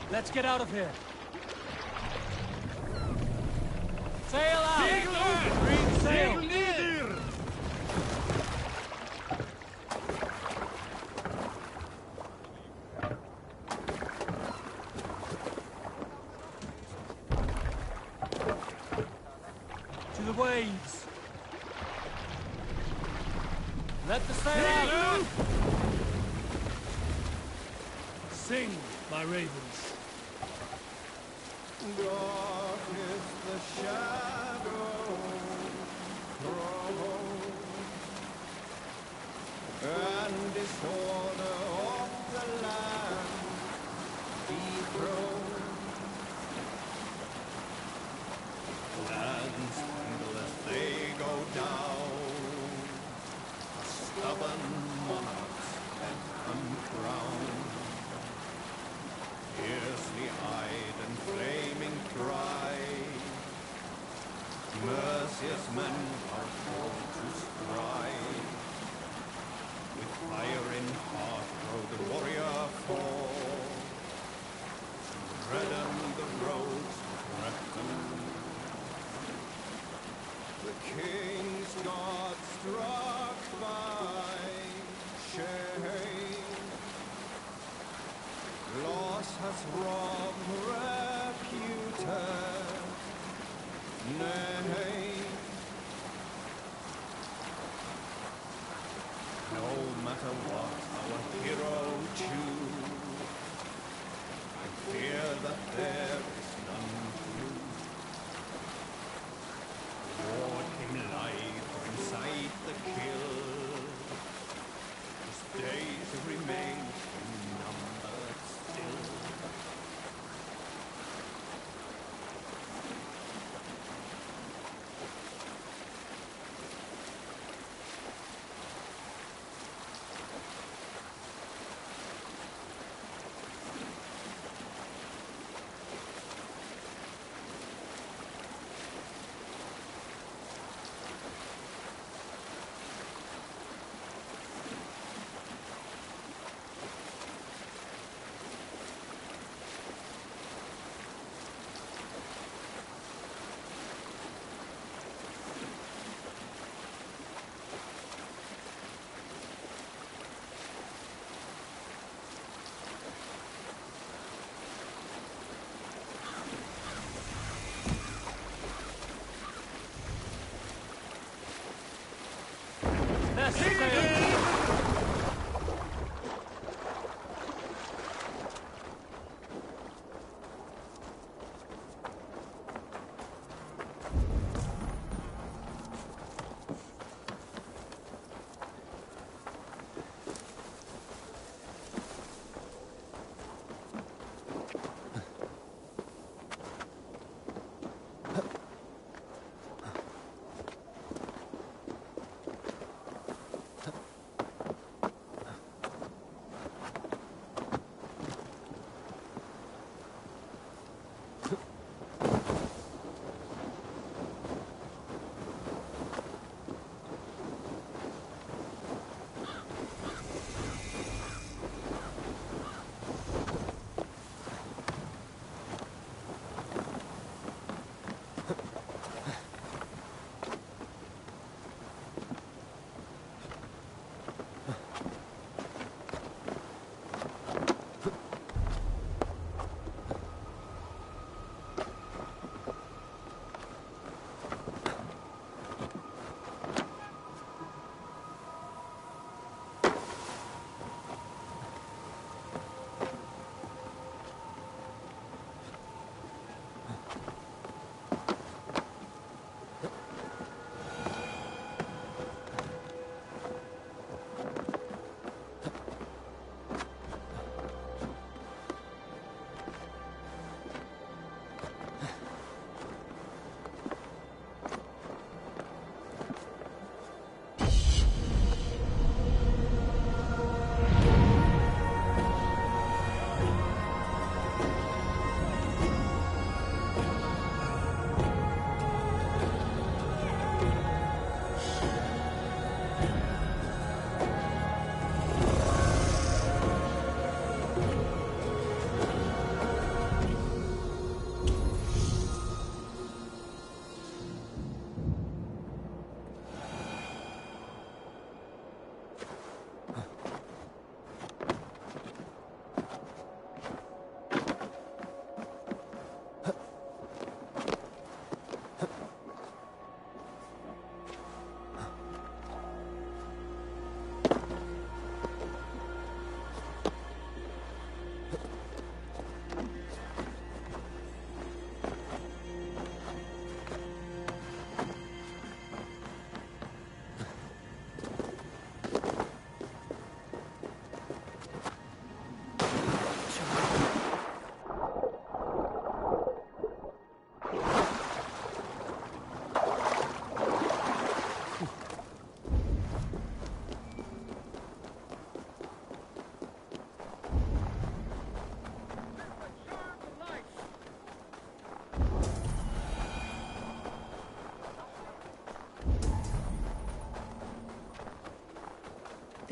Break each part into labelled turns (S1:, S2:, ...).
S1: Let's get out of here. Sail out! Green sail! To the waves! Let the sail out! Sing, my ravens.
S2: Dark is the shadow thrown, and disorder of the land dethroned. Lands tremble as they go down, stubborn monarchs and uncrowned. Fiercely eyed and flaming pride, merciless men are called to stride. With fire in heart grow the warrior fall, redden the roads threaten. The king's God struck by shame, loss has robbed reputed name. No matter what our hero choose, I fear that there is none true. Lord came live to incite the kill. His days remain numbered still.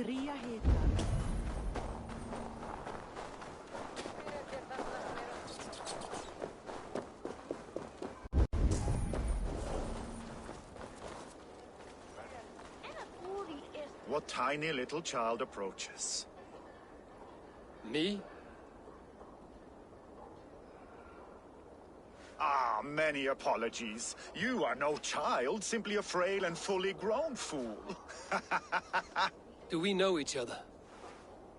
S3: Fria heter.
S4: What tiny little child approaches?
S1: Me?
S4: Ah, many apologies. You are no child, simply a frail and fully grown fool.
S1: Do we know each other?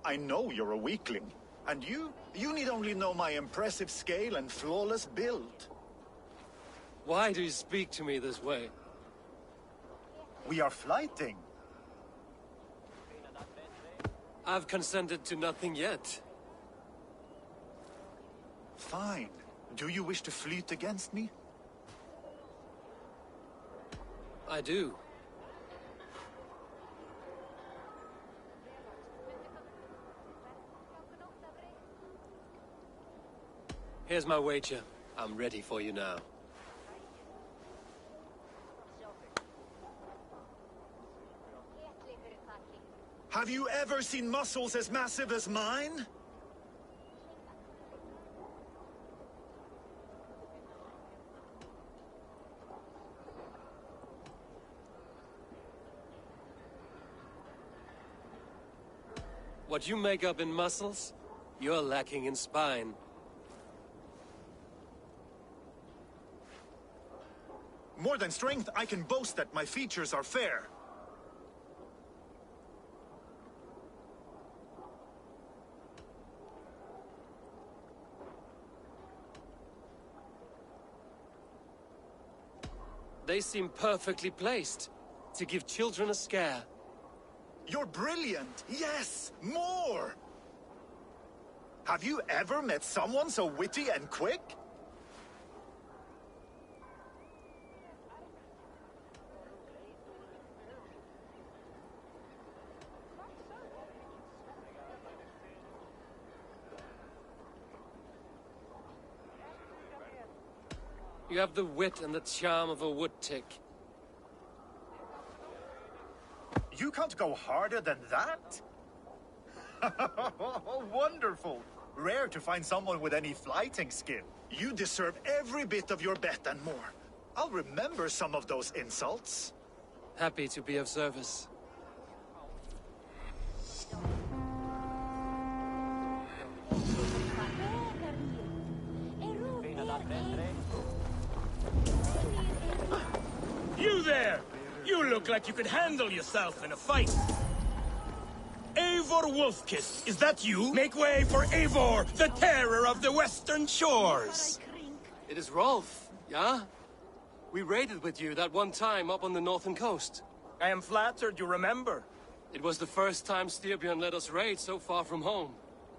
S4: I know you're a weakling. And you need only know my impressive scale and flawless build.
S1: Why do you speak to me this way?
S4: We are flighting.
S1: I've consented to nothing yet.
S4: Fine. Do you wish to fleet against me?
S1: I do. Here's my wager. I'm ready for you now.
S4: Have you ever seen muscles as massive as mine?
S1: What you make up in muscles, you're lacking in spine.
S4: More than strength, I can boast that my features are fair.
S1: They seem perfectly placed to give children a scare.
S4: You're brilliant! Yes! More! Have you ever met someone so witty and quick?
S1: You have the wit and the charm of a wood tick.
S4: You can't go harder than that? Wonderful! Rare to find someone with any flighting skill. You deserve every bit of your bet and more. I'll remember some of those insults.
S1: Happy to be of service.
S5: You there! You look like you could handle yourself in a fight. Eivor Wolfkiss, is that you? Make way for Eivor, the terror of the western shores!
S1: It is Rolf, yeah? We raided with you that one time up on the northern coast.
S5: I am flattered you remember.
S1: It was the first time Styrbjörn let us raid so far from home.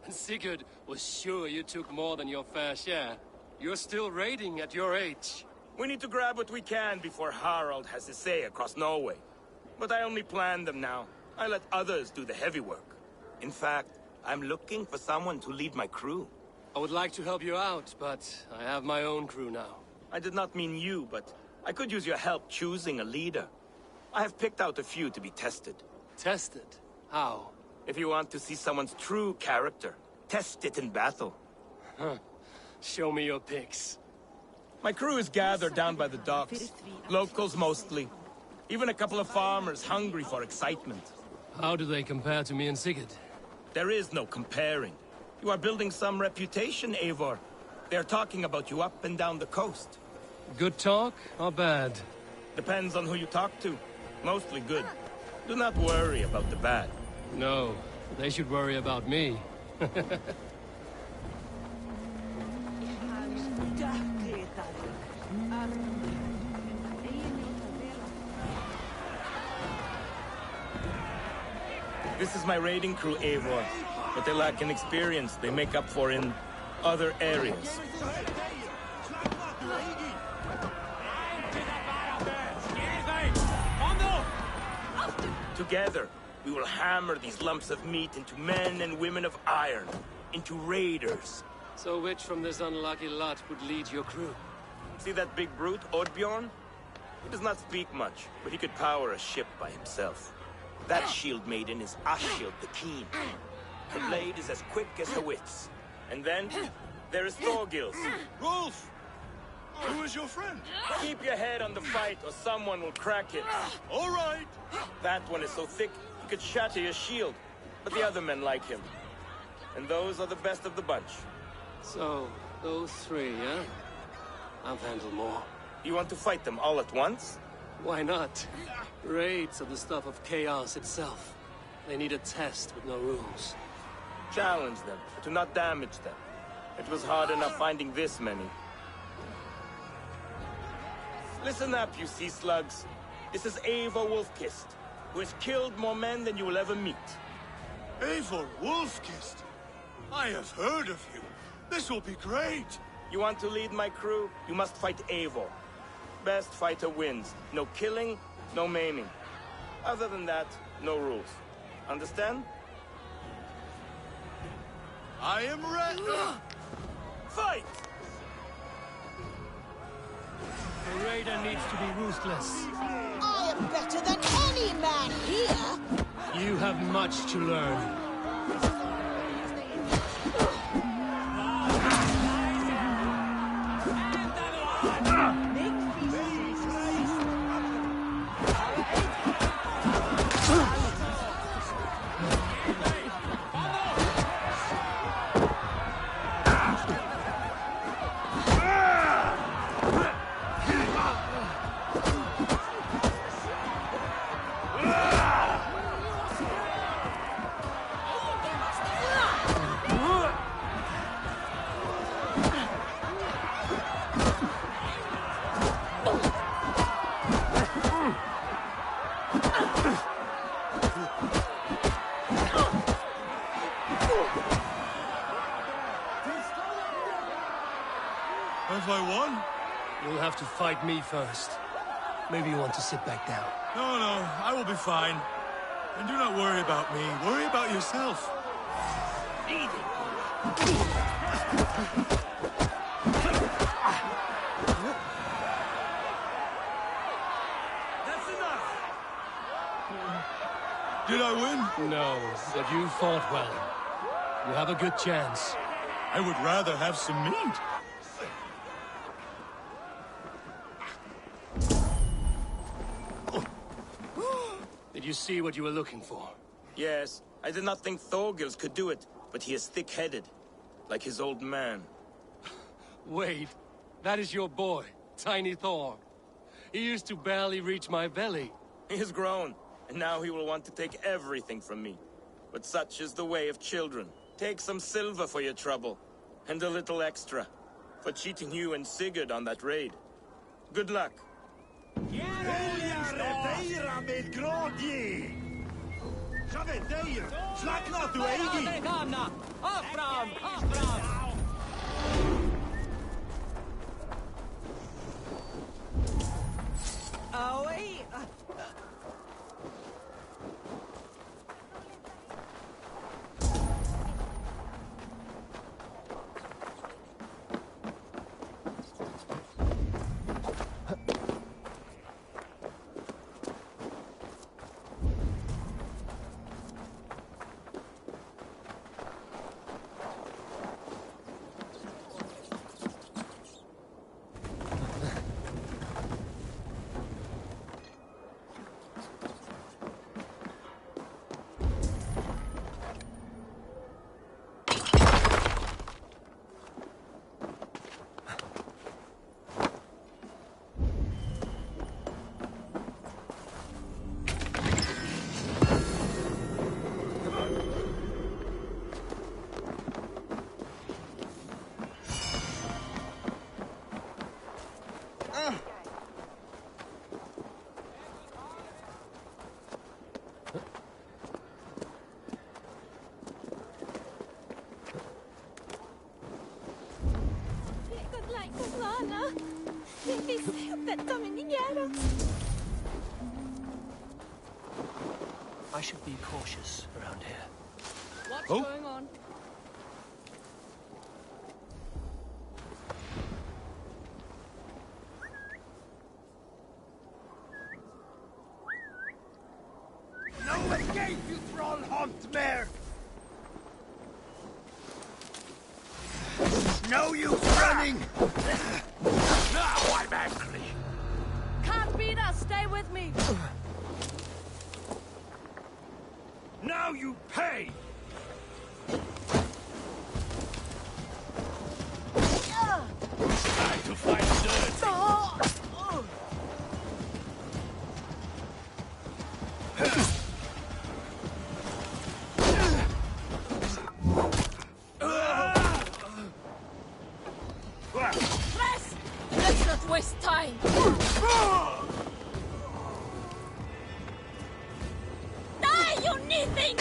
S1: And Sigurd was sure you took more than your fair share. You're still raiding at your age.
S5: We need to grab what we can before Harald has his say across Norway. But I only plan them now. I let others do the heavy work. In fact, I'm looking for someone to lead my crew.
S1: I would like to help you out, but I have my own crew now.
S5: I did not mean you, but I could use your help choosing a leader. I have picked out a few to be tested.
S1: Tested? How?
S5: If you want to see someone's true character, test it in battle.
S1: Huh. Show me your pics.
S5: My crew is gathered down by the docks. Locals mostly. Even a couple of farmers hungry for excitement.
S1: How do they compare to me and Sigurd?
S5: There is no comparing. You are building some reputation, Eivor. They're talking about you up and down the coast.
S1: Good talk or bad?
S5: Depends on who you talk to. Mostly good. Do not worry about the bad.
S1: No, they should worry about me.
S5: This is my raiding crew, Eivor. But they lack in experience they make up for in other areas. Together, we will hammer these lumps of meat into men and women of iron, into raiders.
S1: So which from this unlucky lot would lead your crew?
S5: See that big brute, Oddbjorn? He does not speak much, but he could power a ship by himself. That shield maiden is Ashield the Keen. Her blade is as quick as her wits. And then, there is Thorgils.
S3: Rolf! Who is your friend?
S5: Keep your head on the fight or someone will crack it.
S3: All right.
S5: That one is so thick, he could shatter your shield. But the other men like him. And those are the best of the bunch.
S1: So, those three, huh? I've handled more.
S5: You want to fight them all at once?
S1: Why not? Raids are the stuff of chaos itself. They need a test with no rules.
S5: Challenge them, to not damage them. It was hard enough finding this many. Listen up, you sea slugs. This is Eivor Wolfkist, who has killed more men than you will ever meet.
S3: Eivor Wolfkist. I have heard of you. This will be great.
S5: You want to lead my crew? You must fight Eivor. Best fighter wins. No killing, no maiming. Other than that, no rules. Understand?
S3: I am ready.
S5: Fight!
S1: The raider needs to be ruthless.
S6: I am better than any man here!
S1: You have much to learn.
S3: Have I won?
S1: You'll have to fight me first. Maybe you want to sit back down.
S3: No, I will be fine. And do not worry about me. Worry about yourself.
S5: That's enough!
S3: Did I win?
S1: No, but you fought well. You have a good chance.
S3: I would rather have some meat.
S1: Did you see what you were looking for?
S5: Yes, I did not think Thorgils could do it, but he is thick-headed. Like his old man.
S1: Wait, that is your boy, Tiny Thor. He used to barely reach my belly.
S5: He is grown, and now he will want to take everything from me. But such is the way of children. Take some silver for your trouble, and a little extra, for cheating you and Sigurd on that raid. Good luck.
S1: I should be cautious around here.
S7: What's
S3: Oh.
S7: going on?
S4: No
S3: No use running! Now I'm angry!
S7: Can't beat us, stay with me!
S3: Now you pay! Time to fight dirty!
S7: Press! Let's not waste time! Die, you nothing!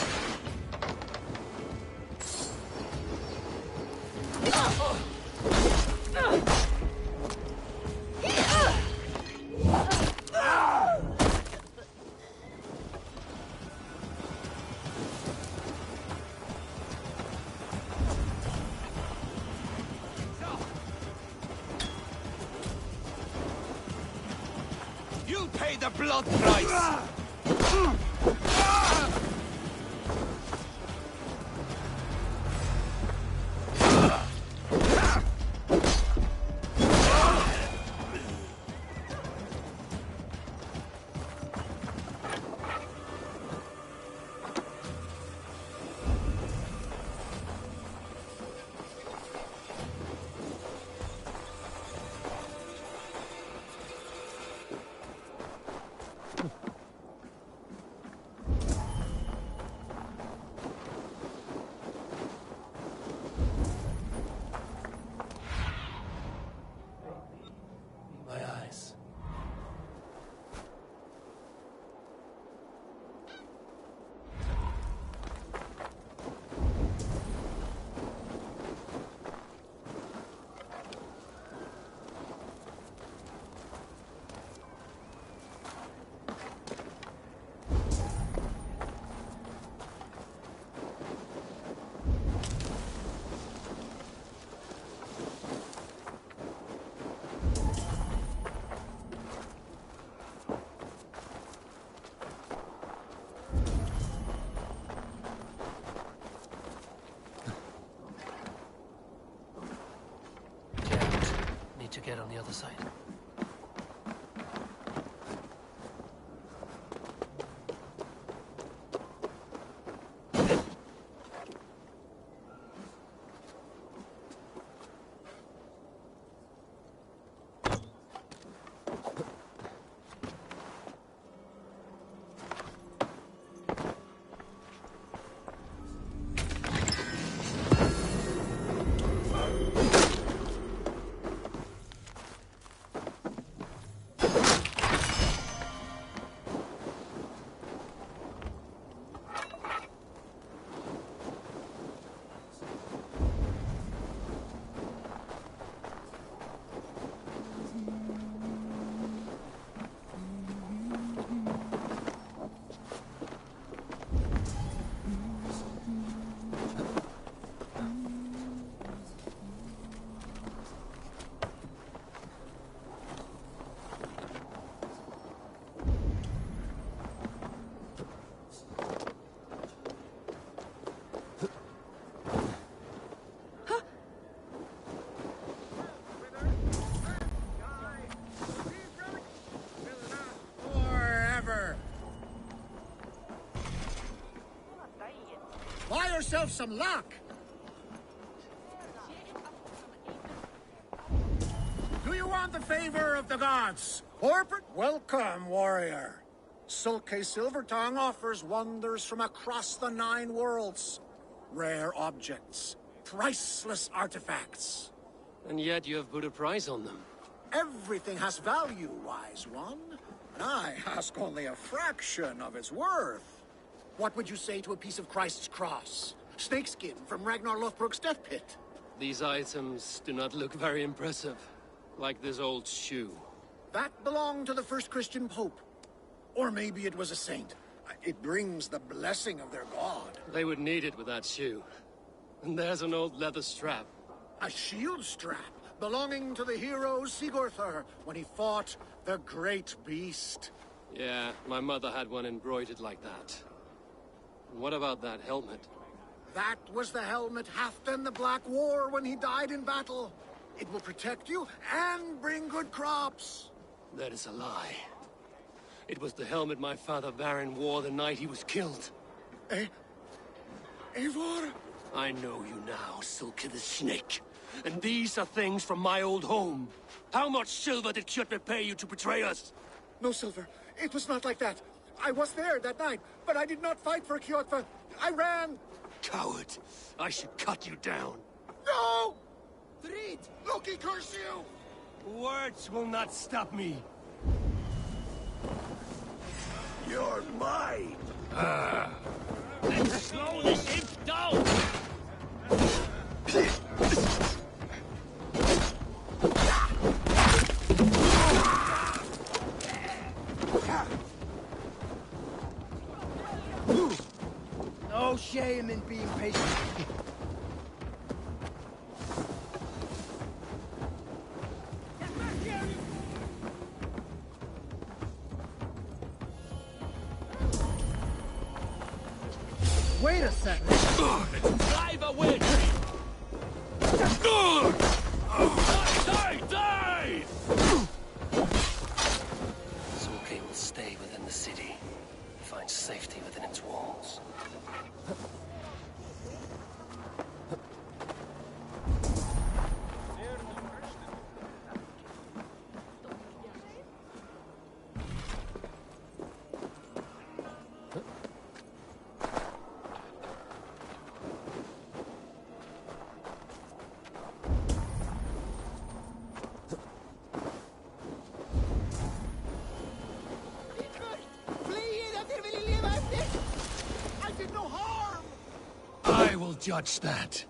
S3: You'll pay the blood price!
S1: My eyes. Need to get on the other side.
S3: Buy yourself some luck! Do you want the favor of the gods? Corporate welcome, warrior. Sulke Silvertongue offers wonders from across the 9 worlds. Rare objects, priceless artifacts.
S1: And yet you have put a price on them.
S3: Everything has value, wise one. And I ask only a fraction of its worth. What would you say to a piece of Christ's cross? Snakeskin from Ragnar Lothbrok's death pit?
S1: These items do not look very impressive. Like this old shoe.
S3: That belonged to the first Christian pope. Or maybe it was a saint. It brings the blessing of their god.
S1: They would need it with that shoe. And there's an old leather strap.
S3: A shield strap belonging to the hero Sigurður when he fought the great beast.
S1: Yeah, my mother had one embroidered like that. And what about that helmet?
S3: That was the helmet Halfdan the Black wore when he died in battle. It will protect you and bring good crops.
S1: That is a lie. It was the helmet my father Baron wore the night he was killed.
S3: Eivor?
S1: I know you now, Silke the Snake. And these are things from my old home. How much silver did Kjotve pay you to betray us?
S3: No silver. It was not like that. I was there that night, but I did not fight for Kjotve. I ran.
S1: Coward. I should cut you down.
S3: No! Thrid! Loki curse you!
S1: Words will not stop me.
S3: You're mine!
S1: Let's slow this imp down!
S8: No shame in being patient. Wait a second.
S1: Drive away! Die! Die! Silke will stay within the city. Find safety within its walls. I will judge that.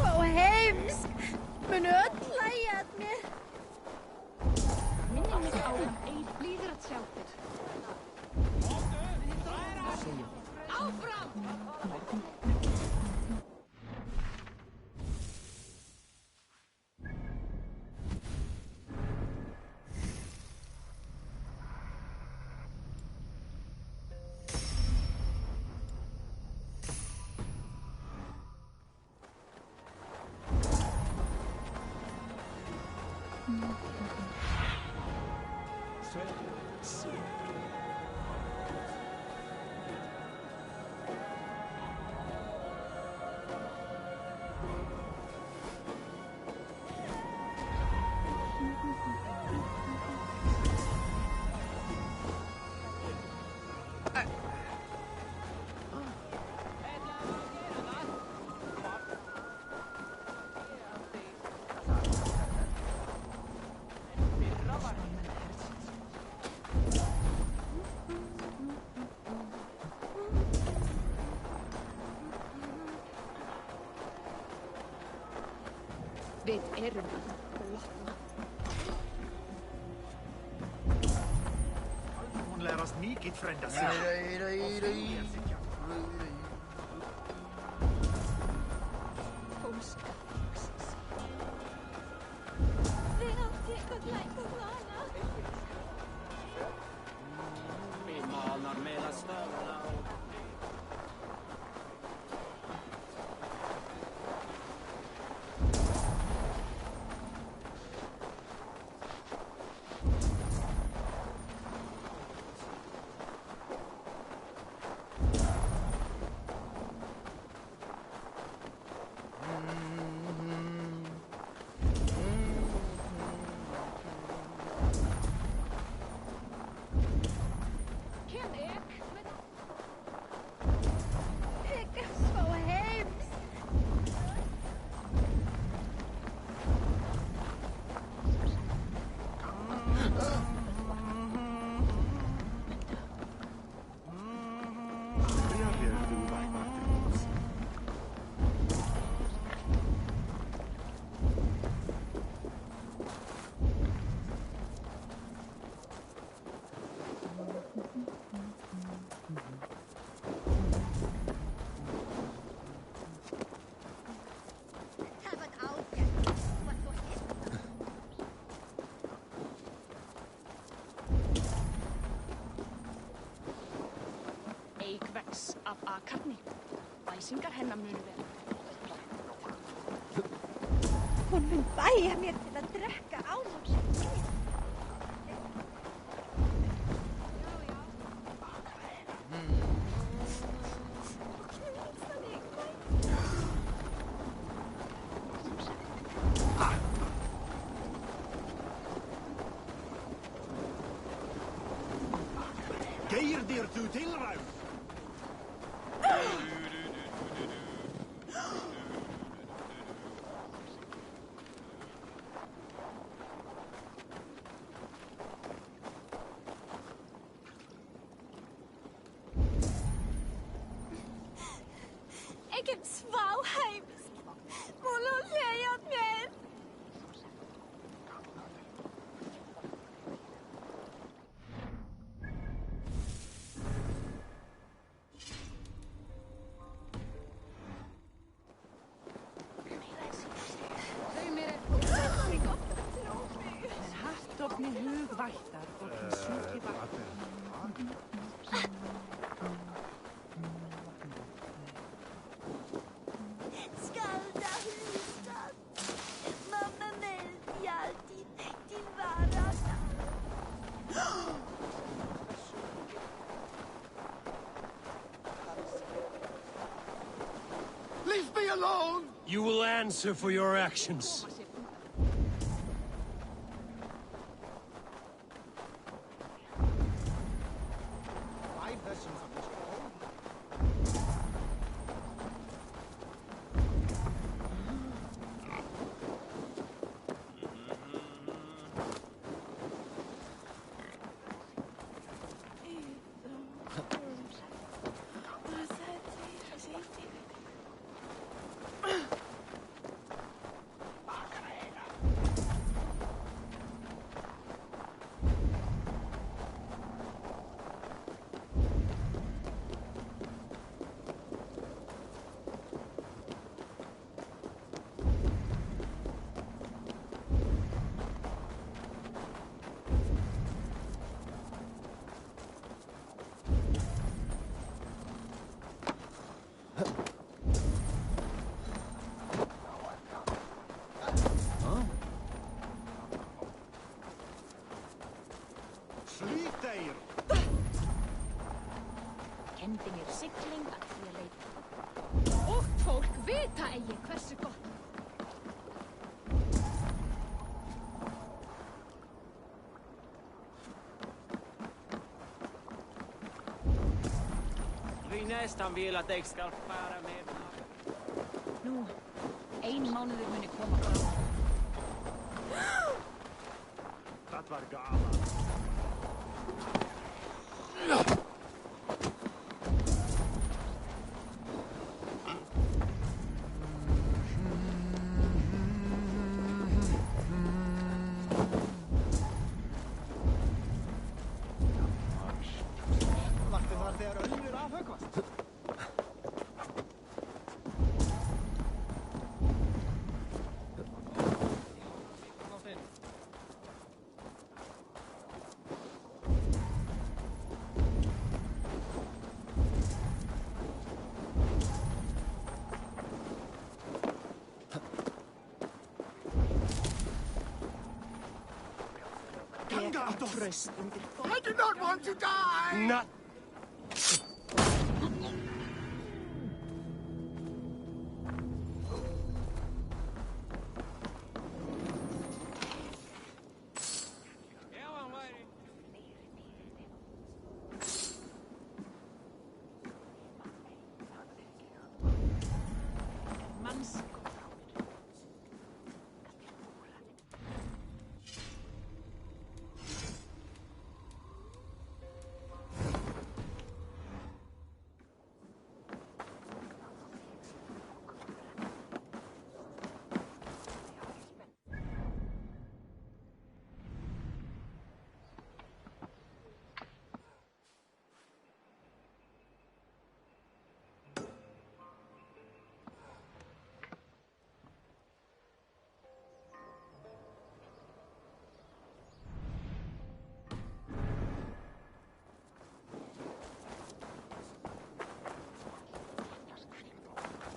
S7: Svo heimsk, mun öll hlæja að mér. Minni mig á ein blíður að sjá þér. Áfram! Við erum blotna.
S4: Hon lär oss mycket frända sig.
S7: Akarni. Æsingar hennar munu vera.
S6: Hún mun bæja mér til að drekka áður sem til.
S4: Geirdir þú tilræð?
S6: Ég svá heimsk. Hún og hleyja mér.
S9: Hartofni hugvættar og hinn sjúkli vatn.
S6: Skalda husstad. Mamma meldi alltid till varandra.
S3: Leave me alone!
S1: You will answer for your actions.
S4: Slíteir!
S7: Kending sigling að því að leita. Og fólk vita eigi hversu gott.
S10: Vi nästan vill att jag ska fara med.
S7: Nú, ein mánuður muni koma frá.
S4: Það var gaman. Vakti var þegar önnur afhöggvast.
S3: I do not want to die!
S1: Not.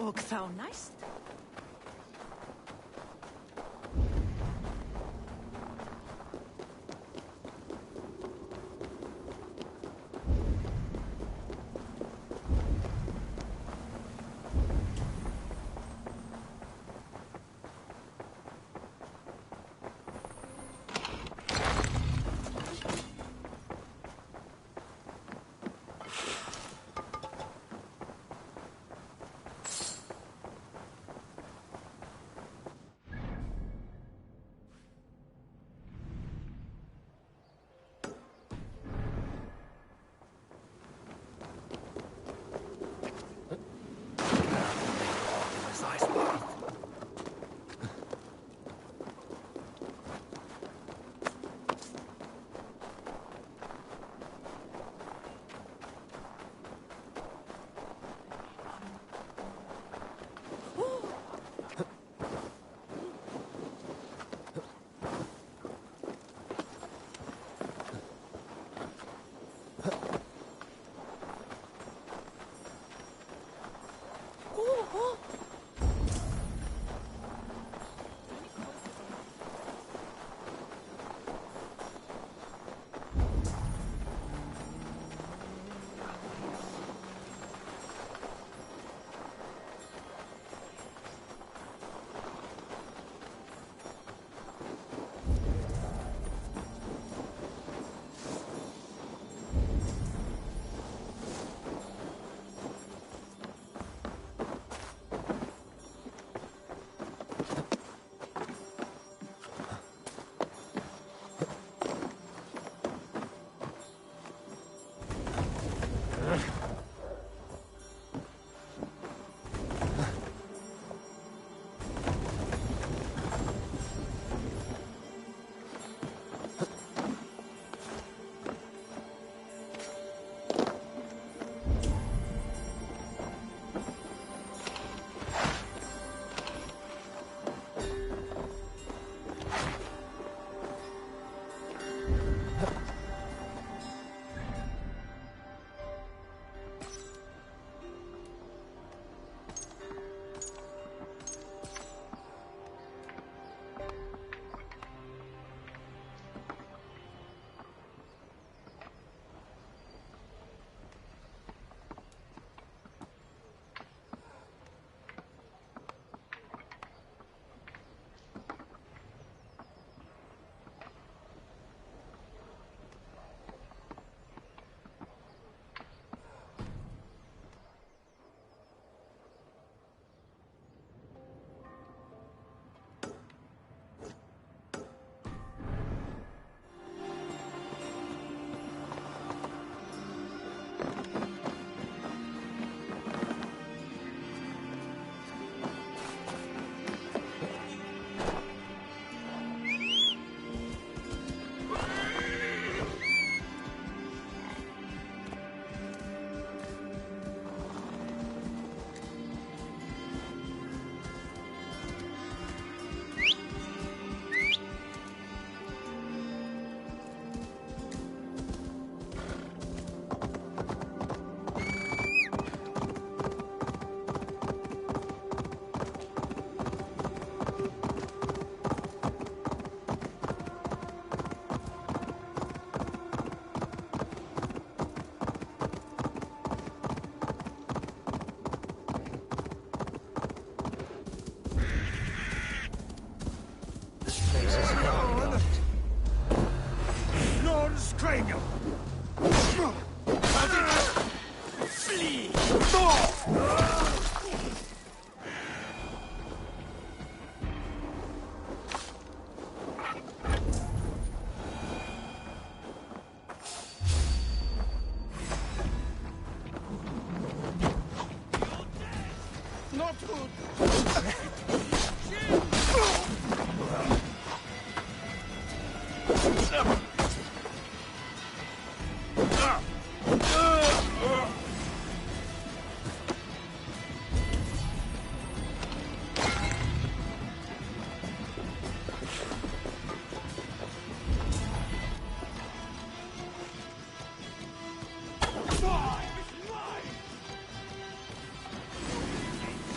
S9: Og þá næst?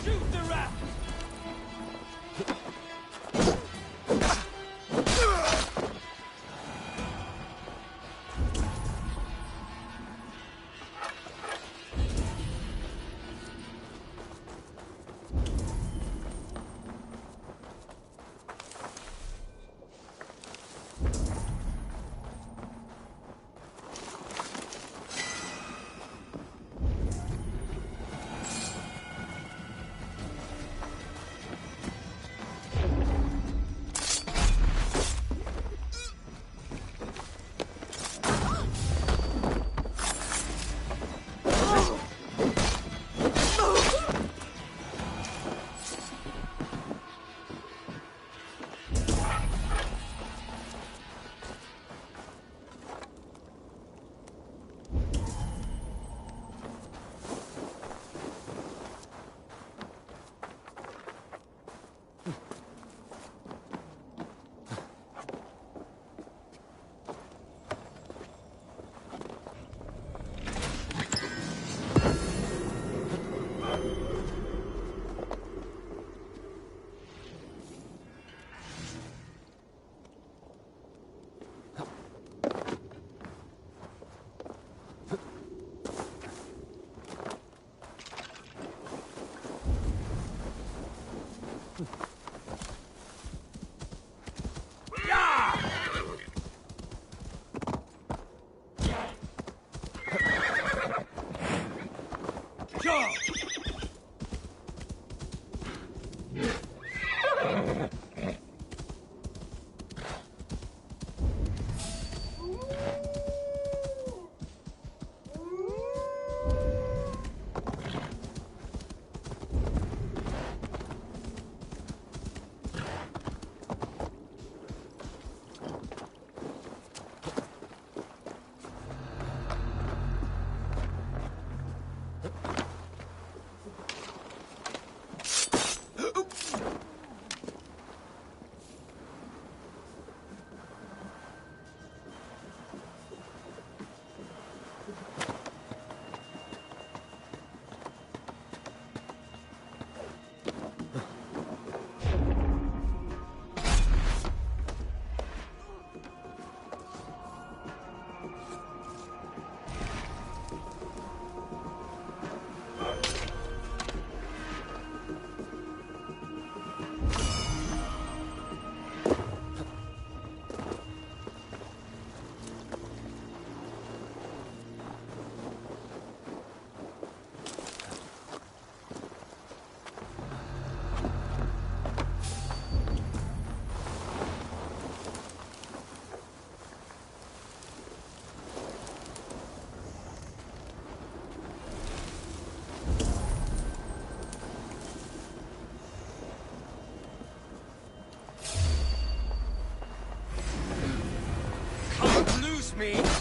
S1: Shoot!
S10: Me.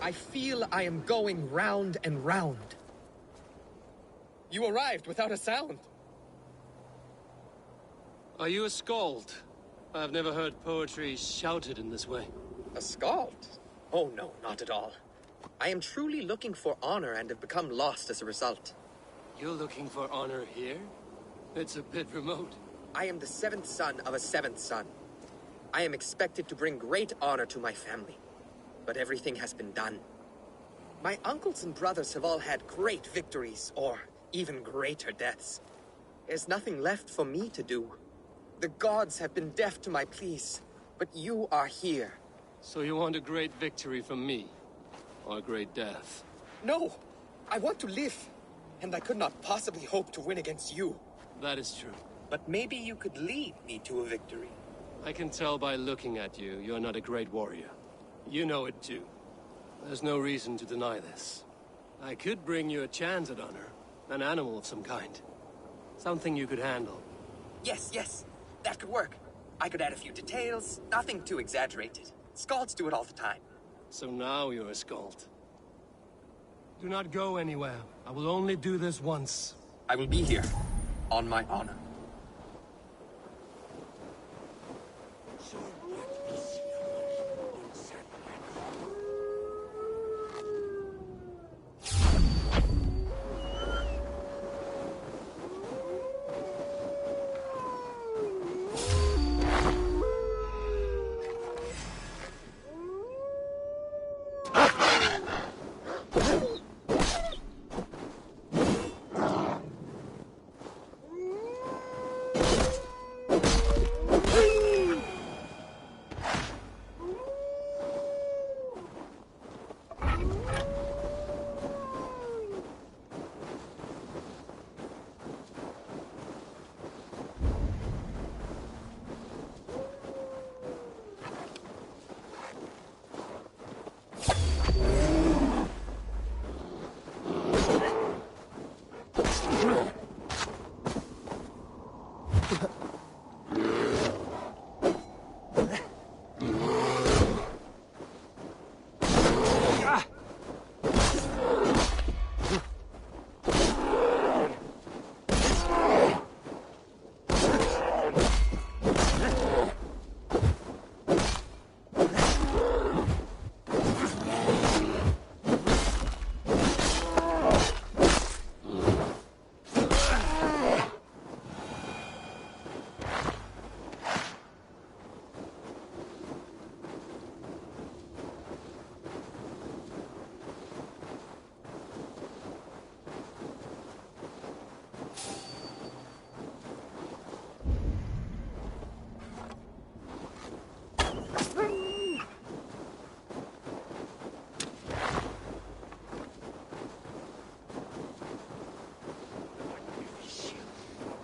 S11: I feel I am going round and round. You arrived without a sound.
S1: Are you a skald? I've never heard poetry shouted in this way.
S11: A skald? Oh no, not at all. I am truly looking for honor and have become lost as a result.
S1: You're looking for honor here? It's a bit remote.
S11: I am the seventh son of a seventh son. I am expected to bring great honor to my family. But everything has been done. My uncles and brothers have all had great victories, or even greater deaths. There's nothing left for me to do. The gods have been deaf to my pleas, but you are here.
S1: So you want a great victory from me? Or a great death?
S11: No! I want to live, and I could not possibly hope to win against you.
S1: That is true.
S11: But maybe you could lead me to a victory.
S1: I can tell by looking at you, you're not a great warrior. You know it too. There's no reason to deny this. I could bring you a chance at honor. An animal of some kind. Something you could handle.
S11: Yes. That could work. I could add a few details, nothing too exaggerated. Skalds do it all the time.
S1: So now you're a Skald. Do not go anywhere. I will only do this once.
S11: I will be here, on my honor.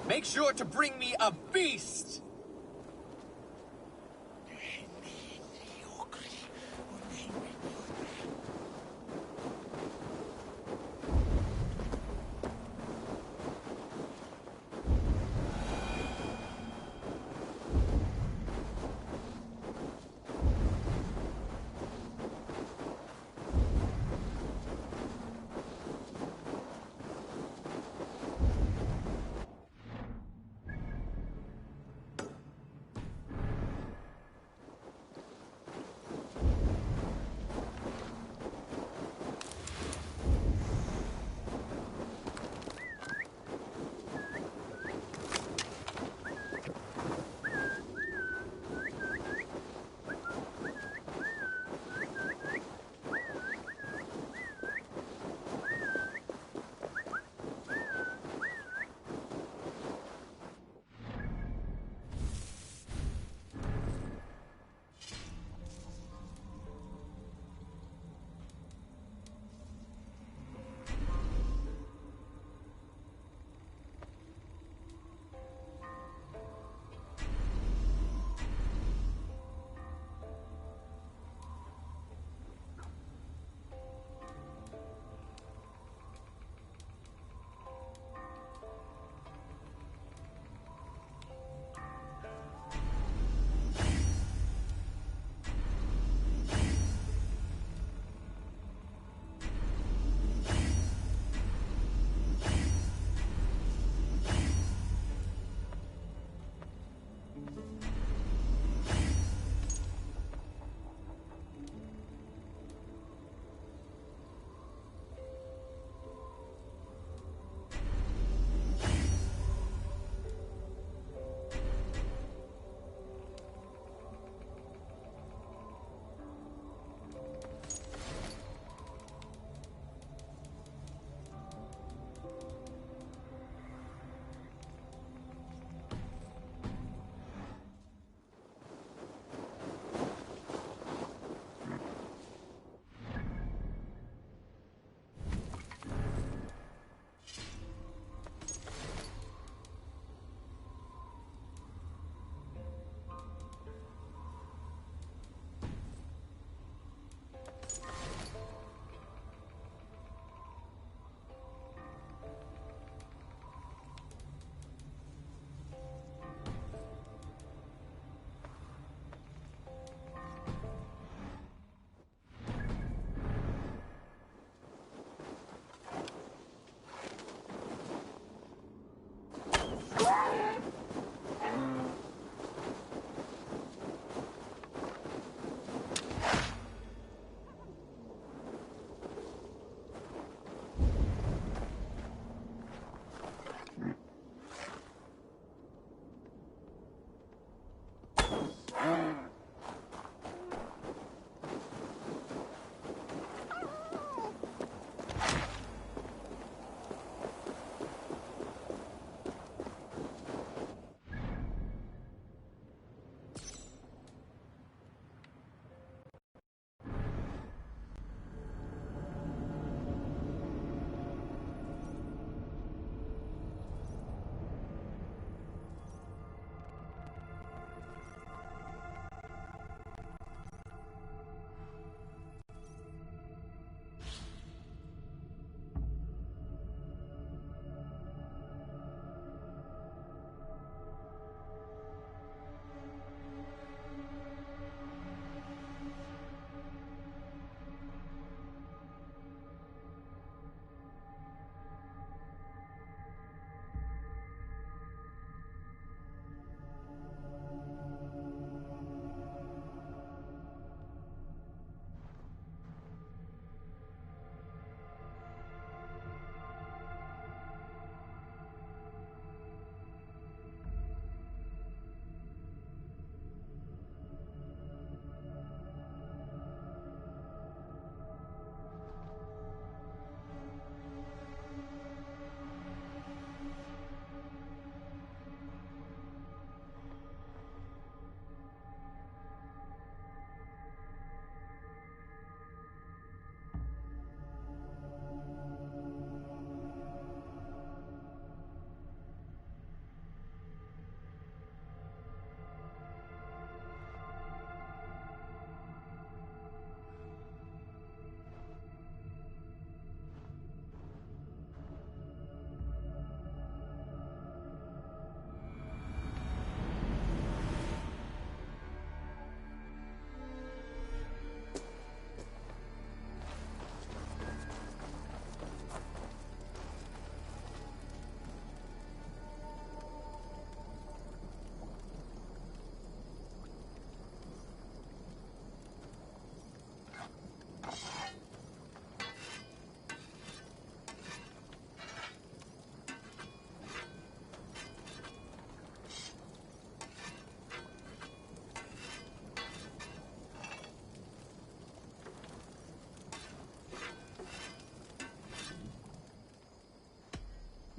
S11: Make sure to bring me a beast!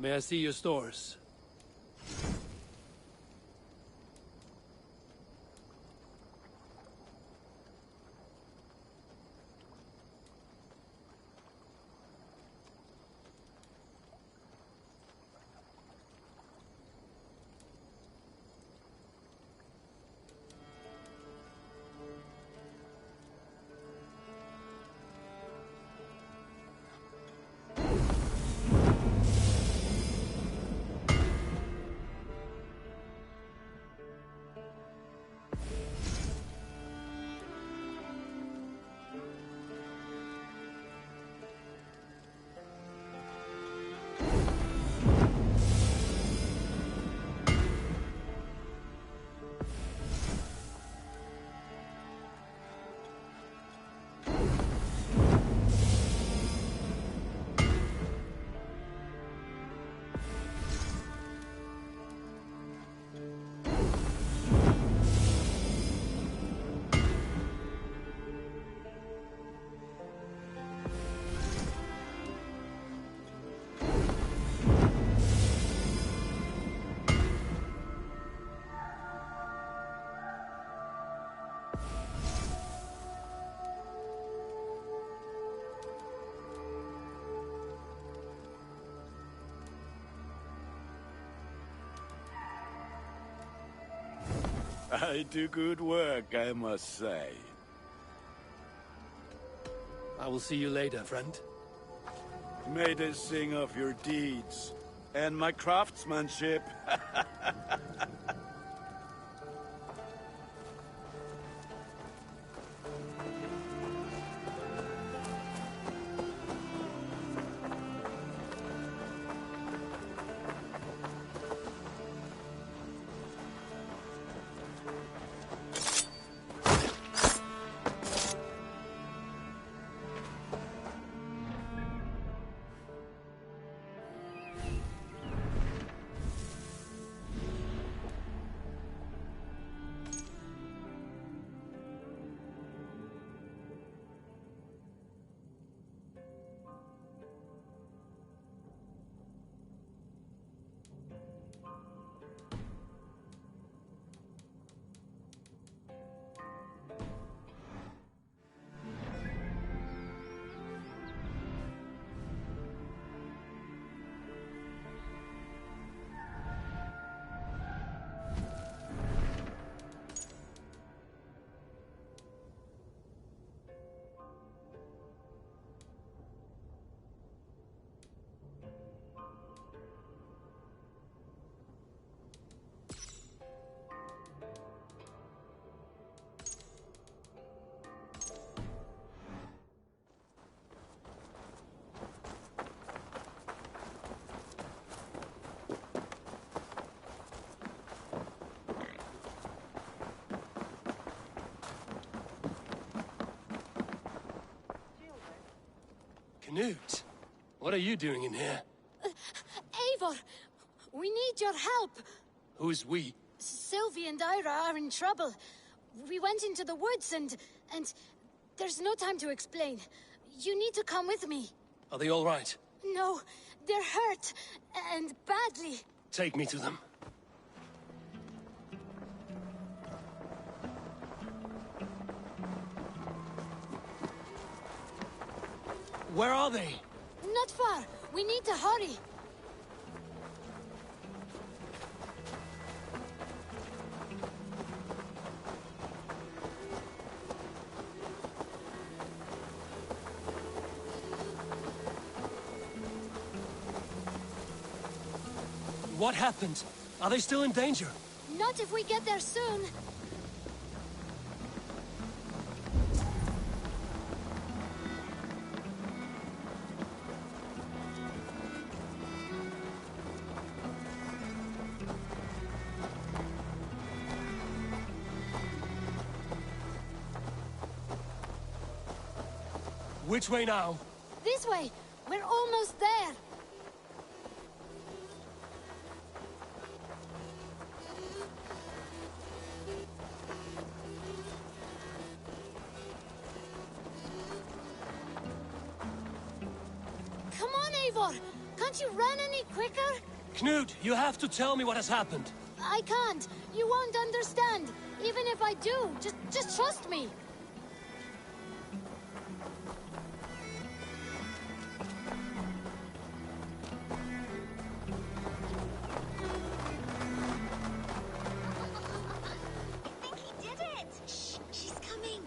S1: May I see your stores?
S12: I do good work, I must say.
S1: I will see you later, friend.
S12: May they sing of your deeds and my craftsmanship.
S1: Knut, what are you doing in here?
S7: Eivor, we need your help.
S1: Who's we?
S7: Sylvie and Ira are in trouble. We went into the woods and there's no time to explain. You need to come with me.
S1: Are they all right?
S7: No, they're hurt, and badly.
S1: Take me to them. Where are they?
S7: Not far. We need to hurry.
S1: What happened? Are they still in danger?
S7: Not if we get there soon.
S1: Which way now?
S7: This way. We're almost there. Come on, Eivor! Can't you run any quicker?
S1: Knut, you have to tell me what has happened.
S7: I can't. You won't understand. Even if I do, just trust me.
S13: I think he did it. Shh, she's coming.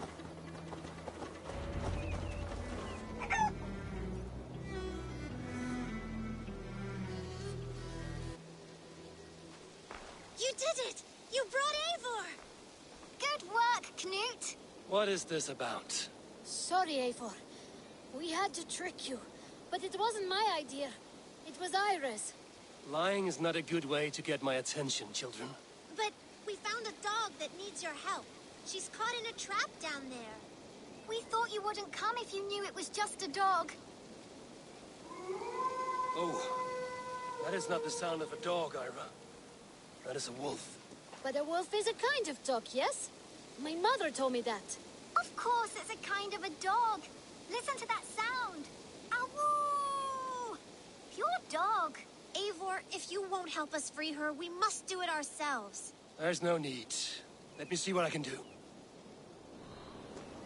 S13: You did it! You brought Eivor! Good work, Knut.
S1: What is this about?
S7: Sorry, Eivor. We had to trick you. But it wasn't my idea. It was Iris.
S1: Lying is not a good way to get my attention, children.
S13: But we found a dog that needs your help. She's caught in a trap down there. We thought you wouldn't come if you knew it was just a dog.
S1: Oh, that is not the sound of a dog, Ira. That is a wolf.
S7: But a wolf is a kind of dog, yes? My mother told me that.
S13: Of course it's a kind of a dog. Listen to that sound. Awoo! Pure dog. Eivor, if you won't help us free her, we must do it ourselves.
S1: There's no need. Let me see what I can do.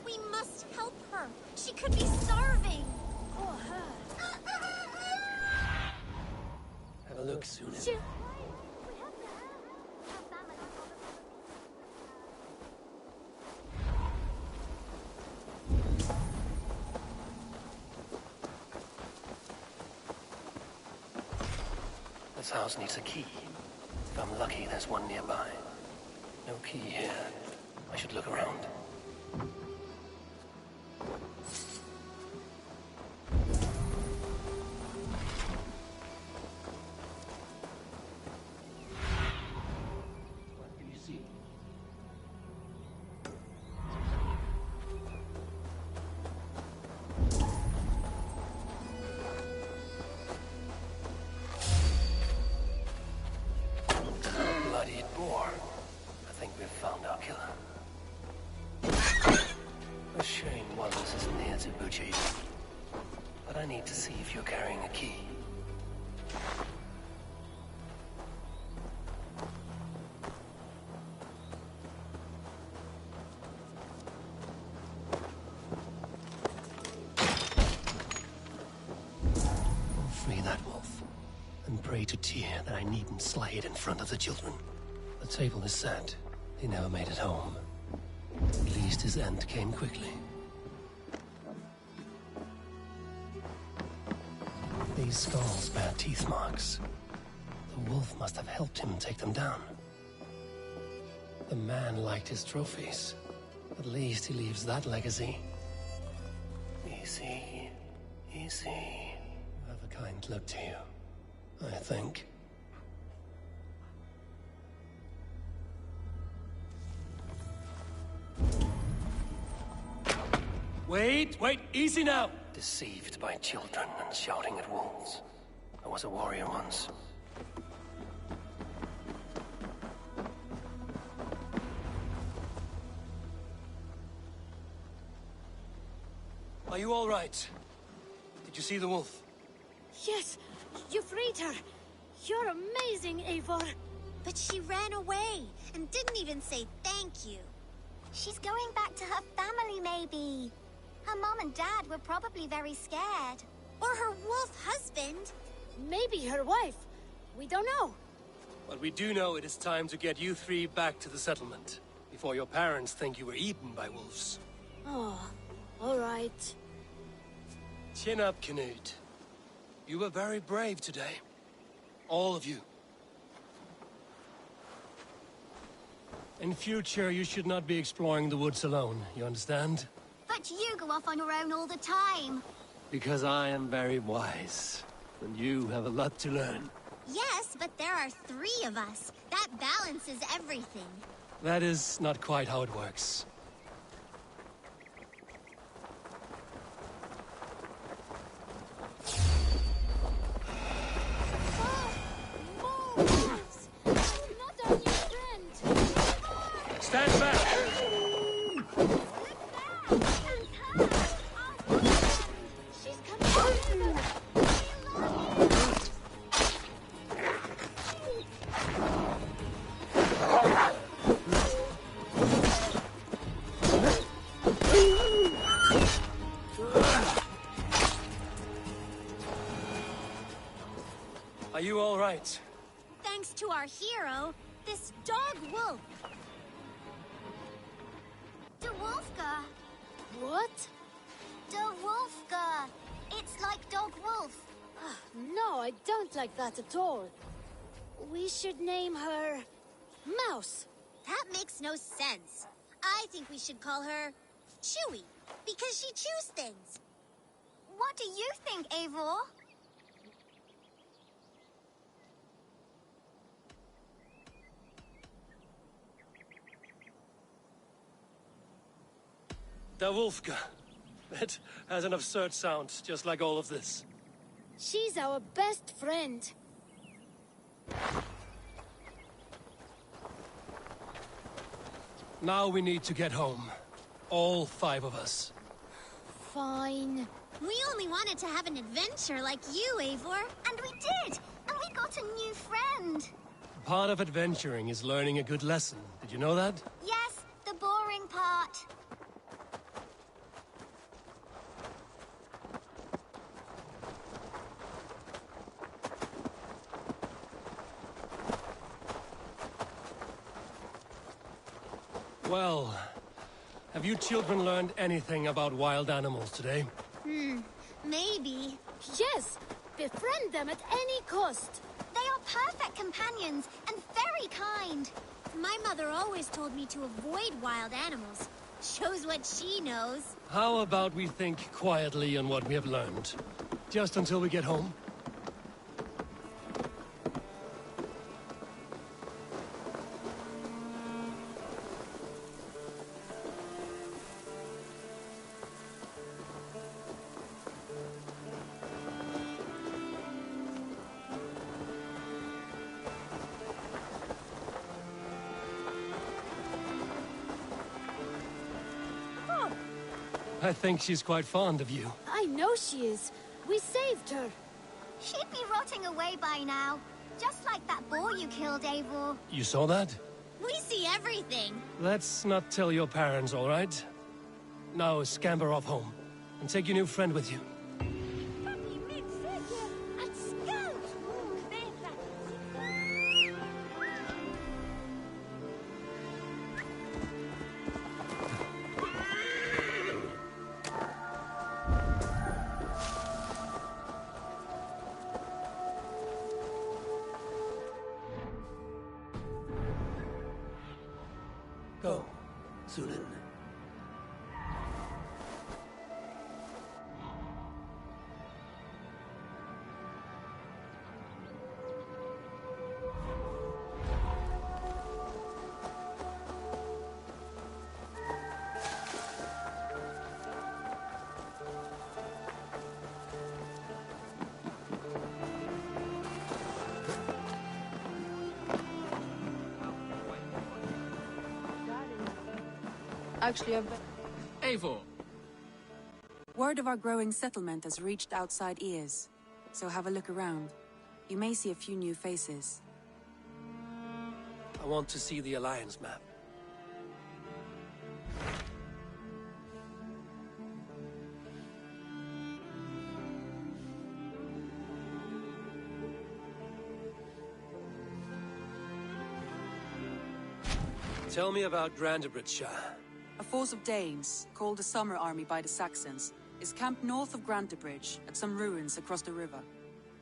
S13: We must help her. She could be starving.
S7: Oh, her.
S1: Have a look soon. This house needs a key. If I'm lucky, there's one nearby. No key here. I should look around. What do you see? Bloodied boar. I think we've found our killer. A shame Wallace isn't here to butcher you. But I need to see if you're carrying a key. Free that wolf. And pray to Tyr that I needn't slay it in front of the children. The table is set. He never made it home. At least his end came quickly. These skulls bear teeth marks. The wolf must have helped him take them down. The man liked his trophies. At least he leaves that legacy. Easy. Easy. You have a kind look to you, I think. Wait, easy now! Deceived by children and shouting at wolves. I was a warrior once. Are you all right? Did you see the wolf?
S7: Yes, you freed her. You're amazing, Eivor.
S13: But she ran away and didn't even say thank you. She's going back to her family, maybe. Her mom and dad were probably very scared. Or her wolf husband.
S7: Maybe her wife. We don't know.
S1: But we do know it is time to get you three back to the settlement. Before your parents think you were eaten by wolves.
S7: Oh, all right.
S1: Chin up, Knut. You were very brave today. All of you. In future, you should not be exploring the woods alone, you understand?
S13: But you go off on your own all the time.
S1: Because I am very wise, and you have a lot to learn.
S13: Yes, but there are 3 of us. That balances everything.
S1: That is not quite how it works. Stand back! you all right?
S13: Thanks to our hero, this dog wolf. De Wolfka.
S7: What?
S13: De Wolfka. It's like dog wolf.
S7: No, I don't like that at all. We should name her... Mouse.
S13: That makes no sense. I think we should call her Chewy, because she chews things. What do you think, Eivor?
S1: The Wolfka. It has an absurd sound, just like all of this.
S7: She's our best friend.
S1: Now we need to get home. All 5 of us.
S7: Fine.
S13: We only wanted to have an adventure like you, Eivor. And we did! And we got a new friend.
S1: Part of adventuring is learning a good lesson. Did you know that?
S13: Yes, the boring part.
S1: Well, have you children learned anything about wild animals today?
S13: Maybe.
S7: Yes! Befriend them at any cost!
S13: They are perfect companions and very kind. My mother always told me to avoid wild animals. Shows what she knows.
S1: How about we think quietly on what we have learned? Just until we get home? I think she's quite fond of you.
S7: I know she is. We saved her.
S13: She'd be rotting away by now. Just like that boar you killed, Eivor.
S1: You saw that?
S13: We see everything.
S1: Let's not tell your parents, all right? Now scamper off home. And take your new friend with you. Go, Sunan.
S14: Actually,
S15: Eivor!
S14: Word of our growing settlement has reached outside ears, so have a look around. You may see a few new faces.
S1: I want to see the Alliance map. Tell me about Grantebridgeshire.
S14: A force of Danes, called the Summer Army by the Saxons, is camped north of Grantebridge at some ruins across the river.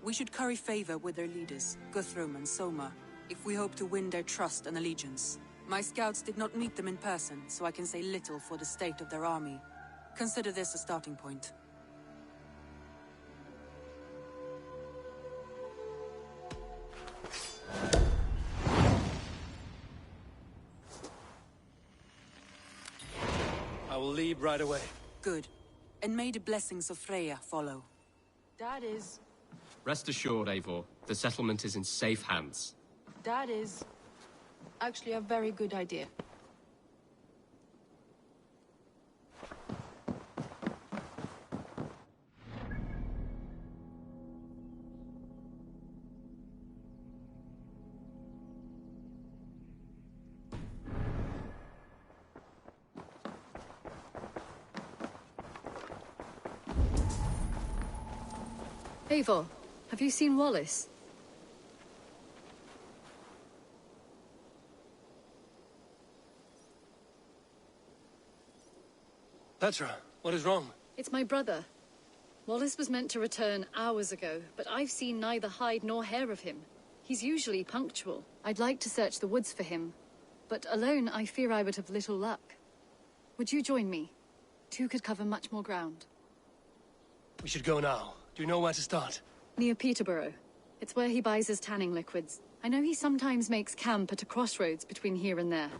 S14: We should curry favor with their leaders, Guthrum and Soma, if we hope to win their trust and allegiance. My scouts did not meet them in person, so I can say little for the state of their army. Consider this a starting point.
S1: I will leave right away.
S14: Good. And may the blessings of Freya follow.
S9: That is...
S15: Rest assured, Eivor, the settlement is in safe hands.
S9: That is... actually a very good idea.
S16: Eivor, have you seen Wallace?
S1: Petra, what is wrong?
S16: It's my brother. Wallace was meant to return hours ago, but I've seen neither hide nor hair of him. He's usually punctual. I'd like to search the woods for him, but alone I fear I would have little luck. Would you join me? Two could cover much more ground.
S1: We should go now. Do you know where to start?
S16: Near Peterborough. It's where he buys his tanning liquids. I know he sometimes makes camp at a crossroads between here and there.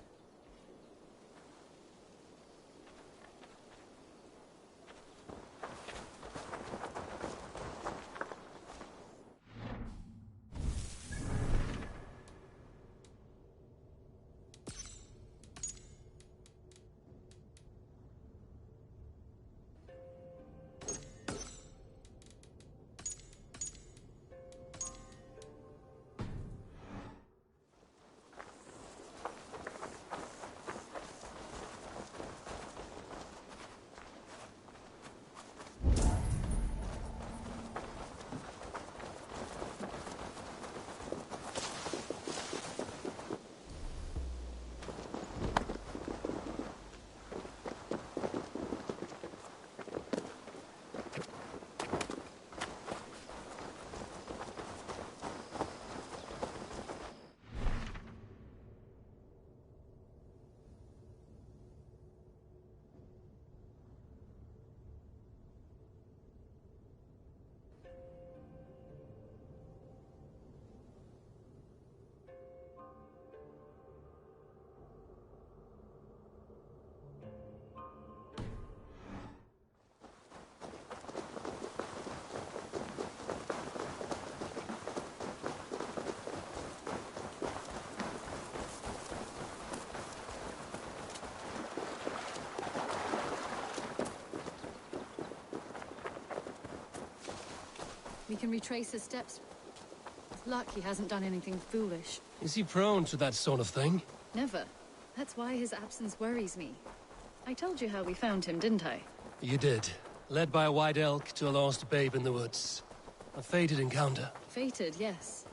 S16: We can retrace his steps. With luck, he hasn't done anything foolish.
S1: Is he prone to that sort of thing?
S16: Never. That's why his absence worries me. I told you how we found him, didn't I?
S1: You did. Led by a white elk to a lost babe in the woods. A fated encounter.
S16: Fated, yes.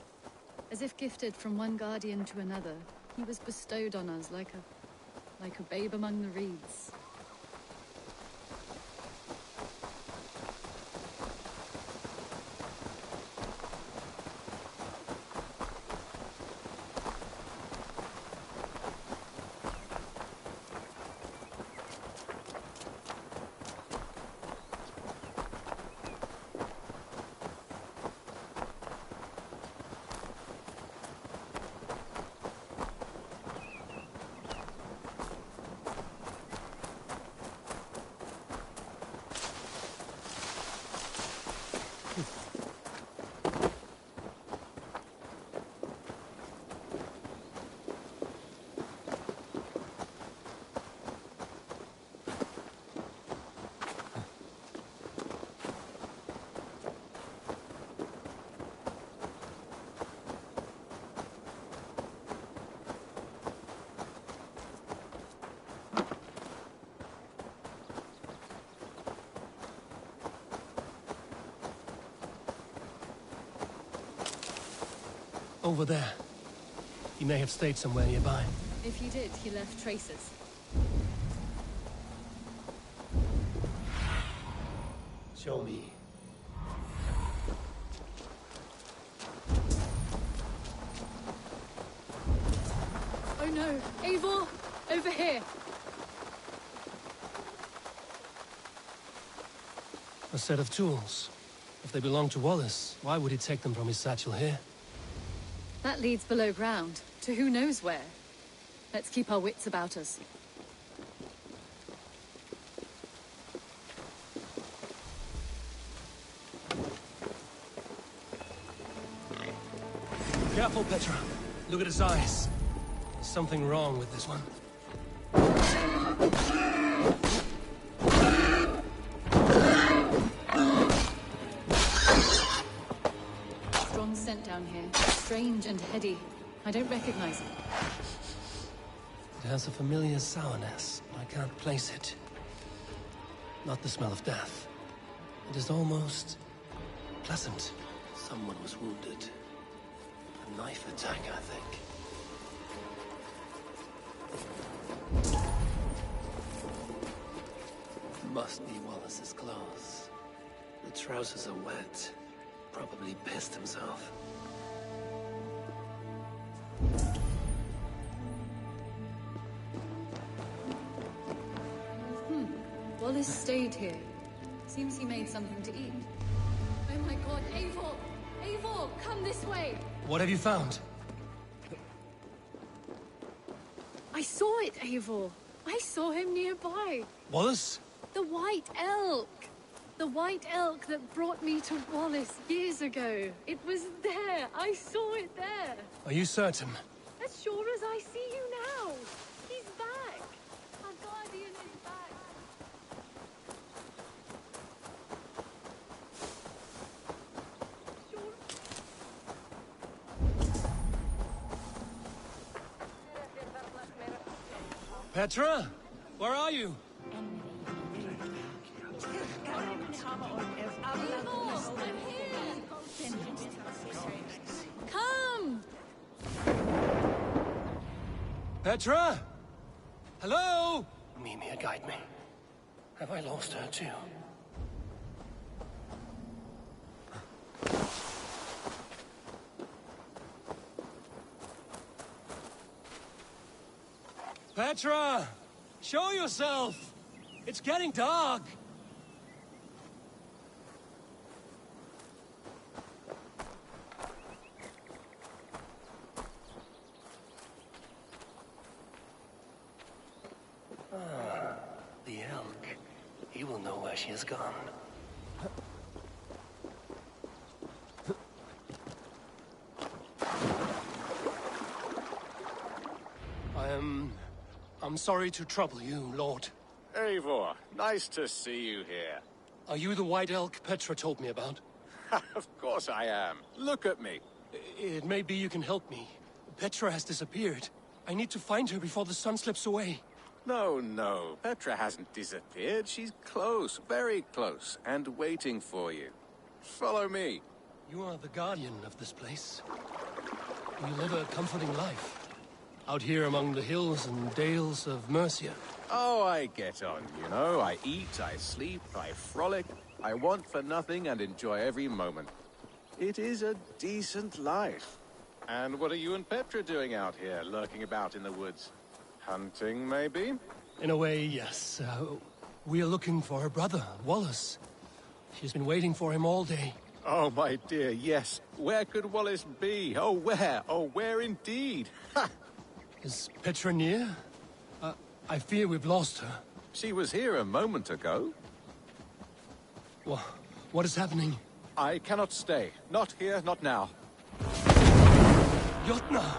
S16: As if gifted from one guardian to another, he was bestowed on us like a babe among the reeds.
S1: Over there. He may have stayed somewhere nearby.
S16: If he did, he left traces.
S1: Show me.
S16: Oh no! Eivor! Over here!
S1: A set of tools. If they belong to Wallace, why would he take them from his satchel here?
S16: That leads below ground, to who knows where. Let's keep our wits about us.
S1: Careful, Petra. Look at his eyes. There's something wrong with this one.
S16: Strong scent down here. Strange and heady. I don't recognize it.
S1: It has a familiar sourness, but I can't place it. Not the smell of death. It is almost pleasant. Someone was wounded. A knife attack, I think. Must be Wallace's clothes. The trousers are wet. Probably pissed himself.
S16: Wallace stayed here. Seems he made something to eat. Oh my god, Eivor! Eivor, come this way!
S1: What have you found?
S16: I saw it, Eivor. I saw him nearby.
S1: Wallace?
S16: The White Elk! The White Elk that brought me to Wallace years ago. It was there. I saw it there.
S1: Are you certain?
S16: As sure as I see you now. He's back. Our guardian is back.
S1: Petra? Where are you?
S16: Come!
S1: Petra? Hello? Mimir, guide me. Have I lost her too? Petra! Show yourself! It's getting dark! The elk. He will know where she has gone. I'm sorry to trouble you, Lord.
S17: Eivor, nice to see you here.
S1: Are you the White Elk Petra told me about?
S17: Of course I am. Look at me.
S1: It may be you can help me. Petra has disappeared. I need to find her before the sun slips away.
S17: No. Petra hasn't disappeared. She's close, very close, and waiting for you. Follow me.
S1: You are the guardian of this place. You live a comforting life. Out here among the hills and dales of Mercia.
S17: Oh, I get on, you know. I eat, I sleep, I frolic. I want for nothing and enjoy every moment. It is a decent life. And what are you and Petra doing out here, lurking about in the woods? Hunting, maybe?
S1: In a way, yes. We are looking for her brother, Wallace. She's been waiting for him all day.
S17: Oh, my dear, yes. Where could Wallace be? Oh, where? Oh, where indeed? Ha!
S1: Is Petra near? I fear we've lost her.
S17: She was here a moment ago.
S1: What is happening?
S17: I cannot stay. Not here, not now.
S1: Jotnar!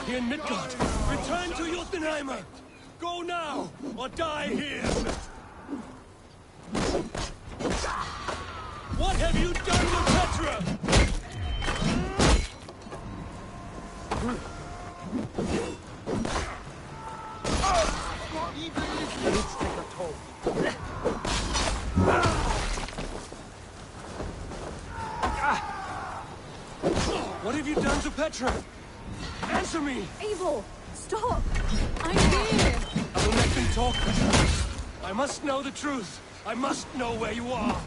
S1: Here in Midgard! Return to Jotunheimer! Go now, or die here! What have you done to Petra?
S8: Let's take a toll.
S1: What have you done to Petra? Answer me!
S16: Eivor, stop! I'm here!
S1: I will let them talk, Petra. I must know the truth. I must know where you are.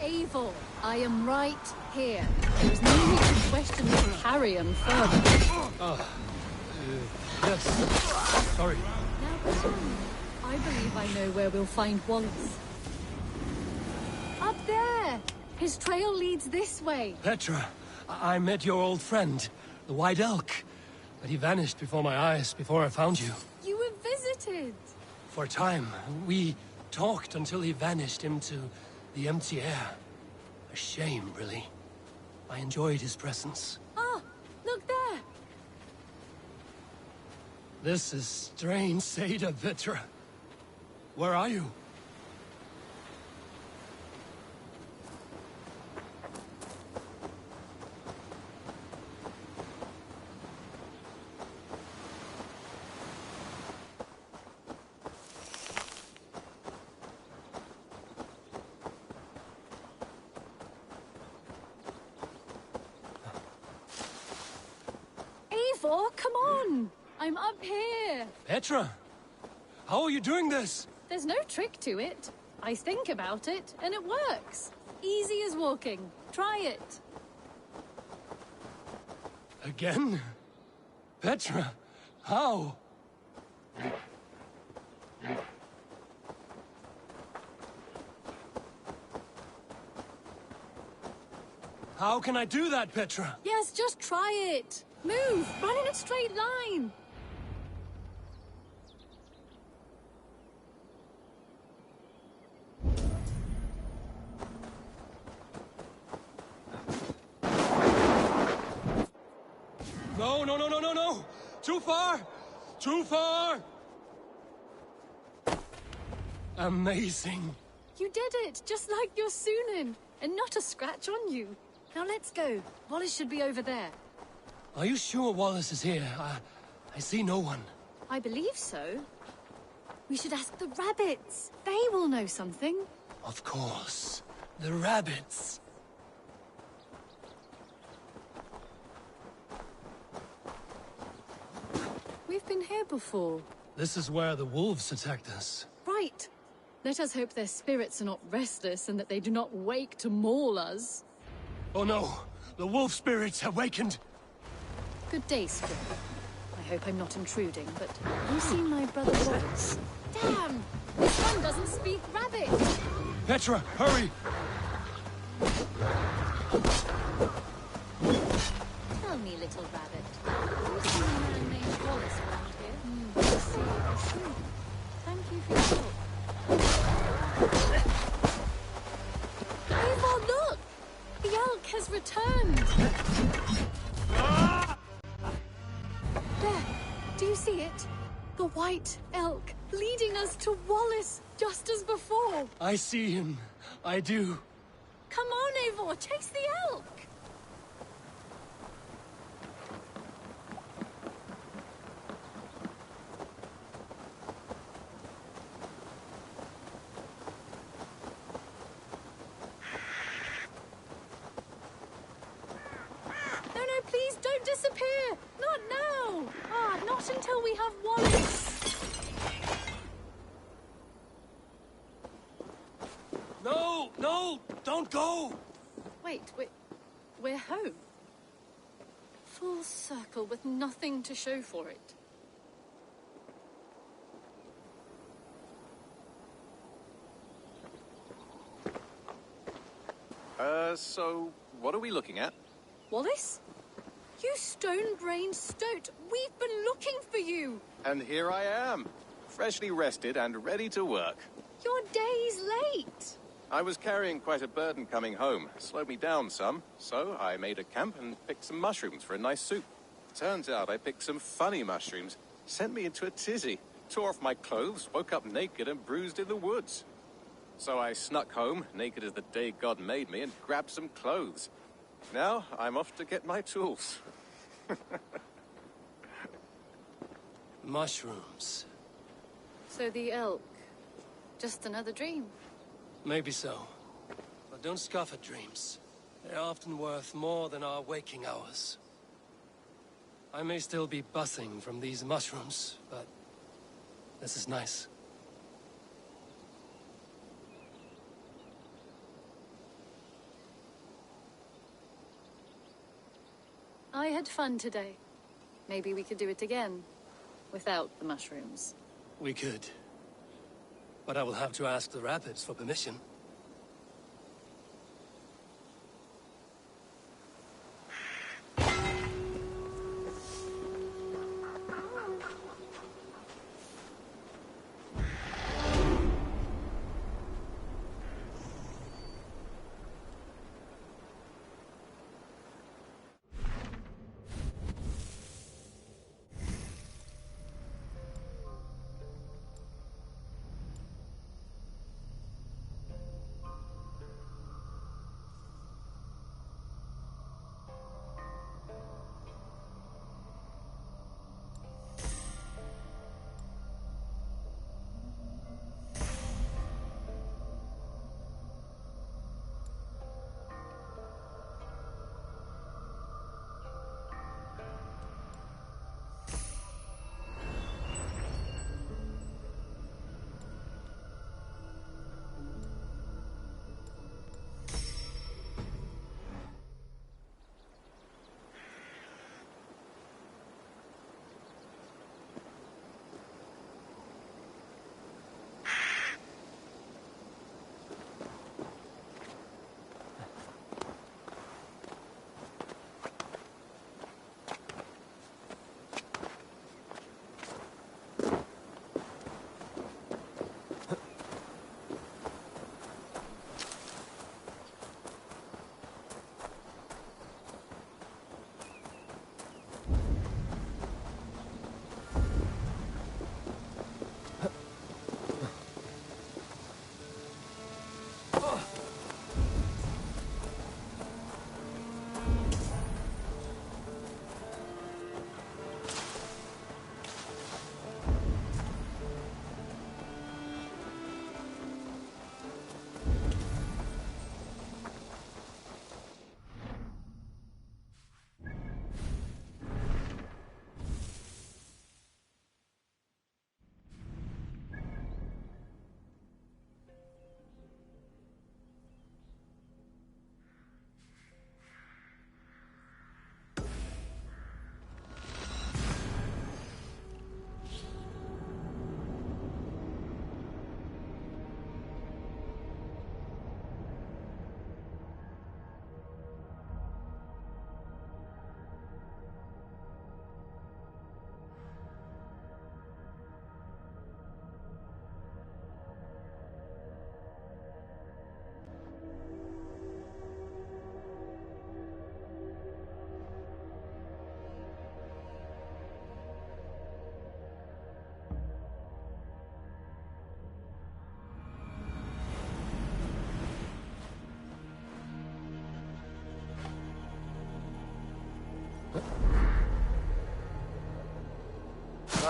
S16: Eivor, I am right here. There's no need to question this carrion further.
S1: Yes. Sorry.
S16: Now come. I believe I know where we'll find Wallace. Up there! His trail leads this way.
S1: Petra, I met your old friend, the White Elk. But he vanished before my eyes, before I found you.
S16: You were visited.
S1: For a time, we talked until he vanished into the empty air. A shame, really. I enjoyed his presence.
S16: Ah, look there!
S1: This is strange, Seda, Petra. Where are you?
S16: Eivor, come on! I'm up here!
S1: Petra! How are you doing this?
S16: There's no trick to it. I think about it, and it works. Easy as walking. Try it.
S1: Again? Petra, how? How can I do that, Petra?
S16: Yes, just try it. Move! Run in a straight line!
S1: No, no, no, no, no, no! Too far! Too far! Amazing.
S16: You did it, just like your Sunan, and not a scratch on you. Now let's go. Wallace should be over there.
S1: Are you sure Wallace is here? I see no one.
S16: I believe so. We should ask the rabbits. They will know something.
S1: Of course. The rabbits.
S16: We've been here before.
S1: This is where the wolves attacked us.
S16: Right. Let us hope their spirits are not restless and that they do not wake to maul us.
S1: Oh no! The wolf spirits have wakened!
S16: Good day, Squid. I hope I'm not intruding, but have you seen my brother Wallace? Damn! This one doesn't speak rabbit!
S1: Petra, hurry!
S16: Tell me, little rabbit. Have you seen a man named Wallace around here? I see, I see. Thank you for your help. Eivor, look! The elk has returned! There! Do you see it? The white elk, leading us to Wallace, just as before!
S1: I see him. I do.
S16: Come on, Eivor! Chase the elk! Please don't disappear! Not now! Not until we have Wallace!
S1: No! No! Don't go!
S16: Wait, we're home. Full circle with nothing to show for it.
S17: So what are we looking at?
S16: Wallace? You stone-brained stoat! We've been looking for you!
S17: And here I am, freshly rested and ready to work.
S16: You're days late!
S17: I was carrying quite a burden coming home. Slowed me down some, so I made a camp and picked some mushrooms for a nice soup. Turns out I picked some funny mushrooms. Sent me into a tizzy. Tore off my clothes, woke up naked and bruised in the woods. So I snuck home, naked as the day God made me, and grabbed some clothes. Now I'm off to get my tools.
S1: Mushrooms.
S16: So the elk, just another dream?
S1: Maybe so. But don't scoff at dreams. They're often worth more than our waking hours. I may still be buzzing from these mushrooms, but this is nice.
S16: I had fun today. Maybe we could do it again, without the mushrooms.
S1: We could. But I will have to ask the rabbits for permission.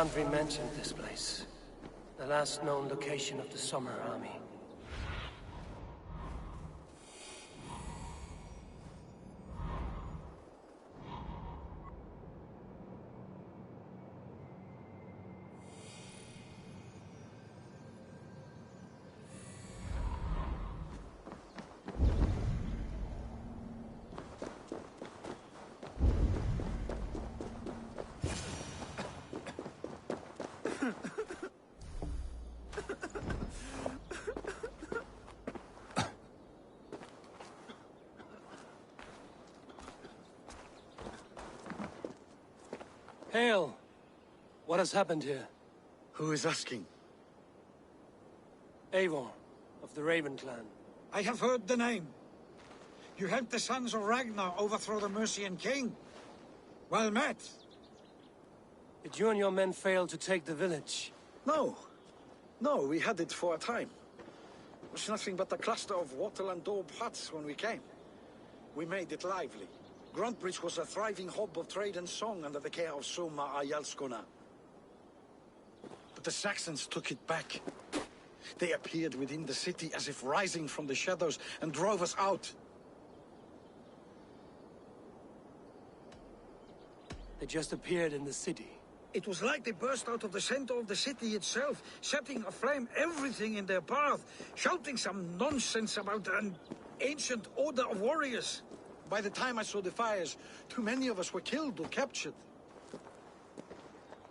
S1: Sandri mentioned this place. The last known location of the Summer Army. Hail! What has happened here?
S3: Who is asking?
S1: Eivor, of the Raven clan.
S18: I have heard the name. You helped the sons of Ragnar overthrow the Mercian king. Well met.
S1: Did you and your men fail to take the village?
S3: No. No, we had it for a time. It was nothing but a cluster of wattle and daub huts when we came. We made it lively. Gruntbridge was a thriving hub of trade and song under the care of Soma HandaxxNunez. But the Saxons took it back. They appeared within the city as if rising from the shadows and drove us out.
S1: They just appeared in the city.
S18: It was like they burst out of the center of the city itself, setting aflame everything in their path, shouting some nonsense about an ancient order of warriors.
S3: By the time I saw the fires, too many of us were killed or captured.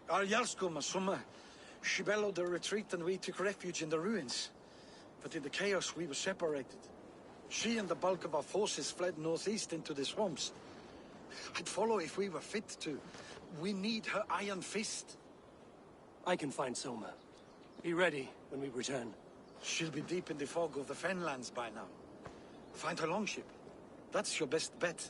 S3: Our Jarlskoma, Soma, she bellowed a retreat and we took refuge in the ruins. But in the chaos we were separated. She and the bulk of our forces fled northeast into the swamps. I'd follow if we were fit to. We need her iron fist.
S1: I can find Soma. Be ready when we return.
S3: She'll be deep in the fog of the Fenlands by now. Find her longship. That's your best bet.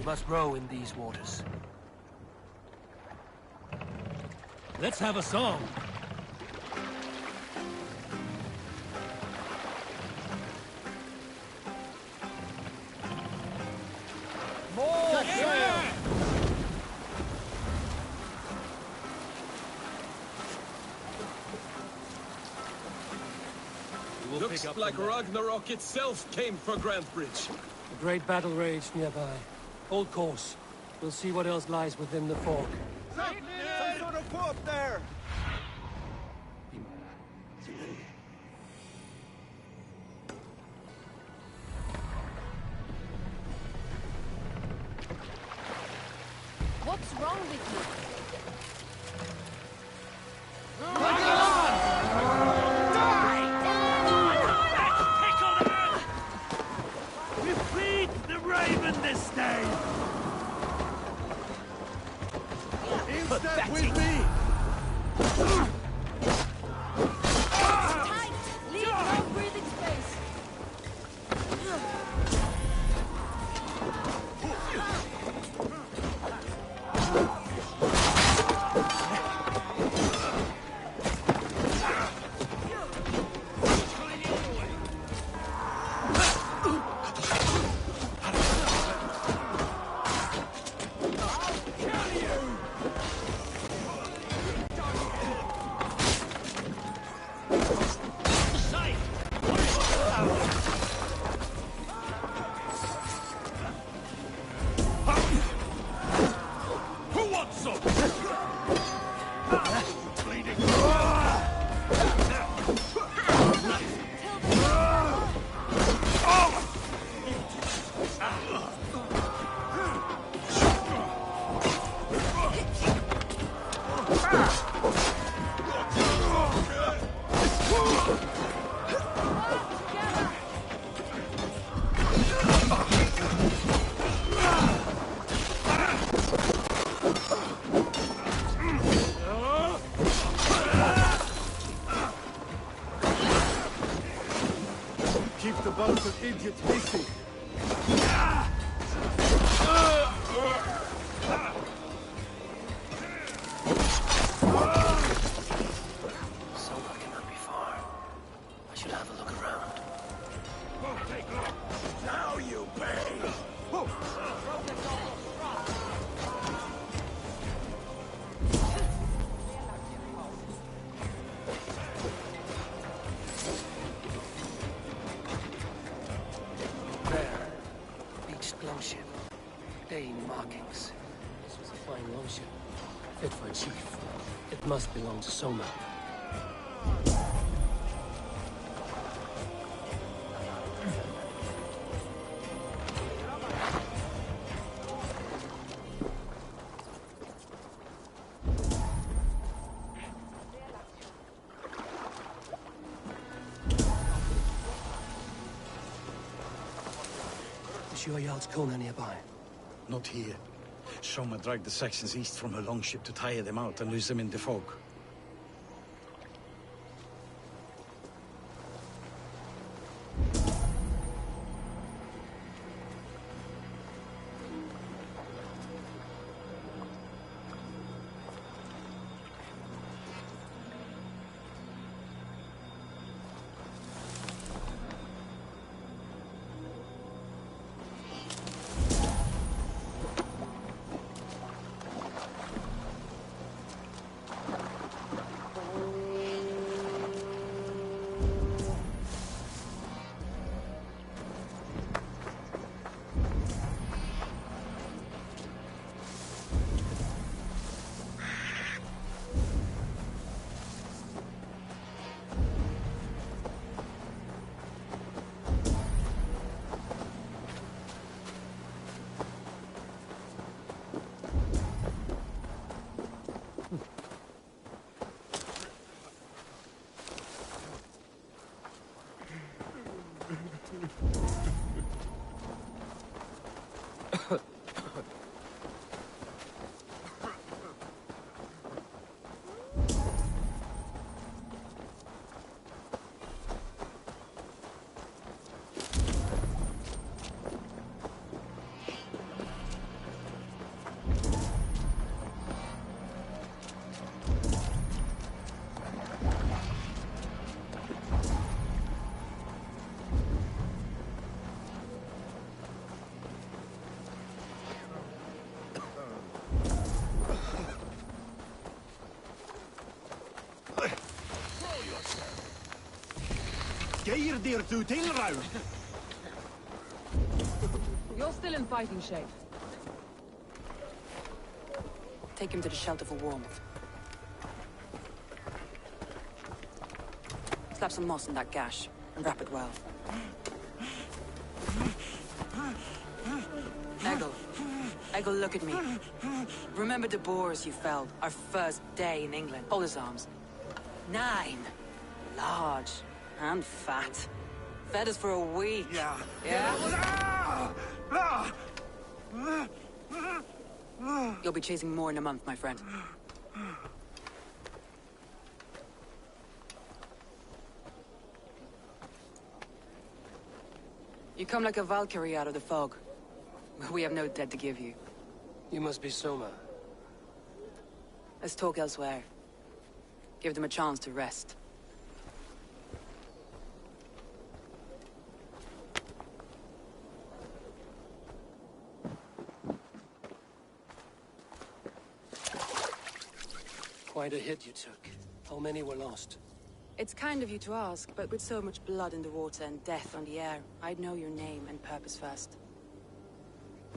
S1: Must row in these waters. Let's have a song.
S18: More sail!
S19: Looks like Ragnarok itself came for Grantbridge.
S1: A great battle raged nearby. Hold course. We'll see what else lies within the fog.
S8: Some sort of port there!
S9: What's wrong with you?
S8: This day! In step with me!
S12: keep the bunch of idiots busy.
S1: Soma cannot be far. I should have a look around.
S12: Now you pay!
S1: There. Beached longship. Dane markings. This was a fine longship. Fit for a chief. It must belong to Soma. Is your yard's corner nearby?
S18: Not here. Soma dragged the Saxons east from her longship to tire them out and lose them in the fog.
S3: Geir dir du tilraun!
S9: You're still in fighting shape.
S14: Take him to the shelter for warmth. Slap some moss in that gash, and wrap it well. Eggle, look at me. Remember the boars you felled, our first day in England? Hold his arms. 9. Large. And fat. Fed us for a week.
S3: Yeah.
S14: Yeah? You'll be chasing more in a month, my friend. You come like a Valkyrie out of the fog. We have no dead to give you.
S1: You must be Soma.
S14: Let's talk elsewhere. Give them a chance to rest.
S1: Quite a hit you took. How many were lost?
S14: It's kind of you to ask, but with so much blood in the water and death on the air, I'd know your name and purpose first.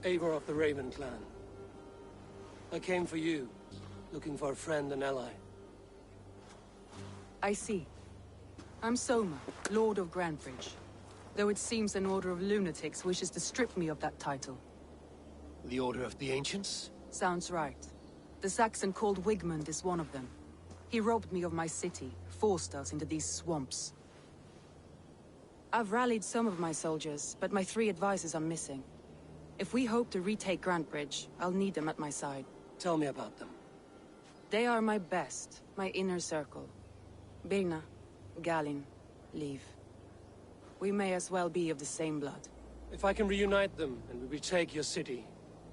S1: Eivor of the Raven clan. I came for you, looking for a friend and ally.
S14: I see. I'm Soma, Lord of Grantebridge. Though it seems an order of lunatics wishes to strip me of that title.
S1: The Order of the Ancients?
S14: Sounds right. The Saxon called Wigmund is one of them. He robbed me of my city, forced us into these swamps. I've rallied some of my soldiers, but my 3 advisors are missing. If we hope to retake Grantebridge, I'll need them at my side.
S1: Tell me about them.
S14: They are my best, my inner circle. Birna, Galin, Liv. We may as well be of the same blood.
S1: If I can reunite them and we retake your city,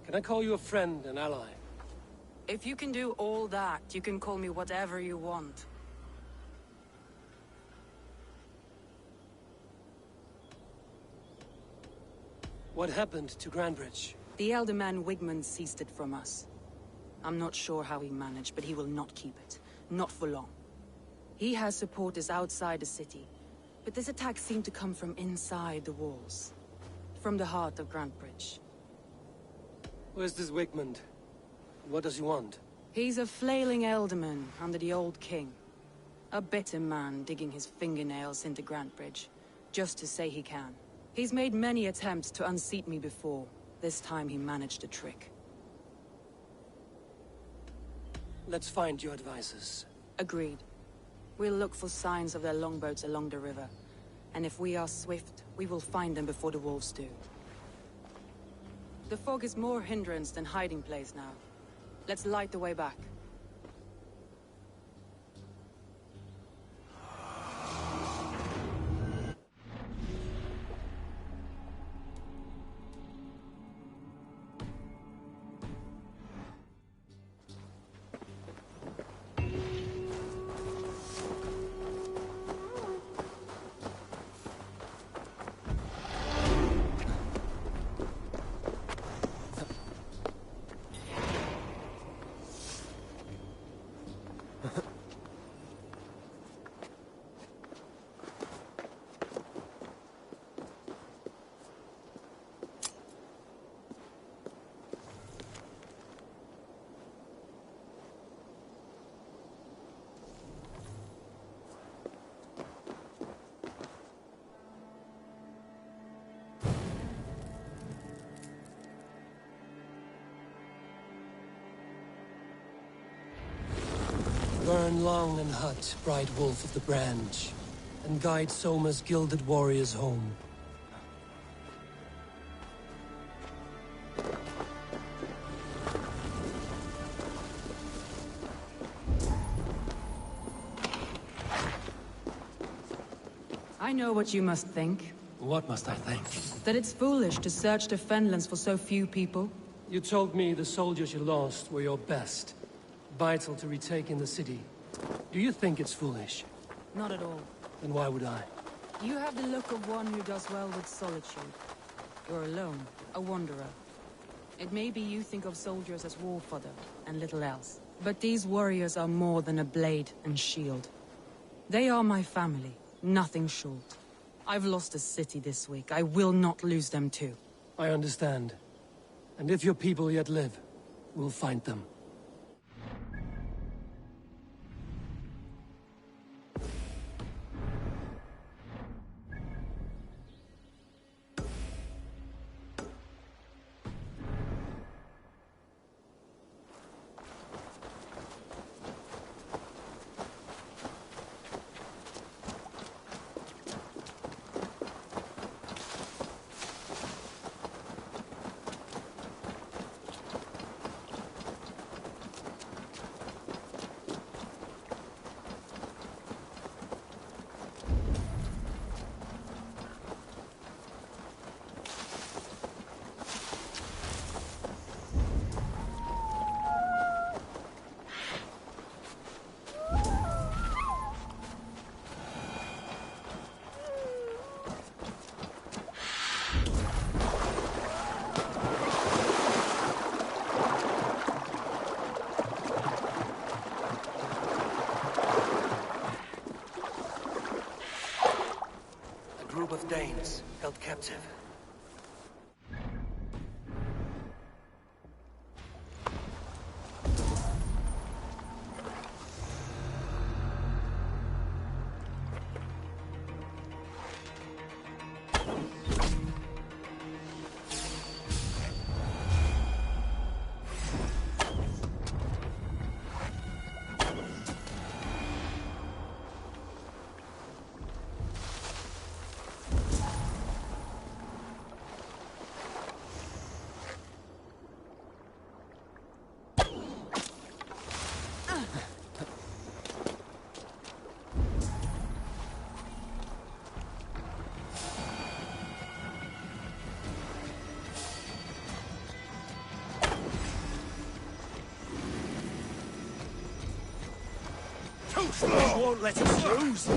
S1: can I call you a friend and ally?
S14: If you can do all that, you can call me whatever you want.
S1: What happened to Grandbridge?
S14: The elder man Wigmund seized it from us. I'm not sure how he managed, but he will not keep it. Not for long. He has supporters outside the city, but this attack seemed to come from inside the walls. From the heart of Grandbridge.
S1: Where's this Wigmund? What does he want?
S14: He's a flailing elderman under the old king. A bitter man digging his fingernails into Grantbridge, just to say he can. He's made many attempts to unseat me before. This time he managed a trick.
S1: Let's find your advisors.
S14: Agreed. We'll look for signs of their longboats along the river. And if we are swift, we will find them before the wolves do. The fog is more hindrance than hiding place now. Let's light the way back.
S1: Burn long and hot, bright wolf of the branch, and guide Soma's gilded warriors home.
S14: I know what you must think.
S1: What must I think?
S14: That it's foolish to search the Fenlands for so few people.
S1: You told me the soldiers you lost were your best. Vital to retaking the city. Do you think it's foolish?
S14: Not at all.
S1: Then why would I?
S14: You have the look of one who does well with solitude. You're alone, a wanderer. It may be you think of soldiers as war fodder, and little else. But these warriors are more than a blade and shield. They are my family, nothing short. I've lost a city this week. I will not lose them too.
S1: I understand. And if your people yet live, we'll find them. Of Danes held captive.
S3: You won't let us choose.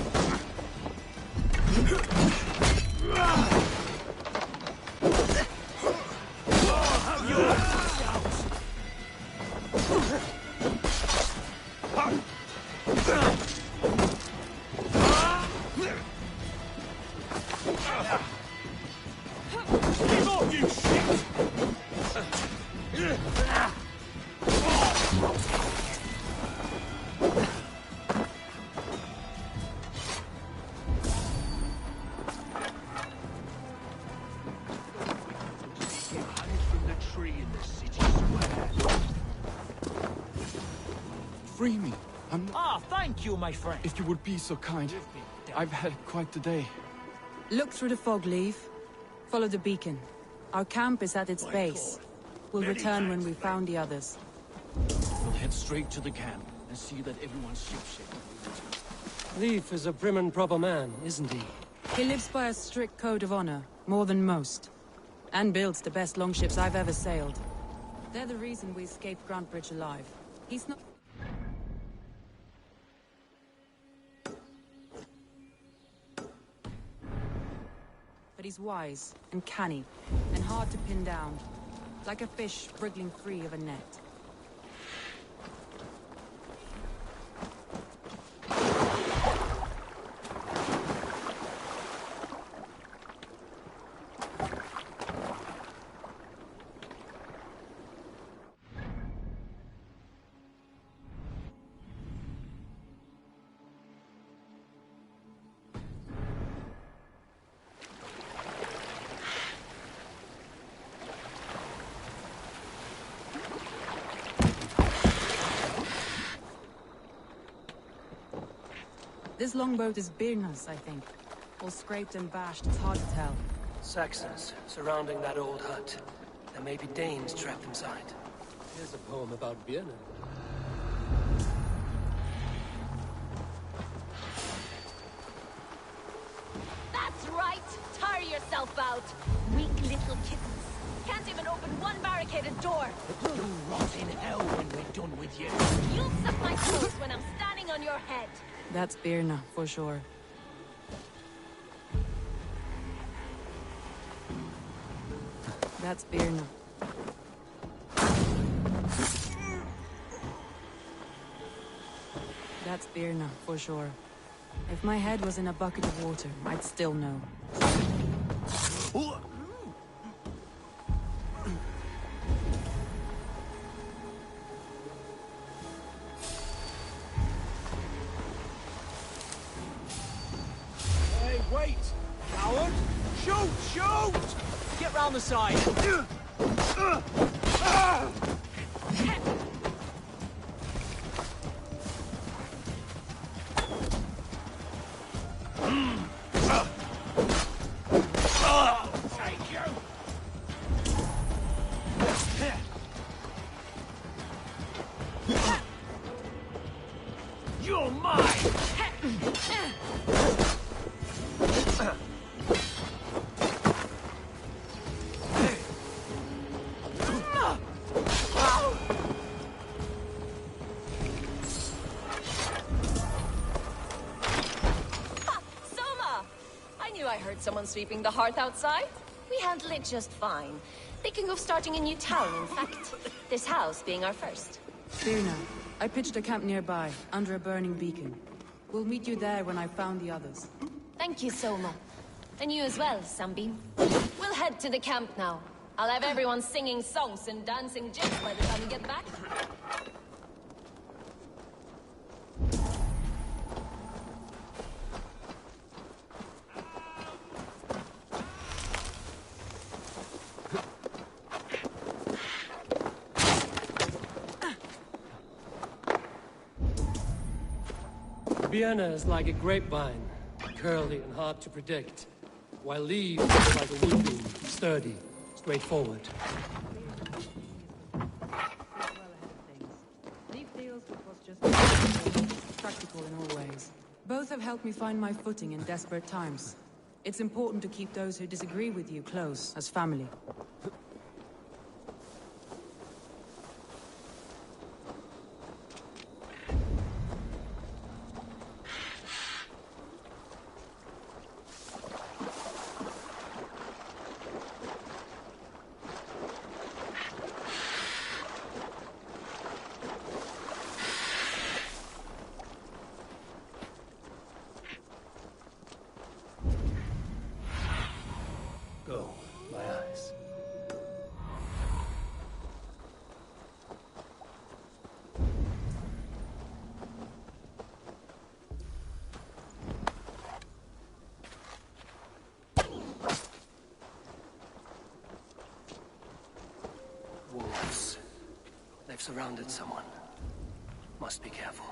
S20: Free me.
S10: Thank you, my friend.
S20: If you would be so kind. I've had quite the day.
S14: Look through the fog, Leaf. Follow the beacon. Our camp is at its base. We'll return when we've found the others.
S10: We'll head straight to the camp and see that everyone's shipshape.
S1: Leif is a prim and proper man, isn't he?
S14: He lives by a strict code of honor, more than most. And builds the best longships I've ever sailed. They're the reason we escaped Grantebridge alive. He's not... But he's wise and canny, and hard to pin down. Like a fish wriggling free of a net. This longboat is Birna's, I think. All scraped and bashed, it's hard to tell.
S1: Saxons surrounding that old hut. There may be Danes trapped inside. Here's a poem about Birna.
S21: That's right! Tire yourself out! Weak little kittens. Can't even open one barricaded door.
S10: You'll rot in hell when we're done with you.
S21: You'll suck my toes when I'm standing on your head.
S14: That's Birna, for sure. That's Birna. That's Birna, for sure. If my head was in a bucket of water, I'd still know.
S10: Hey, wait! Coward! Shoot! Shoot! Get round the side! You're mine!
S21: I heard someone sweeping the hearth outside. We handle it just fine. Thinking of starting a new town, in fact. This house being our first.
S14: Birna, I pitched a camp nearby, under a burning beacon. We'll meet you there when I've found the others.
S21: Thank you, Soma. And you as well, Sunbeam. We'll head to the camp now. I'll have everyone singing songs and dancing jigs by the time we get back.
S1: Birna is like a grapevine, curly and hard to predict, while Leaf is like a wood beam, sturdy, straightforward.
S14: Leaf deals with what's just practical in all ways. Both have helped me find my footing in desperate times. It's important to keep those who disagree with you close, as family.
S1: surrounded someone. Must be careful.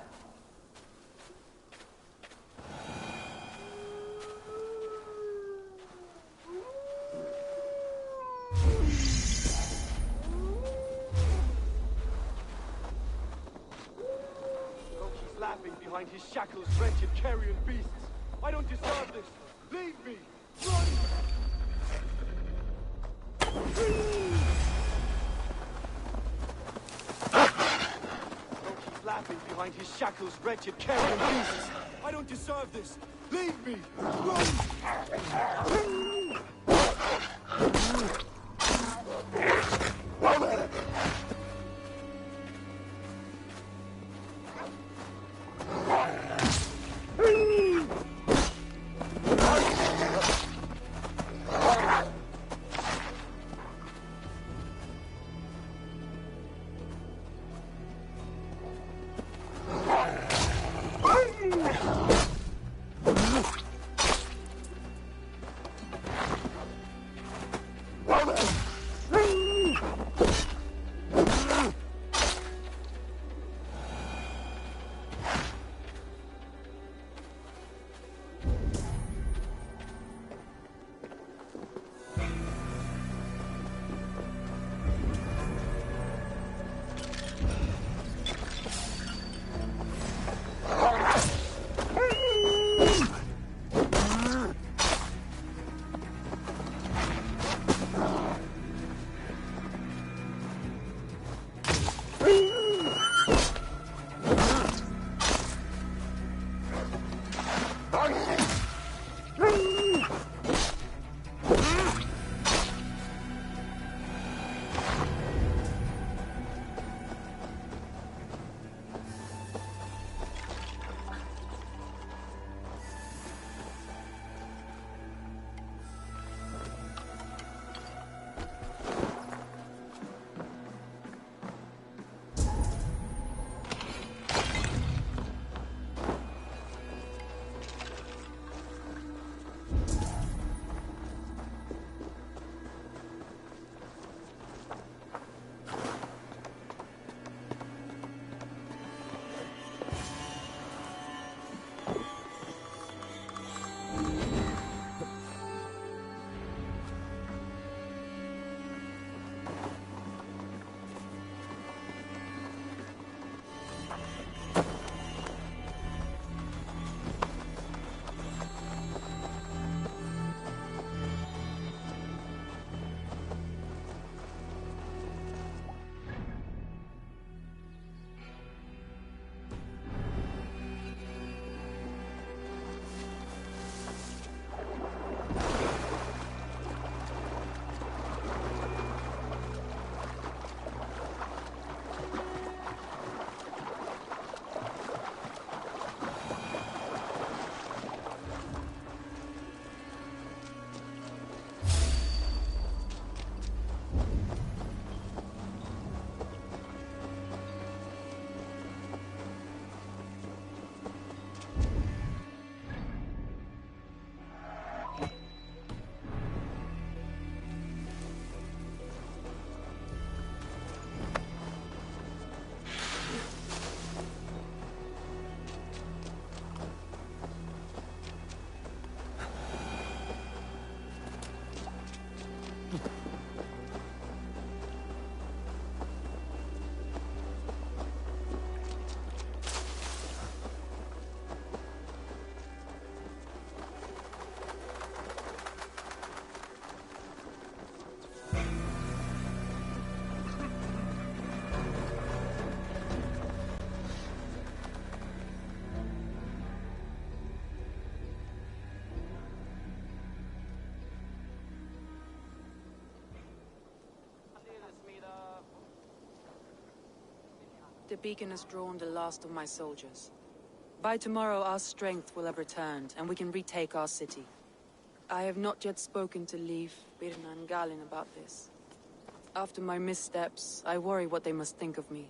S2: Loki's laughing behind his shackles, wretched carrion beasts. I don't deserve this. Leave me! Run! Loki's laughing behind his shackles, wretched carrion beasts. I don't deserve this. Leave me! Run!
S14: The beacon has drawn the last of my soldiers. By tomorrow, our strength will have returned, and we can retake our city. I have not yet spoken to Leif, Birna, and Galin about this. After my missteps, I worry what they must think of me.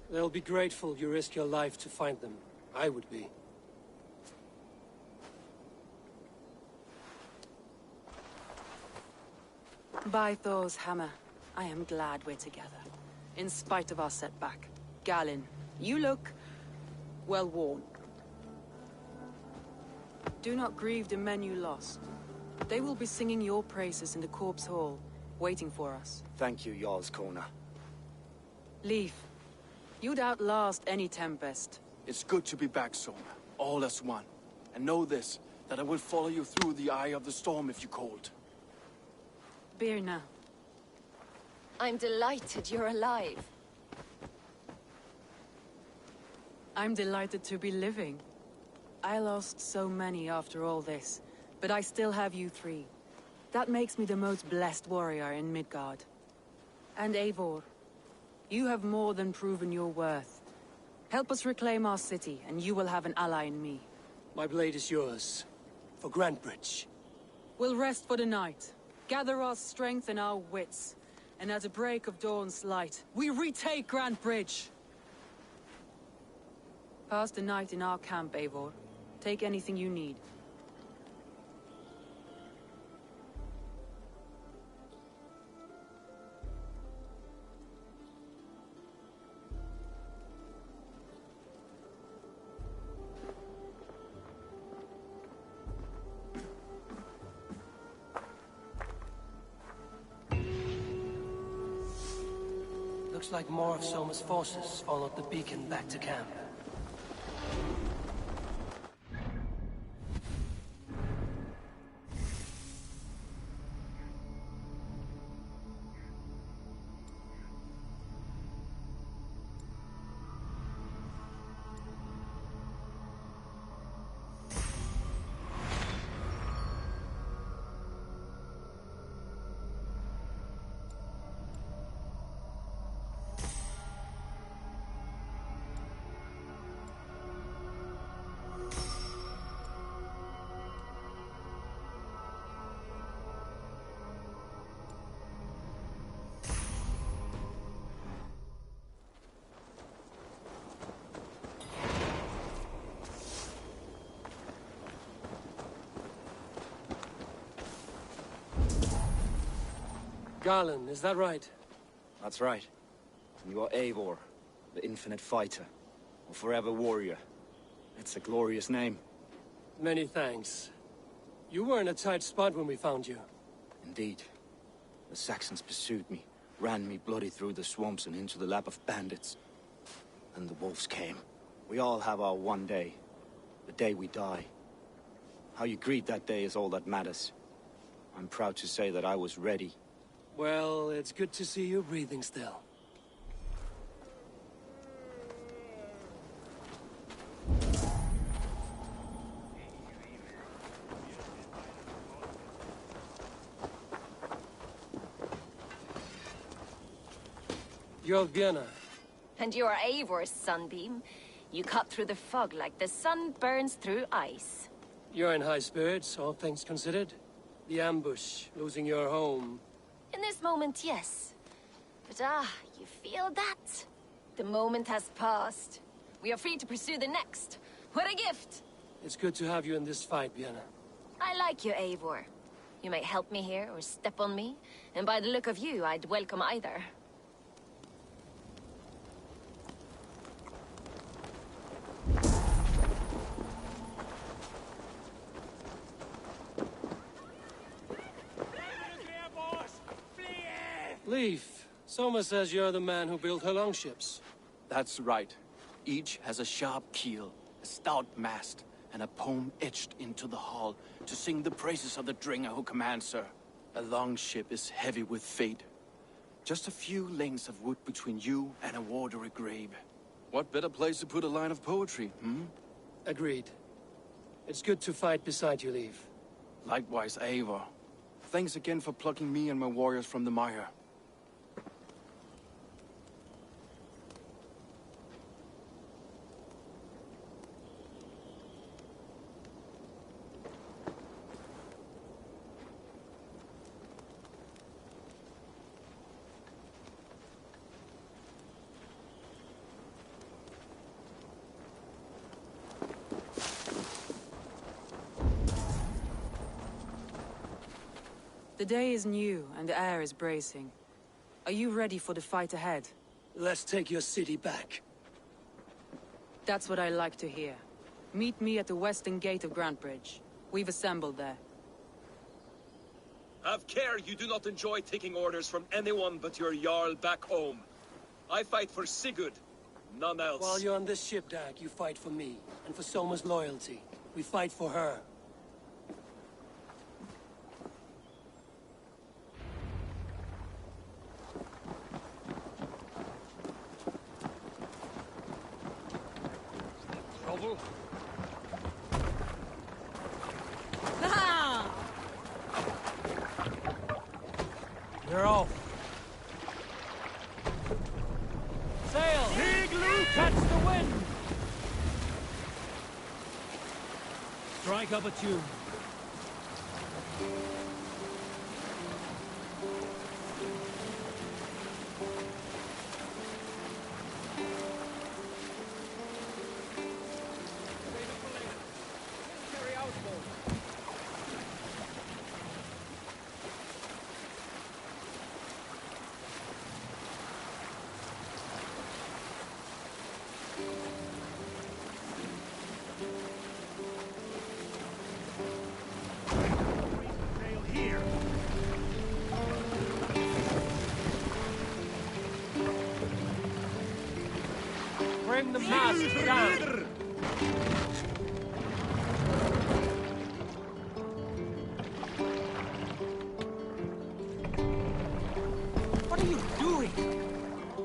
S1: They'll be grateful you risked your life to find them. I would be.
S14: By Thor's hammer, I am glad we're together. In spite of our setback. Galen, you look... well worn. Do not grieve the men you lost. They will be singing your praises in the Corpse Hall, waiting for us.
S5: Thank you, Jarl's Kona.
S14: Leaf, you'd outlast any tempest.
S20: It's good to be back, Soma. All as one. And know this, that I will follow you through the eye of the storm if you called.
S14: Birna.
S21: I'm delighted you're alive.
S14: I'm delighted to be living. I lost so many after all this, but I still have you three. That makes me the most blessed warrior in Midgard. And Eivor, you have more than proven your worth. Help us reclaim our city, and you will have an ally in me.
S1: My blade is yours. For Grantebridge.
S14: We'll rest for the night. Gather our strength and our wits. And at the break of dawn's light, we retake Grantebridge! Pass the night in our camp, Eivor. Take anything you need.
S1: Looks like more of Soma's forces followed the beacon back to camp. Garland, is that right?
S5: That's right. You are Eivor, the infinite fighter, or forever warrior. It's a glorious name.
S1: Many thanks. You were in a tight spot when we found you.
S5: Indeed. The Saxons pursued me, ran me bloody through the swamps and into the lap of bandits. And the wolves came. We all have our one day. The day we die. How you greet that day is all that matters. I'm proud to say that I was ready.
S1: Well, it's good to see you breathing still. You're Vienna.
S21: And you're Eivor's sunbeam. You cut through the fog like the sun burns through ice.
S1: You're in high spirits, all things considered. The ambush, losing your home.
S21: In this moment, yes. But you feel that? The moment has passed. We are free to pursue the next. What a gift!
S1: It's good to have you in this fight, Vienna.
S21: I like you, Eivor. You may help me here or step on me, and by the look of you, I'd welcome either.
S1: Leaf, Soma says you're the man who built her longships.
S20: That's right. Each has a sharp keel, a stout mast, and a poem etched into the hull to sing the praises of the Dringer who commands her. A longship is heavy with fate. Just a few lengths of wood between you and a watery grave. What better place to put a line of poetry, hmm?
S1: Agreed. It's good to fight beside you, Leaf.
S20: Likewise, Eivor. Thanks again for plucking me and my warriors from the mire.
S14: The The day is new, and the air is bracing. Are you ready for the fight ahead?
S1: Let's take your city back.
S14: That's what I like to hear. Meet me at the western gate of Grantebridge. We've assembled there.
S19: Have care you do not enjoy taking orders from anyone but your Jarl back home. I fight for Sigurd, none else.
S1: While you're on this ship, Dag, you fight for me, and for Soma's loyalty. We fight for her.
S19: Trouble?
S1: You're off. Sail!
S10: Igloo, catch the wind! Strike up a tune.
S1: Bring the mast down.
S10: What are you doing?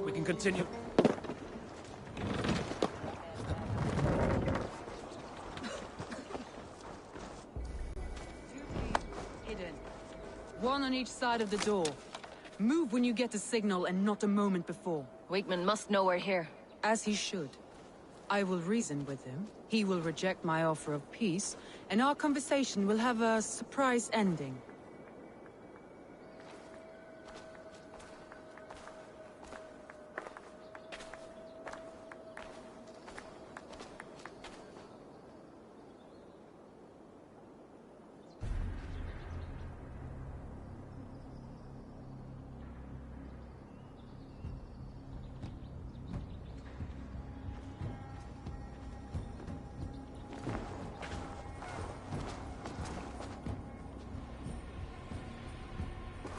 S10: We can continue.
S14: Hidden. One on each side of the door. Move when you get the signal and not a moment before.
S21: Wakeman must know we're here.
S14: As he should. I will reason with him. He will reject my offer of peace, and our conversation will have a surprise ending.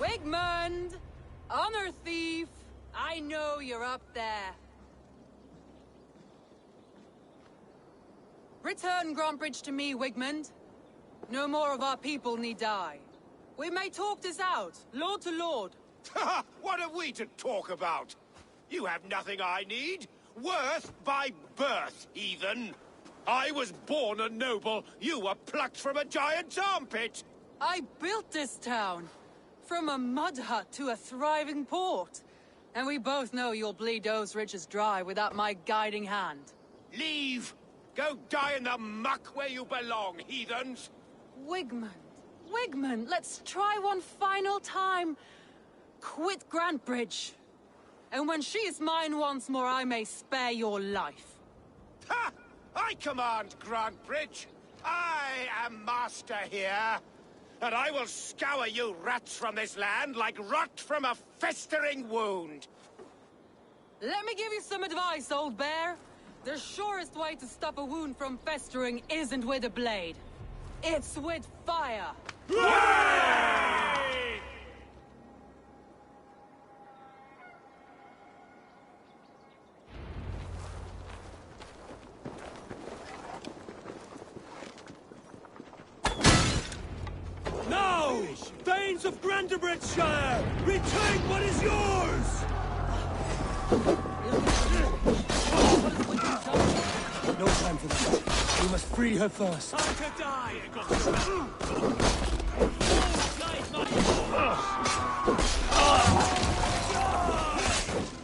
S14: Wigmund! Honor thief! I know you're up there. Return Grantebridge to me, Wigmund. No more of our people need die. We may talk this out, lord to lord.
S6: What have we to talk about? You have nothing I need. Worth by birth, heathen. I was born a noble. You were plucked from a giant's armpit.
S14: I built this town. From a mud hut to a thriving port. And we both know you'll bleed those riches dry without my guiding hand.
S6: Leave! Go die in the muck where you belong, heathens!
S14: Wigmund, Wigmund, let's try one final time. Quit Grantebridge. And when she is mine once more, I may spare your life.
S6: Ha! I command Grantebridge. I am master here. And I will scour you rats from this land like rot from a festering wound.
S14: Let me give you some advice, old bear. The surest way to stop a wound from festering isn't with a blade. It's with fire.
S10: Now! Thanes of Grantebridgeshire! Retain what is yours!
S1: No time for that. We must free her first.
S10: Time to die!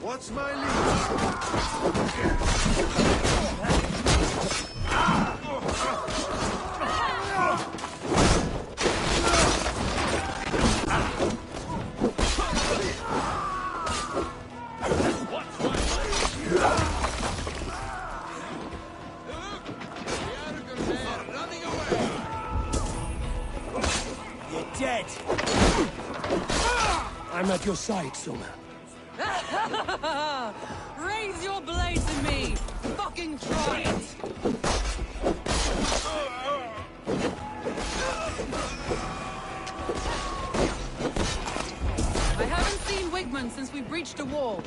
S12: What's my lead?
S10: You're dead!
S1: your sight, Soma.
S14: Raise your blade to me! Fucking try it! I haven't seen Wigman since we breached the wall.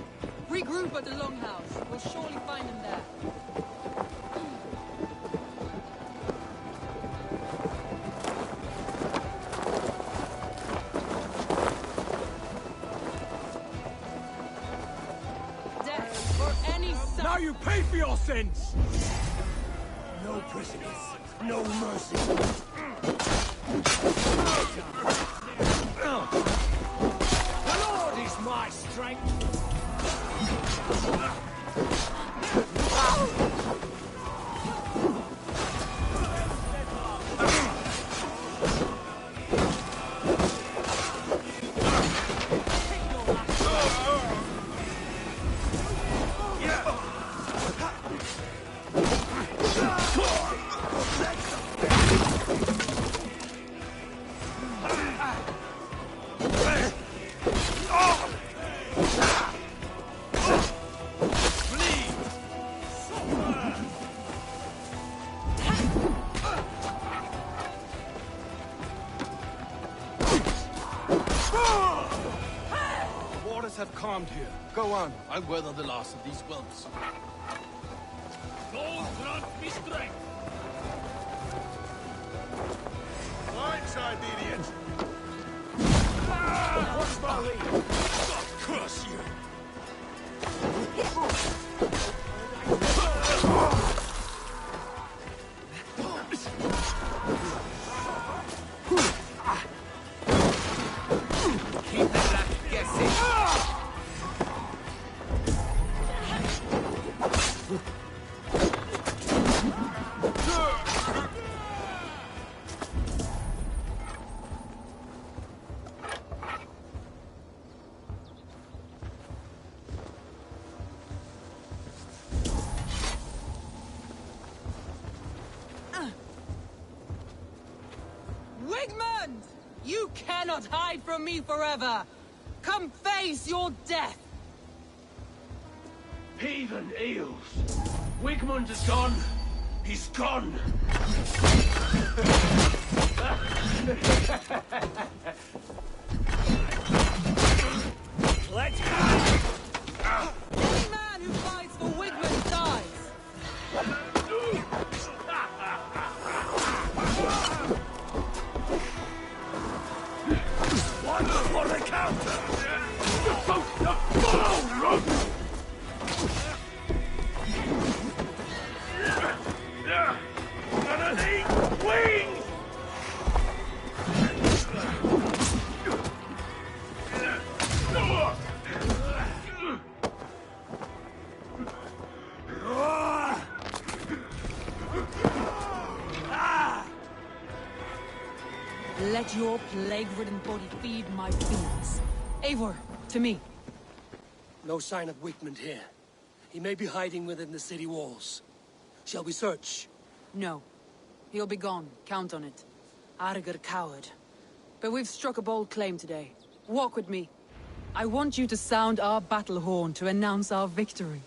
S14: Regroup at the Longhouse. We'll surely find him there.
S2: Now you pay for your sins!
S1: No prisoners, no mercy.
S2: The Lord is my strength!
S10: Have calmed here. Go on. I'll weather the last of these whelps.
S2: Lord grant me strength!
S6: Blindside, idiot!
S2: What's my lead?
S6: God curse you!
S2: Keep the black guessing!
S14: Wigman! You cannot hide from me forever! Come face your death!
S2: Heathen eels! Wigmund is gone! He's gone! Let's go!
S14: Any man who fights for Wigman dies!
S2: One for the counter! Follow! Gonna need wings!
S14: Let your plague-ridden body feed my fiends. Eivor, to me.
S1: No sign of Wigmund here. He may be hiding within the city walls. Shall we search?
S14: No. He'll be gone. Count on it. Arger coward. But we've struck a bold claim today. Walk with me. I want you to sound our battle horn to announce our victory.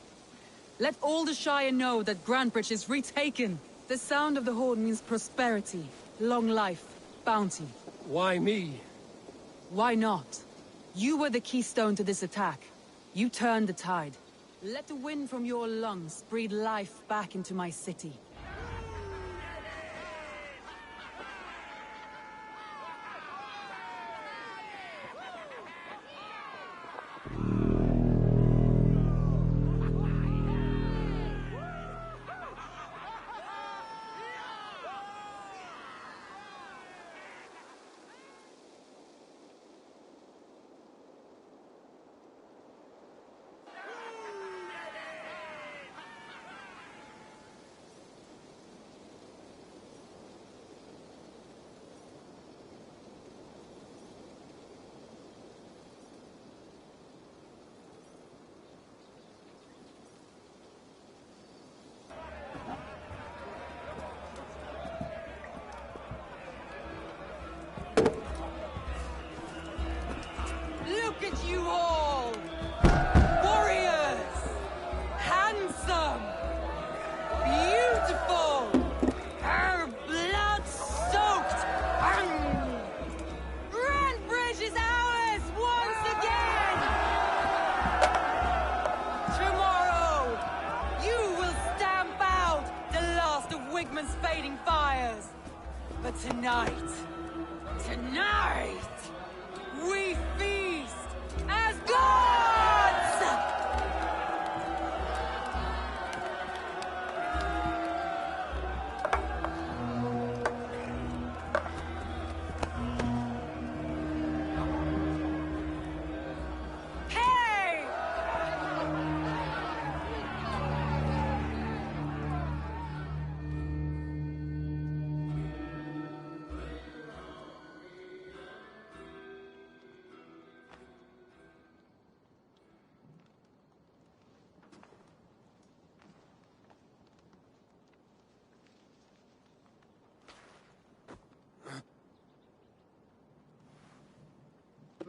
S14: Let all the Shire know that Grantebridge is retaken. The sound of the horn means prosperity, long life, bounty.
S1: Why me?
S14: Why not? You were the keystone to this attack. You turned the tide. Let the wind from your lungs breathe life back into my city.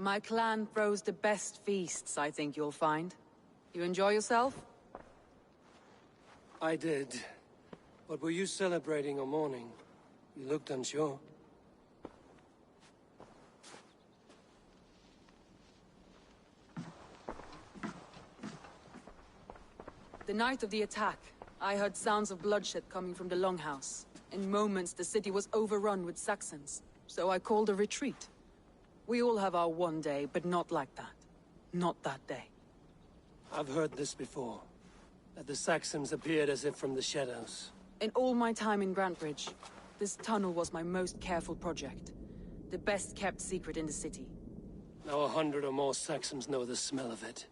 S14: My clan throws the best feasts, I think you'll find. You enjoy yourself?
S1: I did. But were you celebrating or mourning? You looked unsure.
S14: The night of the attack, I heard sounds of bloodshed coming from the Longhouse. In moments, the city was overrun with Saxons, so I called a retreat. We all have our one day, but not like that. Not that day.
S1: I've heard this before. That the Saxons appeared as if from the shadows.
S14: In all my time in Grantebridge, this tunnel was my most careful project. The best kept secret in the city.
S1: Now 100 or more Saxons know the smell of it.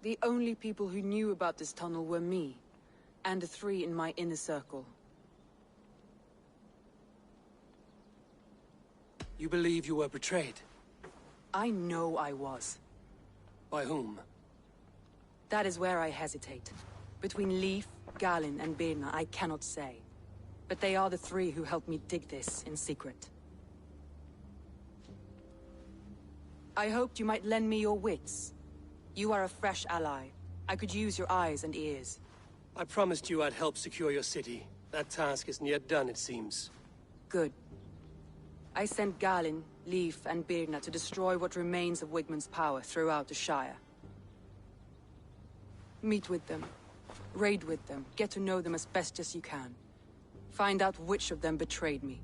S14: The only people who knew about this tunnel were me, and the 3 in my inner circle.
S1: You believe you were betrayed?
S14: I know I was.
S1: By whom?
S14: That is where I hesitate. Between Leif, Galinn, and Birna, I cannot say. But they are the 3 who helped me dig this in secret. I hoped you might lend me your wits. You are a fresh ally. I could use your eyes and ears.
S1: I promised you I'd help secure your city. That task isn't yet done, it seems.
S14: Good. I sent Galinn, Leif, and Birna to destroy what remains of Wigmund's power throughout the Shire. Meet with them. Raid with them. Get to know them as best as you can. Find out which of them betrayed me.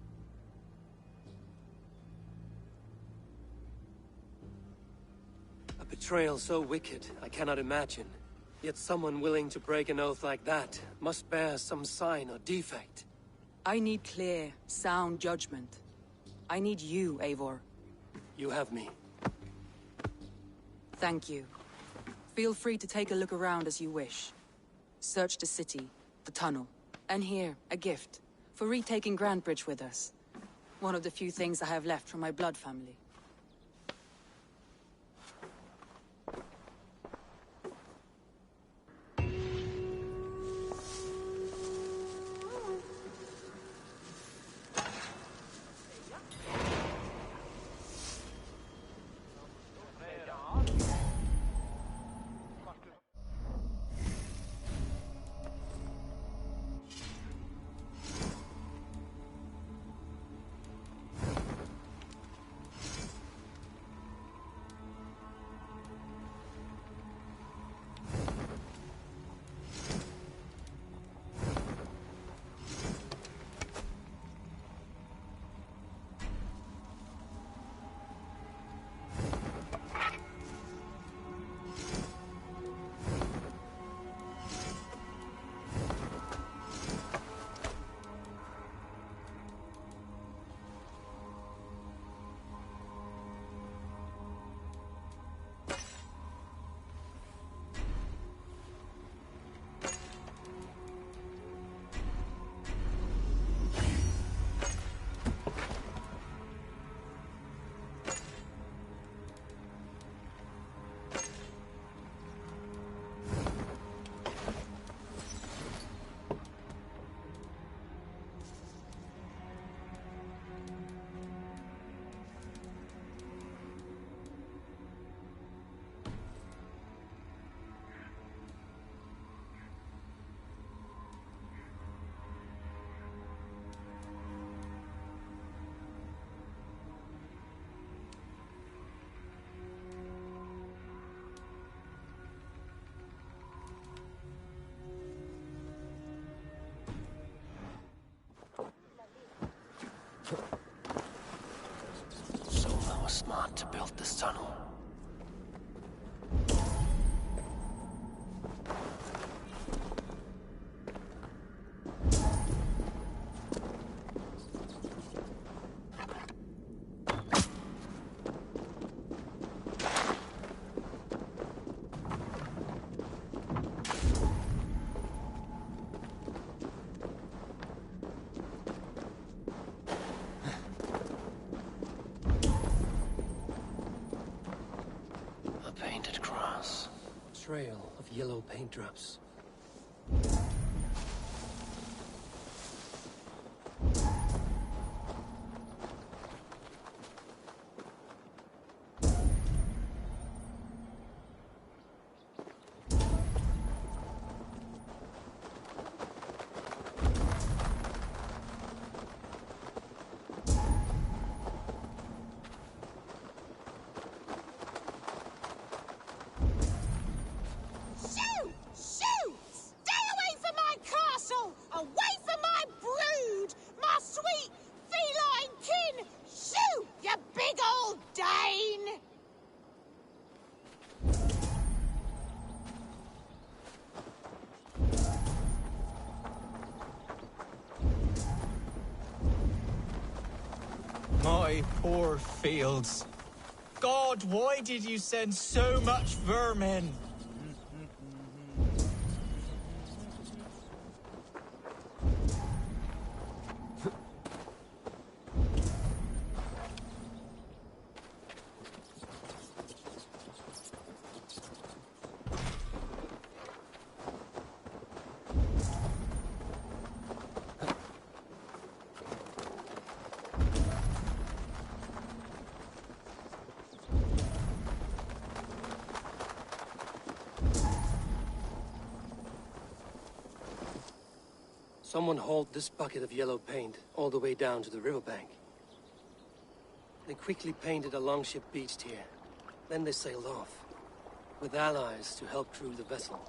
S1: A betrayal so wicked, I cannot imagine. Yet someone willing to break an oath like that must bear some sign or defect.
S14: I need clear, sound judgment. I need you, Eivor.
S1: You have me.
S14: Thank you. Feel free to take a look around as you wish. Search the city, the tunnel, and here, a gift. For retaking Grantebridge with us. One of the few things I have left from my blood family.
S1: Soma was smart to build this tunnel. Trail of yellow paint drops.
S4: My poor fields. God, why did you send so much vermin?
S1: Someone hauled this bucket of yellow paint all the way down to the riverbank. They quickly painted a longship beached here. Then they sailed off, with allies to help crew the vessel.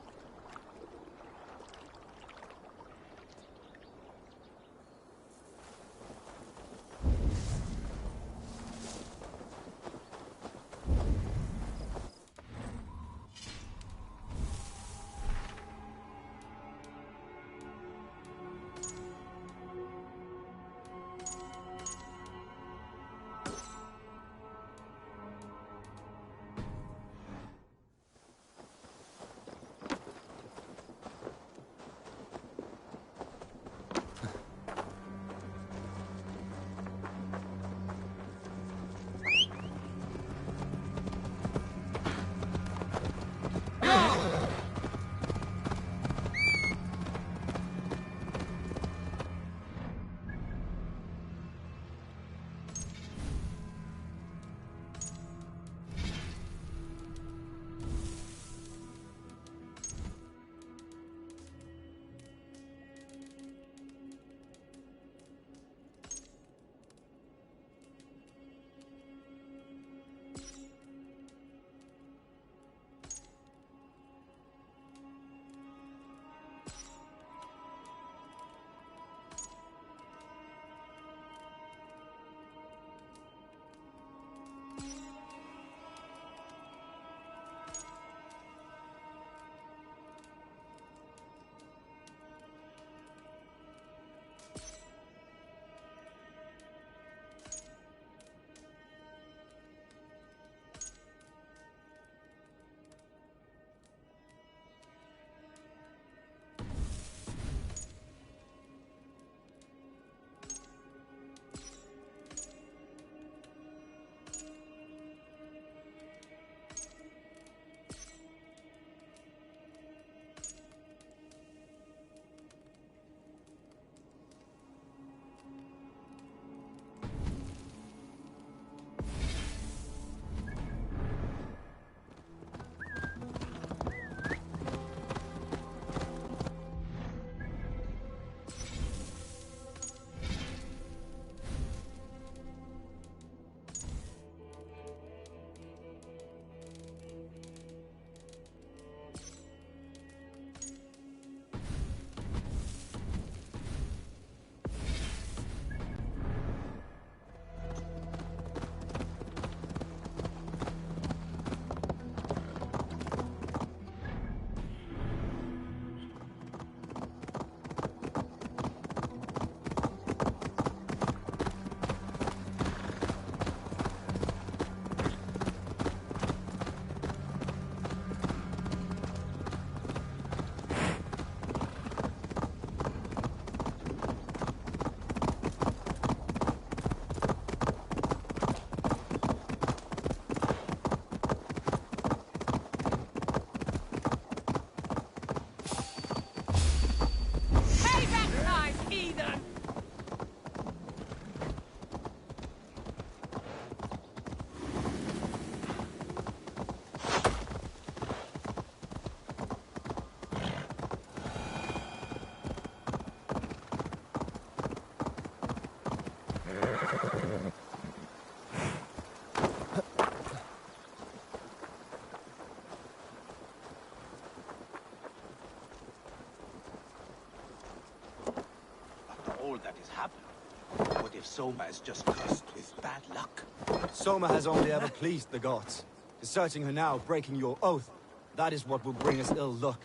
S5: All that is happening. What if Soma is just cursed with bad luck?
S22: Soma has only ever pleased the gods. Deserting her now, breaking your oath, that is what will bring us ill luck.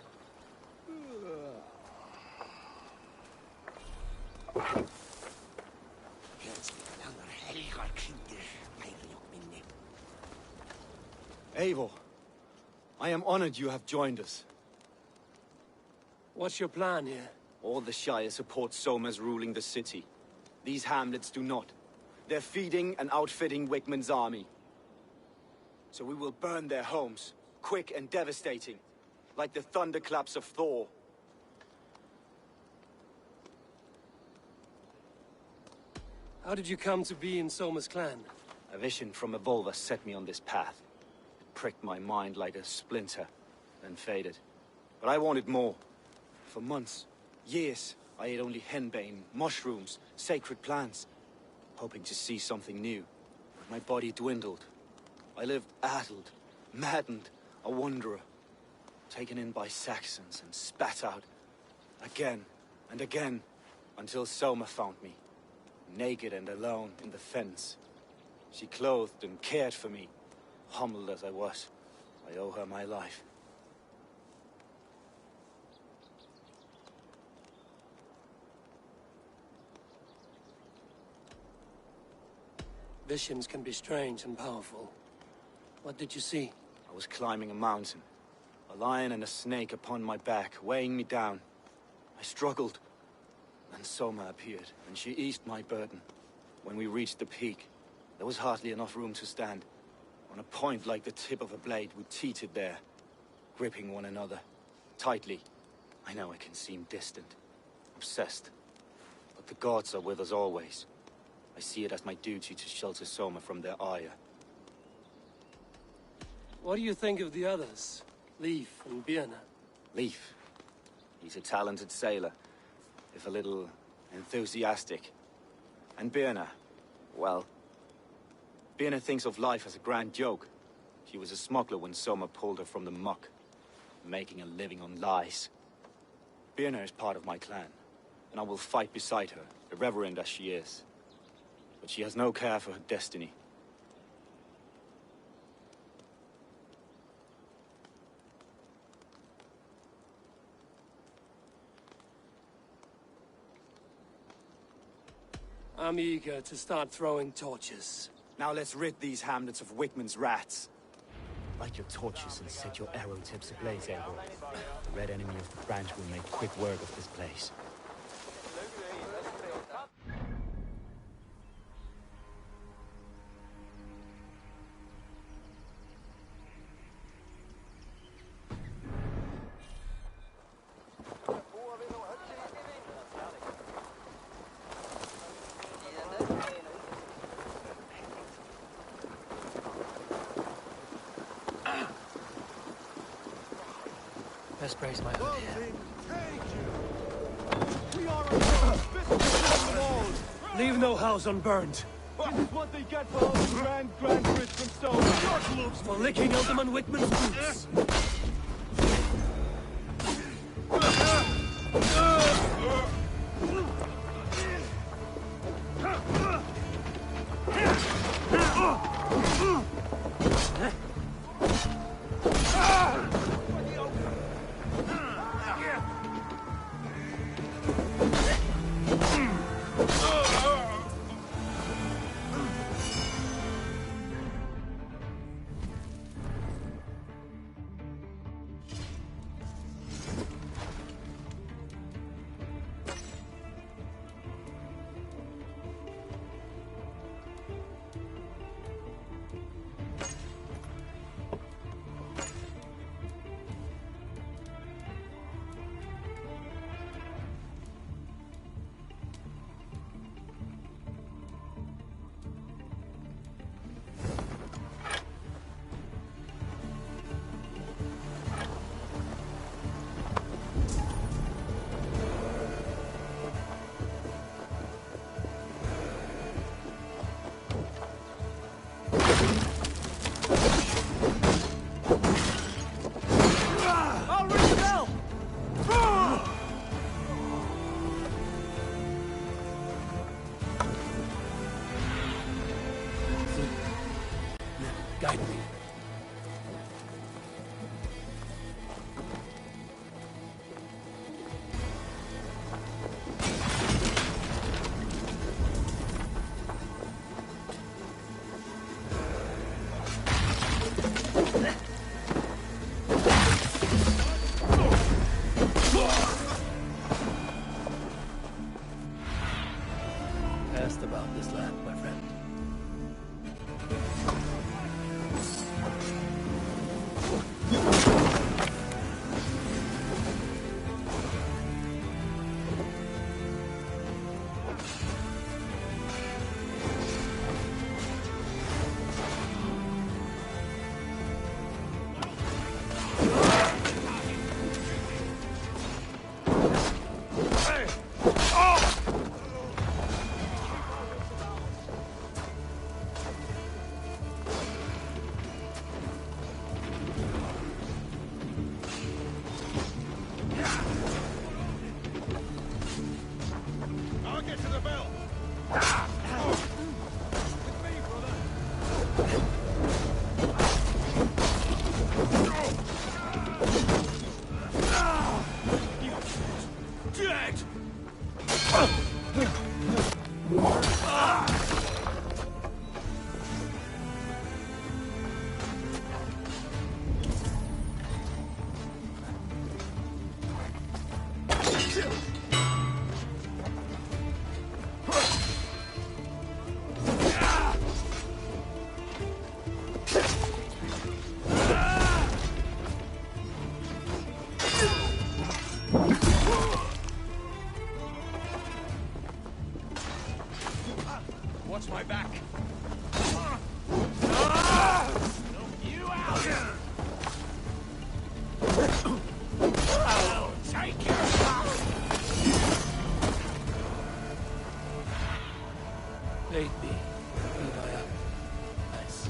S22: Eivor, I am honored you have joined us.
S1: What's your plan here?
S22: All the Shire support Soma's ruling the city. These hamlets do not. They're feeding and outfitting Wickman's army. So we will burn their homes, quick and devastating, like the thunderclaps of Thor.
S1: How did you come to be in Soma's clan?
S22: A vision from Eivor set me on this path. It pricked my mind like a splinter, then faded. But I wanted more. For months, years, I ate only henbane, mushrooms, sacred plants, hoping to see something new. But my body dwindled. I lived addled, maddened, a wanderer, taken in by Saxons and spat out again and again, until Soma found me, naked and alone in the fens. She clothed and cared for me, humbled as I was. I owe her my life.
S1: Visions can be strange and powerful. What did you see?
S22: I was climbing a mountain. A lion and a snake upon my back, weighing me down. I struggled. Then Soma appeared, and she eased my burden. When we reached the peak, there was hardly enough room to stand. On a point like the tip of a blade, we teetered there, gripping one another, tightly. I know I can seem distant, obsessed. But the gods are with us always. I see it as my duty to shelter Soma from their ire.
S1: What do you think of the others? Leif and Birna?
S22: Leif. He's a talented sailor, if a little enthusiastic. And Birna, well, Birna thinks of life as a grand joke. She was a smuggler when Soma pulled her from the muck, making a living on lies. Birna is part of my clan, and I will fight beside her, irreverent as she is. But she has no care for her destiny.
S1: I'm eager to start throwing torches.
S22: Now let's rid these hamlets of Wickman's rats. Light your torches and set your arrow tips ablaze, Eivor. The red enemy of the branch will make quick work of this place.
S1: Best brace my hood here. Leave no house unburned.
S2: This is what they get for all the grand bridge from Stone.
S1: Your gloves for licking Alderman Wickman's boots.
S6: I'll take you back!
S1: Aid me, Inaya. Nice.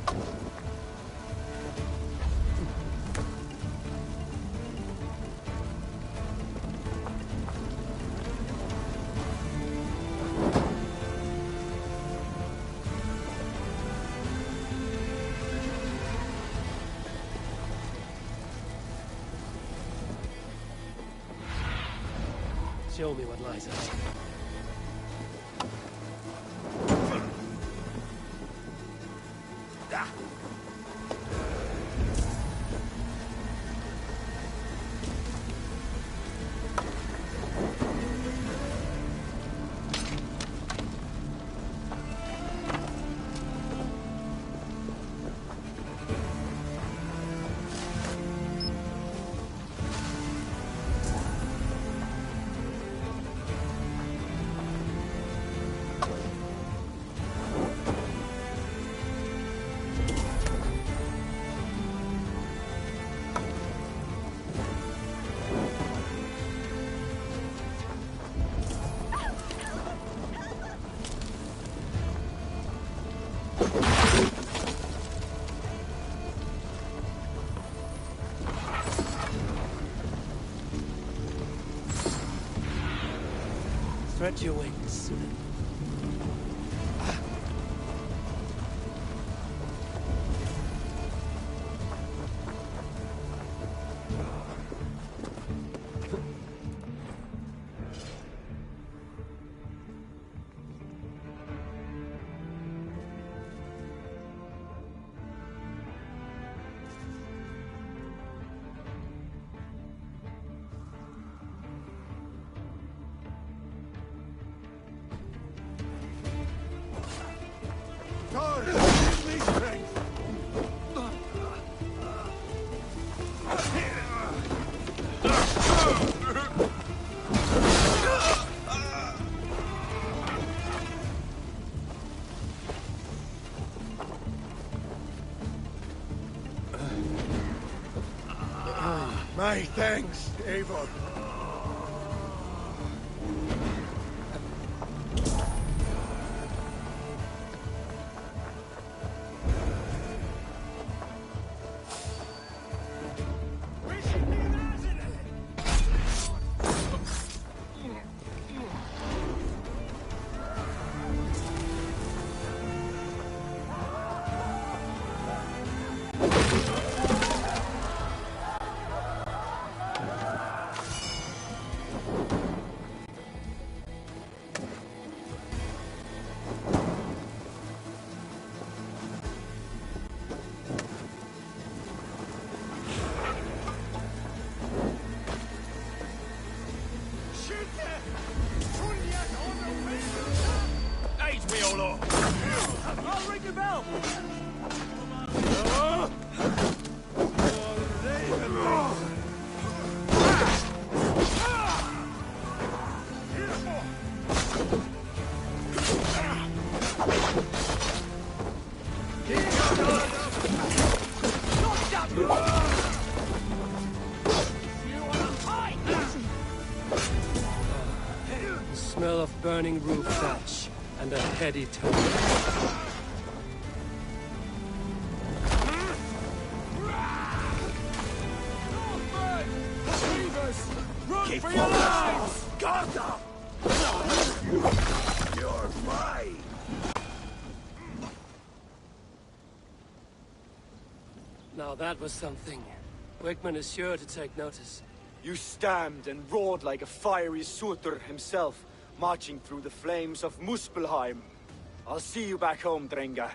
S1: Show me what lies ahead. Stretch your wings.
S6: Thor, give me strength! My thanks, Eivor. Aid me, Olor! I'll ring the bell!
S1: The smell of burning roof thatch and a heady tone.
S6: Run for your lives! Garda! You're mine!
S1: Now that was something. Wickman is sure to take notice.
S22: You stamped and roared like a fiery Surtur himself, marching through the flames of Muspelheim. I'll see you back home, Drengar.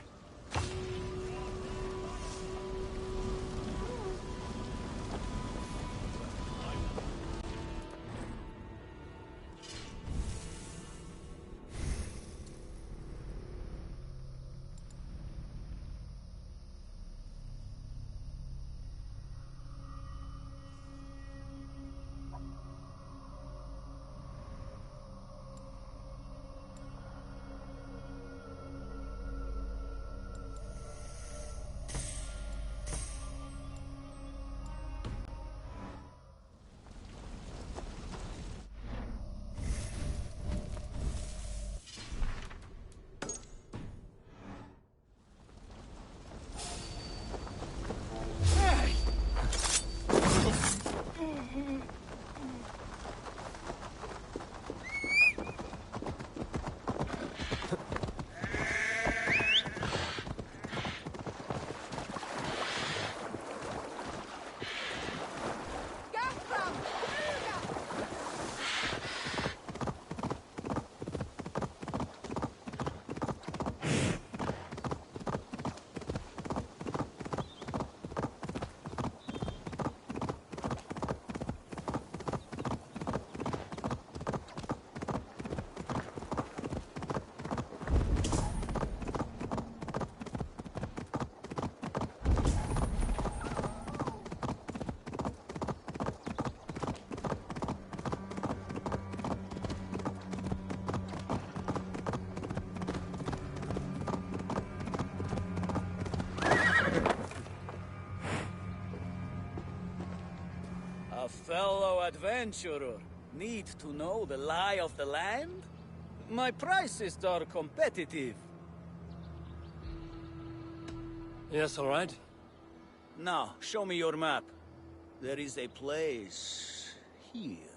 S12: A fellow adventurer. Need to know the lie of the land? My prices are competitive.
S1: Yes, all right.
S12: Now, show me your map. There is a place here.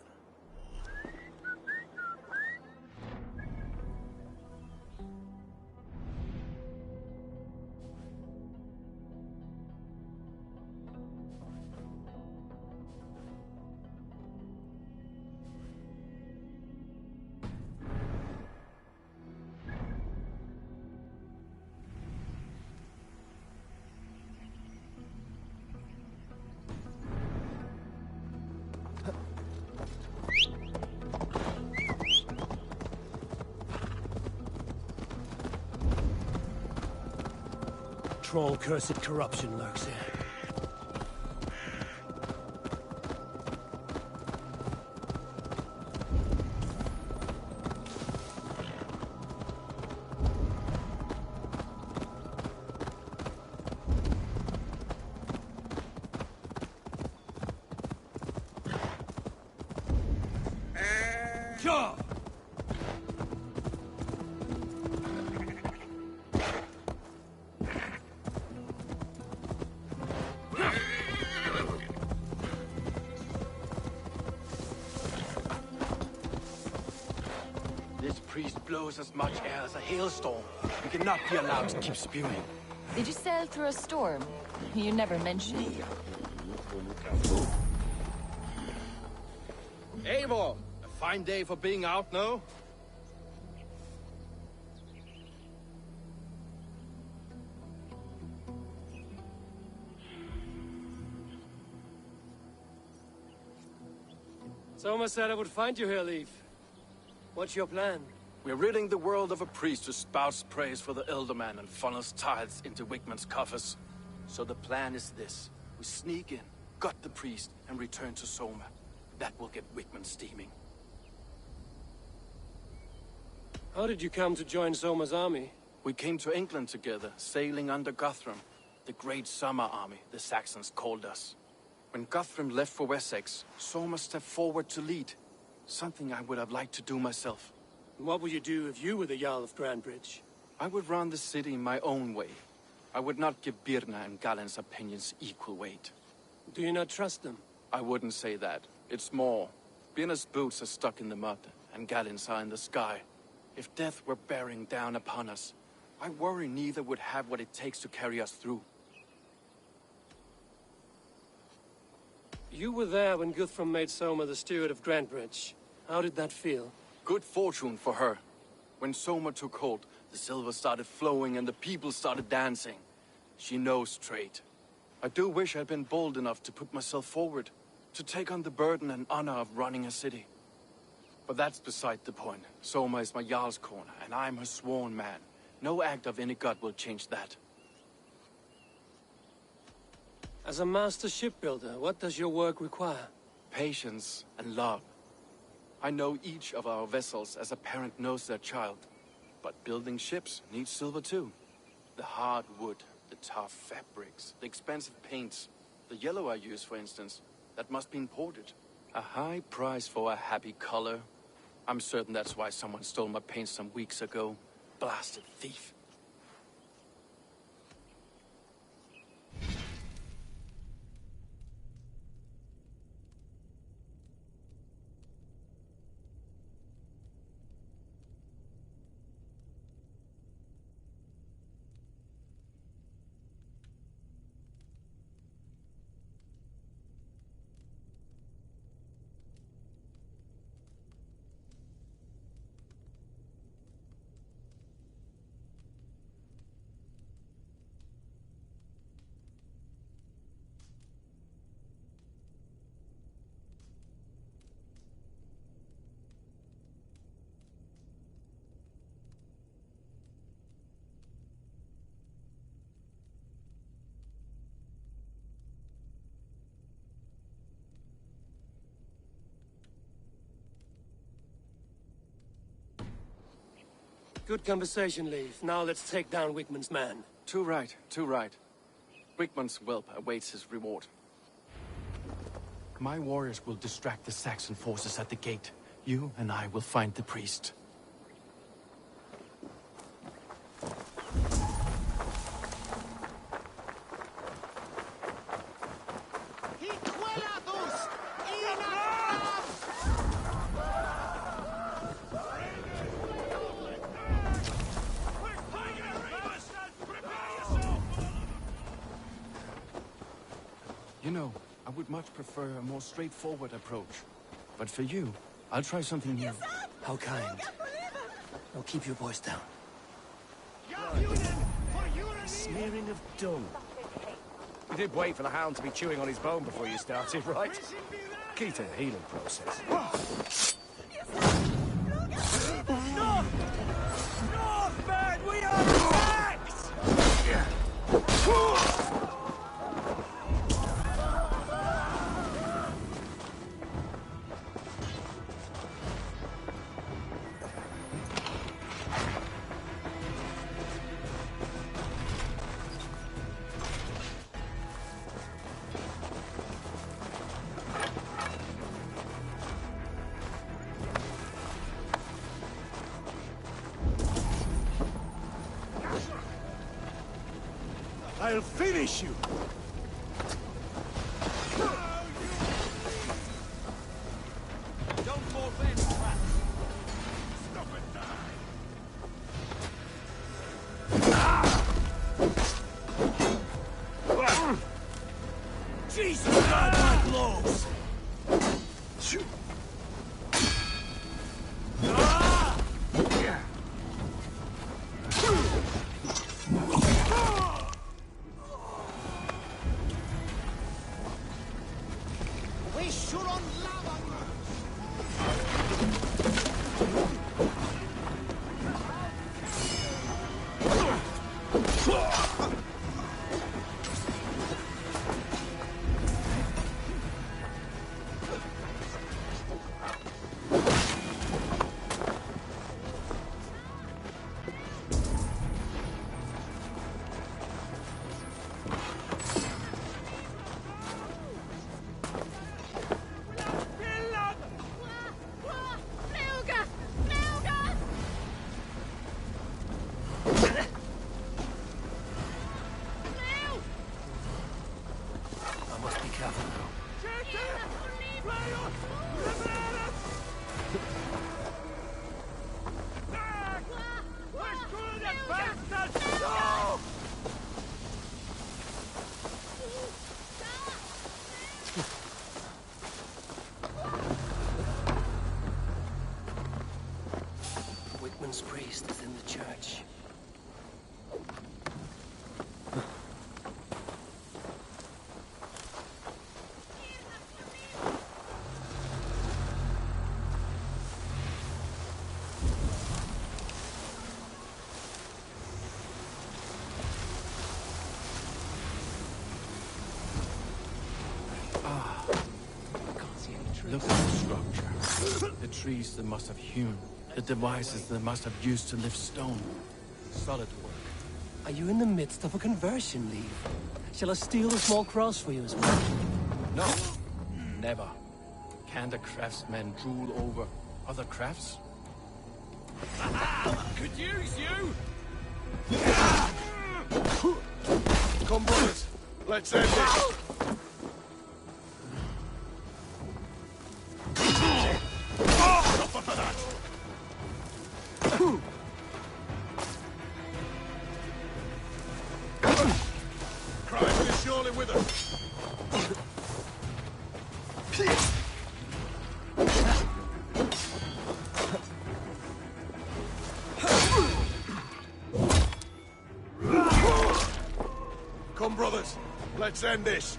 S1: Troll-cursed corruption lurks here. Sure!
S20: This priest blows as much air as a hailstorm. We cannot be allowed to keep spewing.
S21: Did you sail through a storm? You never mentioned.
S17: Eivor! A fine day for being out, no?
S1: Soma said I would find you here, Leif. What's your plan?
S20: We're ridding the world of a priest who spouts praise for the Elderman and funnels tithes into Wickman's coffers. So the plan is this. We sneak in, gut the priest, and return to Soma. That will get Wickman steaming.
S1: How did you come to join Soma's army?
S20: We came to England together, sailing under Guthrum. The great summer army, the Saxons called us. When Guthrum left for Wessex, Soma stepped forward to lead. Something I would have liked to do myself.
S1: What would you do if you were the Jarl of Grandbridge?
S20: I would run the city my own way. I would not give Birna and Galen's opinions equal weight.
S1: Do you not trust them?
S20: I wouldn't say that. It's more. Birna's boots are stuck in the mud, and Galen's are in the sky. If death were bearing down upon us, I worry neither would have what it takes to carry us through.
S1: You were there when Guthrum made Soma the steward of Grandbridge. How did that feel?
S20: Good fortune for her. When Soma took hold, the silver started flowing and the people started dancing. She knows trade. I do wish I'd been bold enough to put myself forward, to take on the burden and honor of running a city. But that's beside the point. Soma is my Jarl's corner, and I'm her sworn man. No act of any god will change that.
S1: As a master shipbuilder, what does your work require?
S20: Patience and love. I know each of our vessels as a parent knows their child. But building ships needs silver too. The hard wood, the tough fabrics, the expensive paints. The yellow I use, for instance, that must be imported. A high price for a happy color. I'm certain that's why someone stole my paint some weeks ago. Blasted thief.
S1: Good conversation, Leif. Now let's take down Wickman's man.
S20: Too right, too right. Wickman's whelp awaits his reward.
S10: My warriors will distract the Saxon forces at the gate. You and I will find the priest. You know, I would much prefer a more straightforward approach. But for you, I'll try something new.
S1: How kind. Now keep your voice down.
S7: Smearing of dung. You did wait for the hound to be chewing on his bone before you started, right? Key to the healing process.
S2: North! Northbound! We are attacked!
S7: I'll finish you!
S2: Don't fall for any trap! Stop and die! Jesus, God, my blows!
S3: We should on lava!
S1: Whitman's priest is in the church.
S10: Look at the structure. The trees they must have hewn. The devices they must have used to lift stone. Solid work.
S1: Are you in the midst of a conversion, Leave? Shall I steal the small cross for you as well?
S10: No. Never. Can the craftsmen drool over other crafts?
S2: Could use you!
S7: Come, brothers. Let's end this. Christ is surely with us. Come, brothers. Let's end this.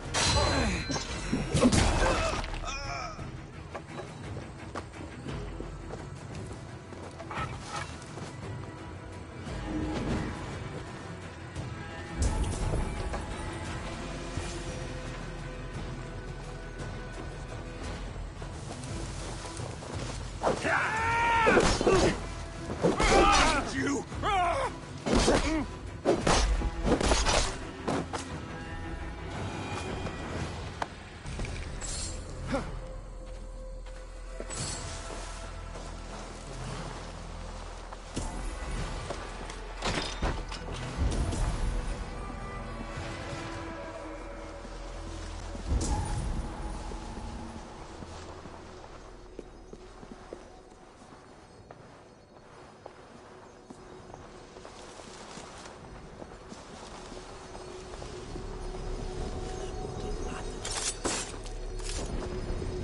S7: You!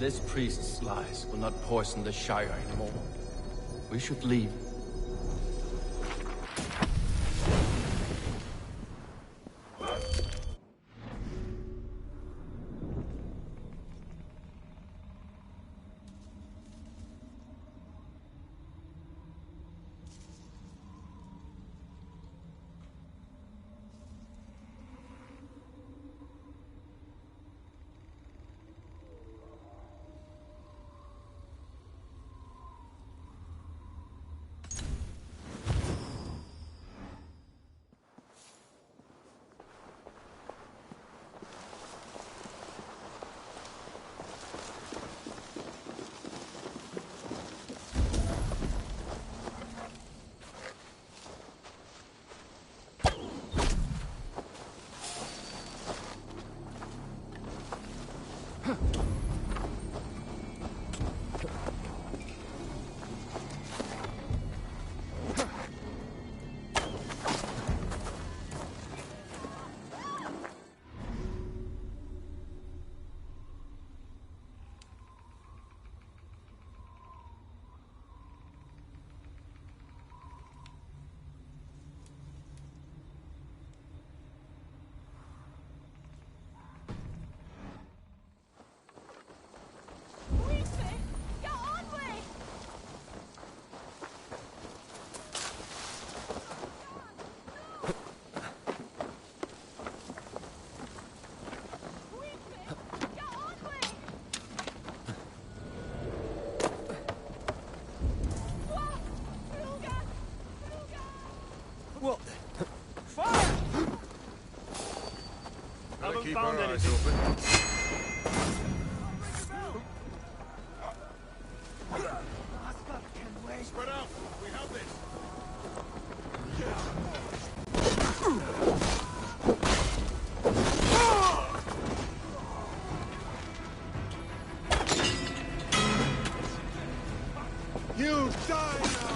S10: This priest's lies will not poison the Shire anymore. We should leave.
S7: What? Fire!
S2: Haven't keep our eyes open. Spread out. We have this. You die now.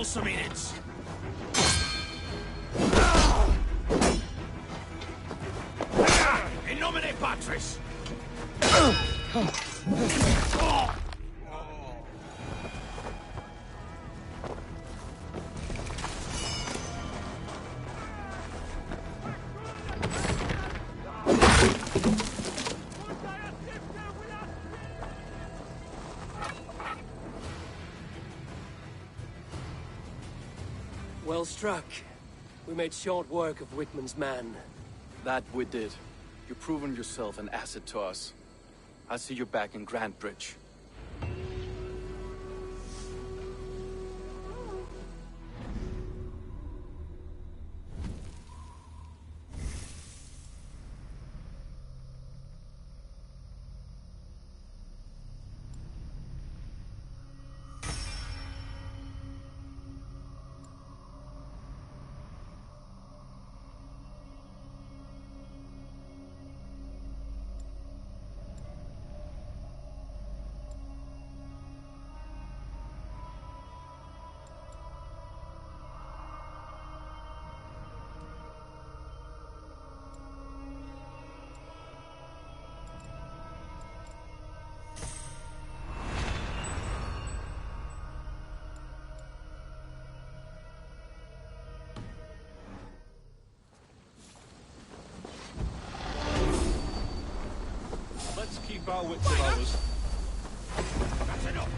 S6: Some minutes. In nomine Patris.
S1: Well struck. We made short work of Wickman's man.
S20: That we did. You've proven yourself an asset to us. I'll see you back in Grantbridge.
S2: foul wits of ours.
S6: That's enough!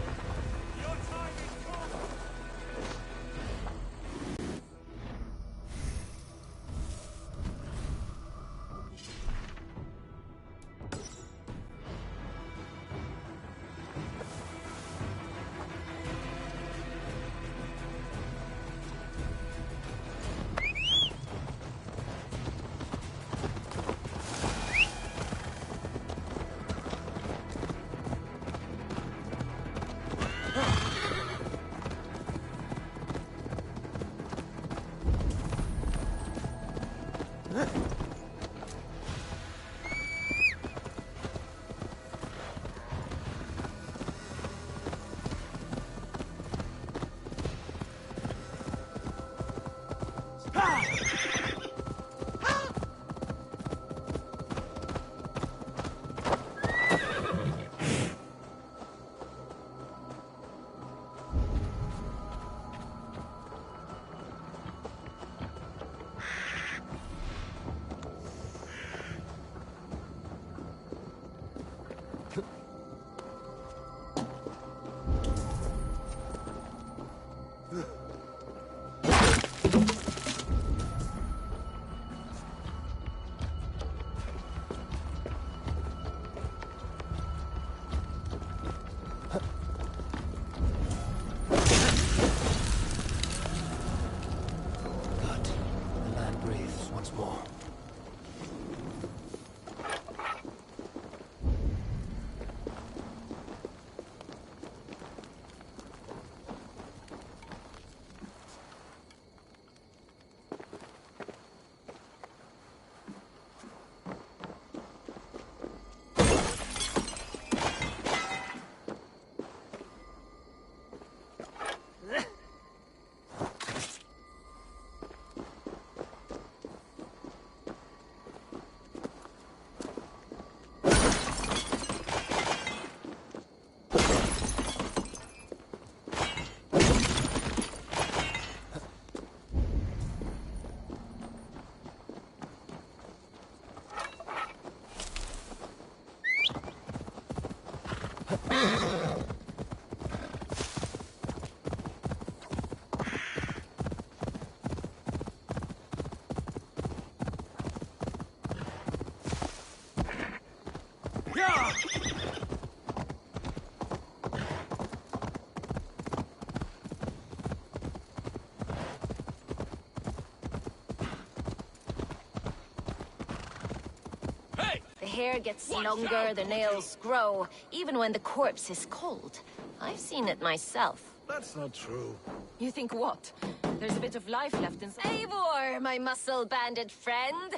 S21: The hair gets longer, the nails grow, even when the corpse is cold. I've seen it myself.
S18: That's not true.
S21: You think what? There's a bit of life left inside. Eivor, my muscle-banded friend!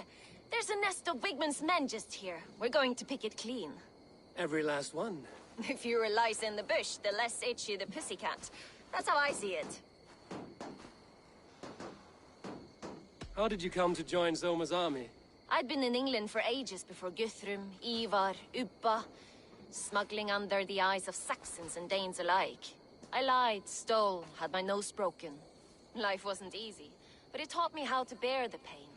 S21: There's a nest of Wigman's men just here. We're going to pick it clean.
S1: Every last one.
S21: The fewer lice in the bush, the less itchy the pussycat. That's how I see it.
S1: How did you come to join Zoma's army?
S21: I'd been in England for ages before Guthrum, Eivor, Ubba, smuggling under the eyes of Saxons and Danes alike. I lied, stole, had my nose broken. Life wasn't easy, but it taught me how to bear the pain.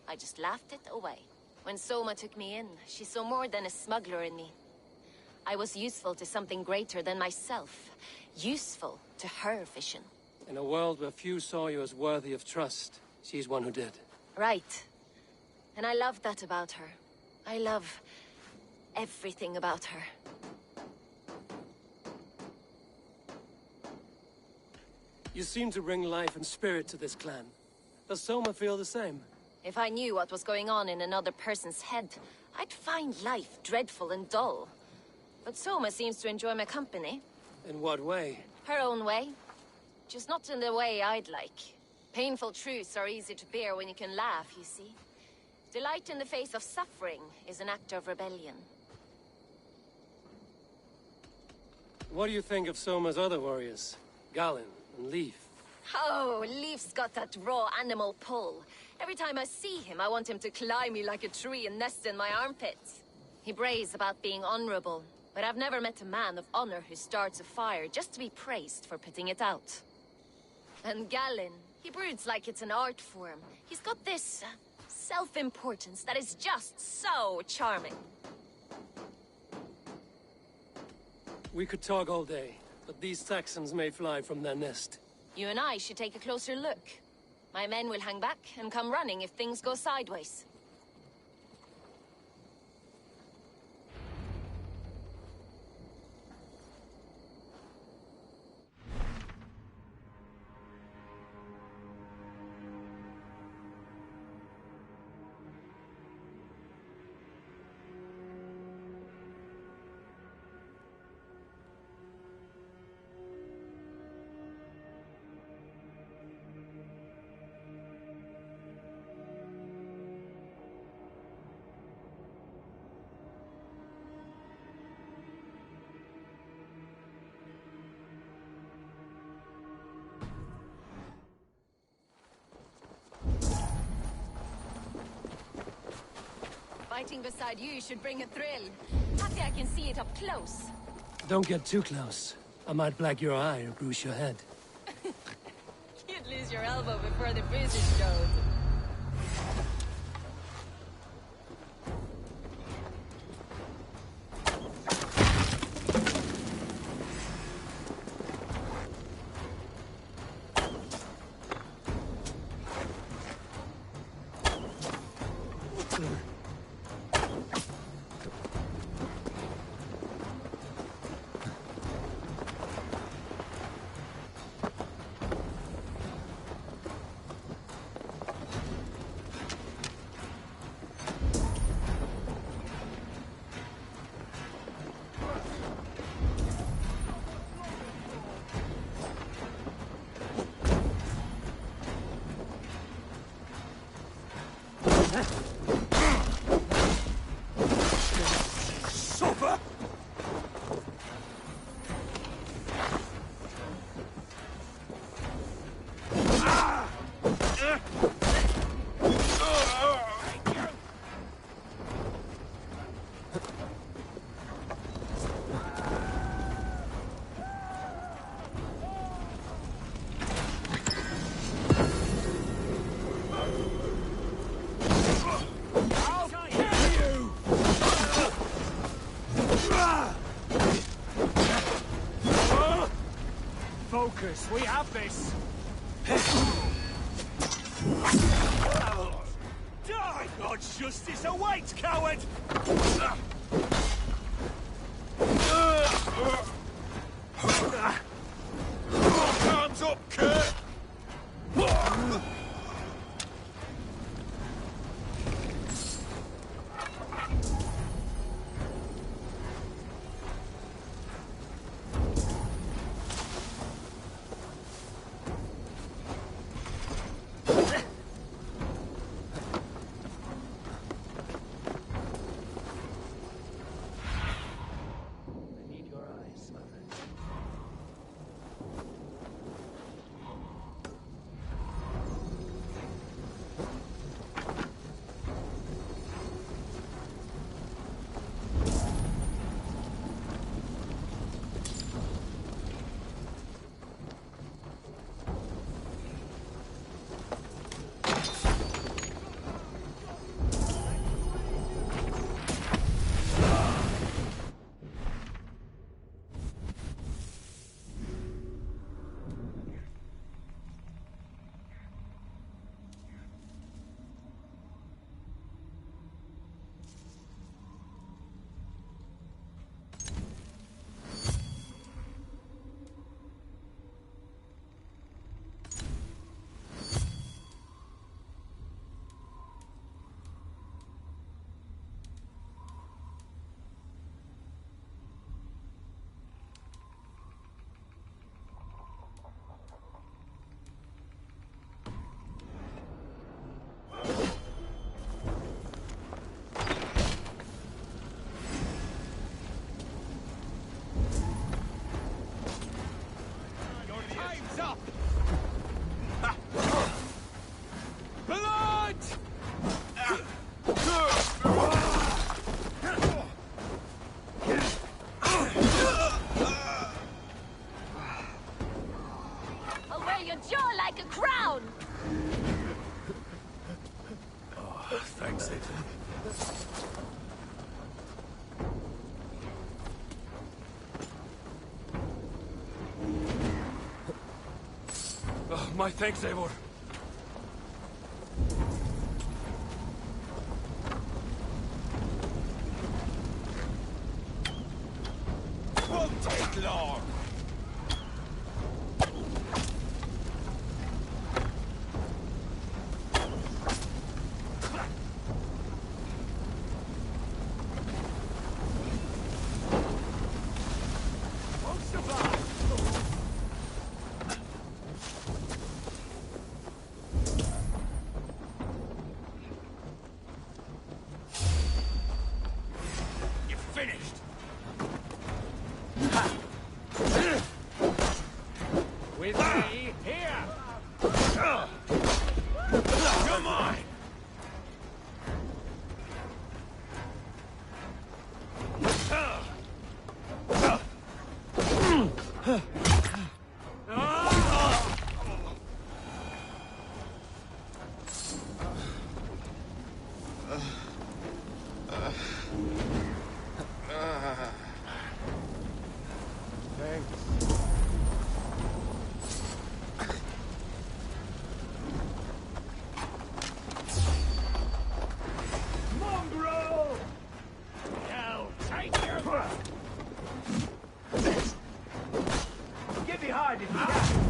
S21: I just laughed it away. When Soma took me in, she saw more than a smuggler in me. I was useful to something greater than myself. Useful to her vision.
S1: In a world where few saw you as worthy of trust, she's one who did.
S21: Right. And I love that about her. I love everything about her.
S1: You seem to bring life and spirit to this clan. Does Soma feel the same?
S21: If I knew what was going on in another person's head, I'd find life dreadful and dull. But Soma seems to enjoy my company.
S1: In what way?
S21: Her own way. Just not in the way I'd like. Painful truths are easy to bear when you can laugh, you see. Delight in the face of suffering is an act of rebellion.
S1: What do you think of Soma's other warriors? Galen and Leaf?
S21: Oh, Leaf's got that raw animal pull. Every time I see him, I want him to climb me like a tree and nest in my armpits. He brays about being honorable, but I've never met a man of honor who starts a fire just to be praised for putting it out. And Galen, he broods like it's an art form. He's got this self-importance that is just so charming.
S1: We could talk all day, but these Saxons may fly from their nest.
S21: You and I should take a closer look. My men will hang back and come running if things go sideways. Fighting beside you should bring a thrill. Happy I can see it up close.
S1: Don't get too close. I might black your eye or bruise your head.
S21: You'd lose your elbow before the bruises showed.
S7: Focus, we have this! Die! God's justice awaits, coward!
S6: Hands up, Kurt!
S7: My thanks, Eivor.
S6: Won't take long.
S7: With me, here! You're mine!
S2: Get behind if you can.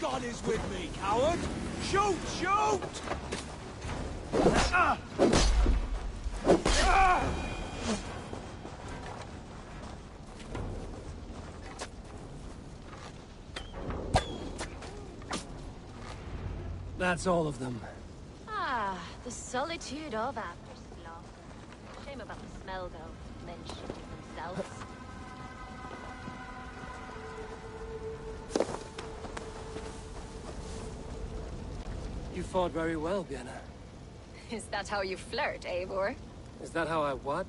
S7: God is with me, coward! Shoot! Shoot!
S1: That's all of them.
S21: Ah, the solitude of after slaughter. Shame about the smell, though. Men shooting themselves.
S1: You fought very well, Vienna.
S21: Is that how you flirt, Eivor?
S1: Is that how I what?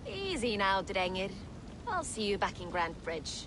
S21: Easy now, Drengir. I'll see you back in Grand Bridge.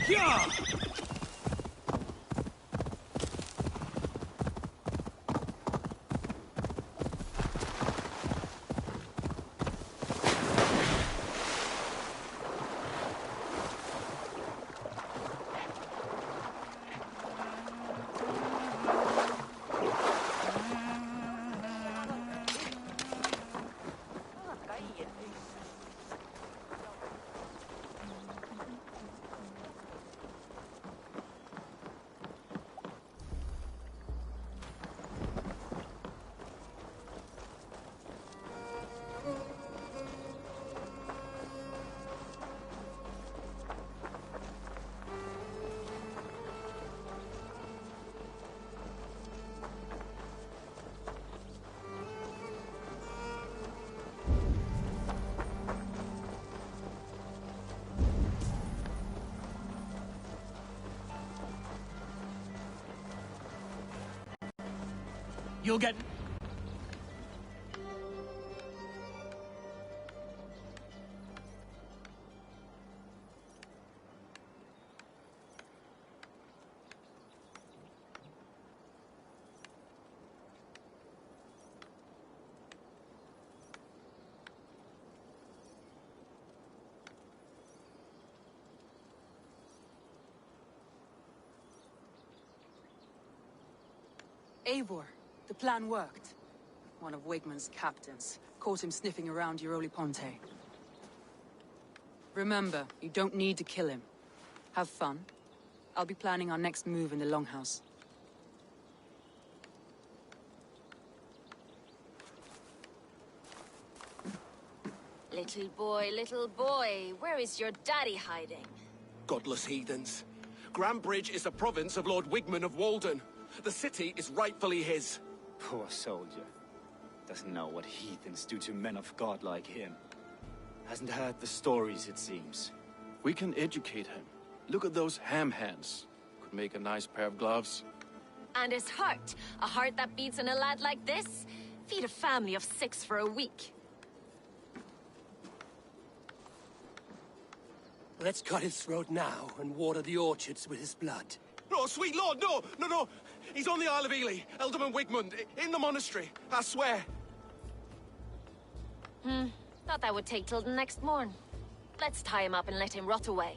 S7: Yeah! You'll get...
S14: Eivor, the plan worked. One of Wigmund's captains caught him sniffing around Euroli Ponte. Remember, you don't need to kill him. Have fun. I'll be planning our next move in the Longhouse.
S21: Little boy, where is your daddy hiding?
S11: Godless heathens. Grandbridge is a province of Lord Wigmund of Walden. The city is rightfully his.
S22: Poor soldier. Doesn't know what heathens do to men of God like him. Hasn't heard the stories, it seems.
S10: We can educate him. Look at those ham hands. Could make a nice pair of gloves.
S21: And his heart. A heart that beats in a lad like this? Feed a family of 6 for a week.
S1: Let's cut his throat now and water the orchards with his blood.
S11: No, sweet lord, no! No, no! He's on the Isle of Ely, Ealdorman Wigmund, in the monastery, I swear.
S21: Thought that would take till the next morn. Let's tie him up and let him rot away.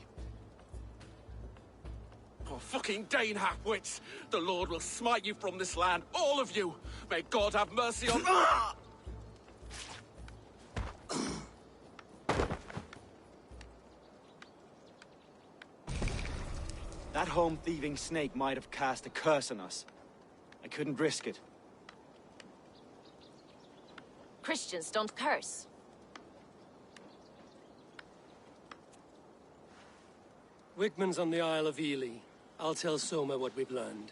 S11: Oh, fucking Dane half-wits! The Lord will smite you from this land, all of you! May God have mercy on...
S22: That home-thieving snake might have cast a curse on us. I couldn't risk it.
S21: Christians don't curse.
S1: Wigmund's on the Isle of Ely. I'll tell Soma what we've learned.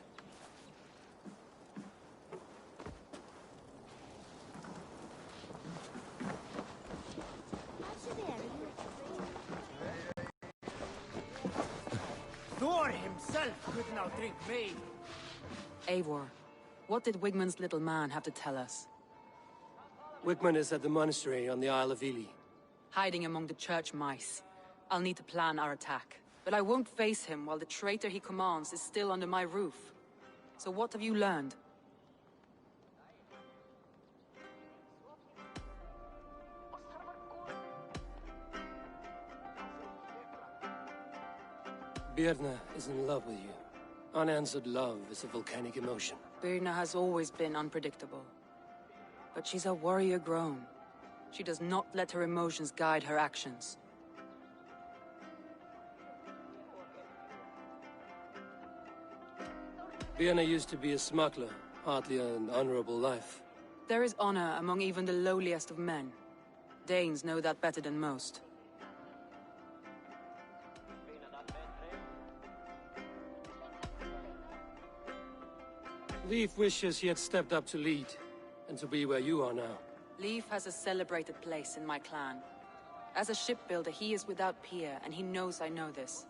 S8: Thor himself could not drink me.
S14: Eivor, what did Wigmund's little man have to tell us?
S1: Wigmund is at the monastery on the Isle of Ely.
S14: Hiding among the church mice. I'll need to plan our attack. But I won't face him while the traitor he commands is still under my roof. So what have you learned?
S1: Birna is in love with you. Unanswered love is a volcanic emotion.
S14: Birna has always been unpredictable. But she's a warrior grown. She does not let her emotions guide her actions.
S1: Birna used to be a smuggler, hardly an honorable life.
S14: There is honor among even the lowliest of men. Danes know that better than most.
S1: Leif wishes he had stepped up to lead, and to be where you are now.
S14: Leif has a celebrated place in my clan. As a shipbuilder, he is without peer, and he knows I know this.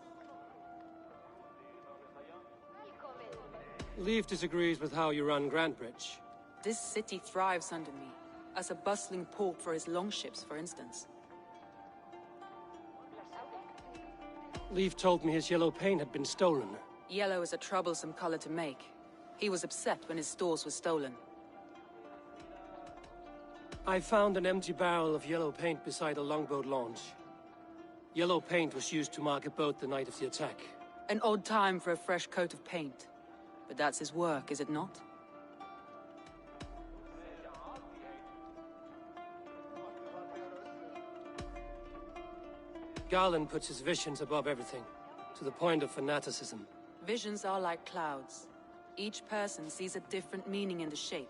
S1: Leif disagrees with how you run Grandbridge.
S14: This city thrives under me, as a bustling port for his longships, for instance.
S1: Leaf told me his yellow paint had been stolen.
S14: Yellow is a troublesome color to make. He was upset when his stores were stolen.
S1: I found an empty barrel of yellow paint beside a longboat launch. Yellow paint was used to mark a boat the night of the attack.
S14: An odd time for a fresh coat of paint. But that's his work, is it not?
S1: Garland puts his visions above everything, to the point of fanaticism.
S14: Visions are like clouds. Each person sees a different meaning in the shape,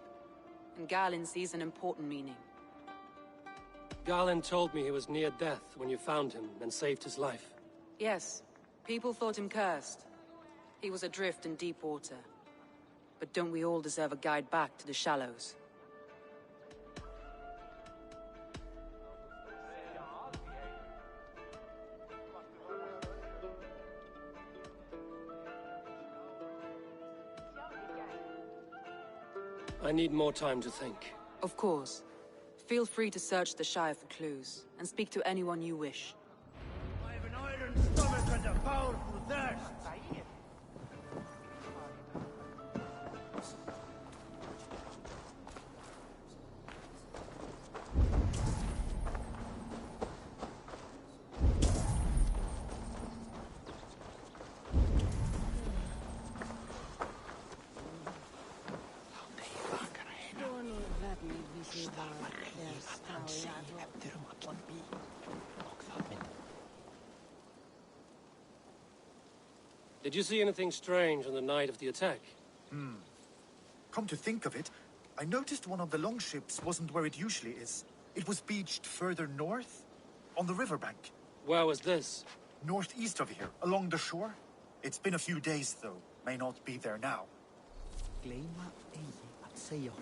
S14: and Garland sees an important meaning.
S1: Garland told me he was near death when you found him and saved his life.
S14: Yes, people thought him cursed. He was adrift in deep water. But don't we all deserve a guide back to the shallows?
S1: I need more time to think.
S14: Of course. Feel free to search the Shire for clues, and speak to anyone you wish.
S18: I have an iron stomach and a powerful thirst.
S1: Did you see anything strange on the night of the attack?
S13: Come to think of it, I noticed one of the longships wasn't where it usually is. It was beached further north, on the riverbank.
S1: Where was this?
S13: Northeast of here, along the shore. It's been a few days, though. May not be there now.
S8: Glömma ej att säga.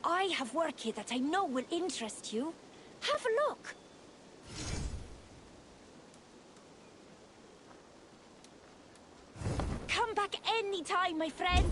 S21: I have work here that I know will interest you. Have a look. Come back anytime, my friend.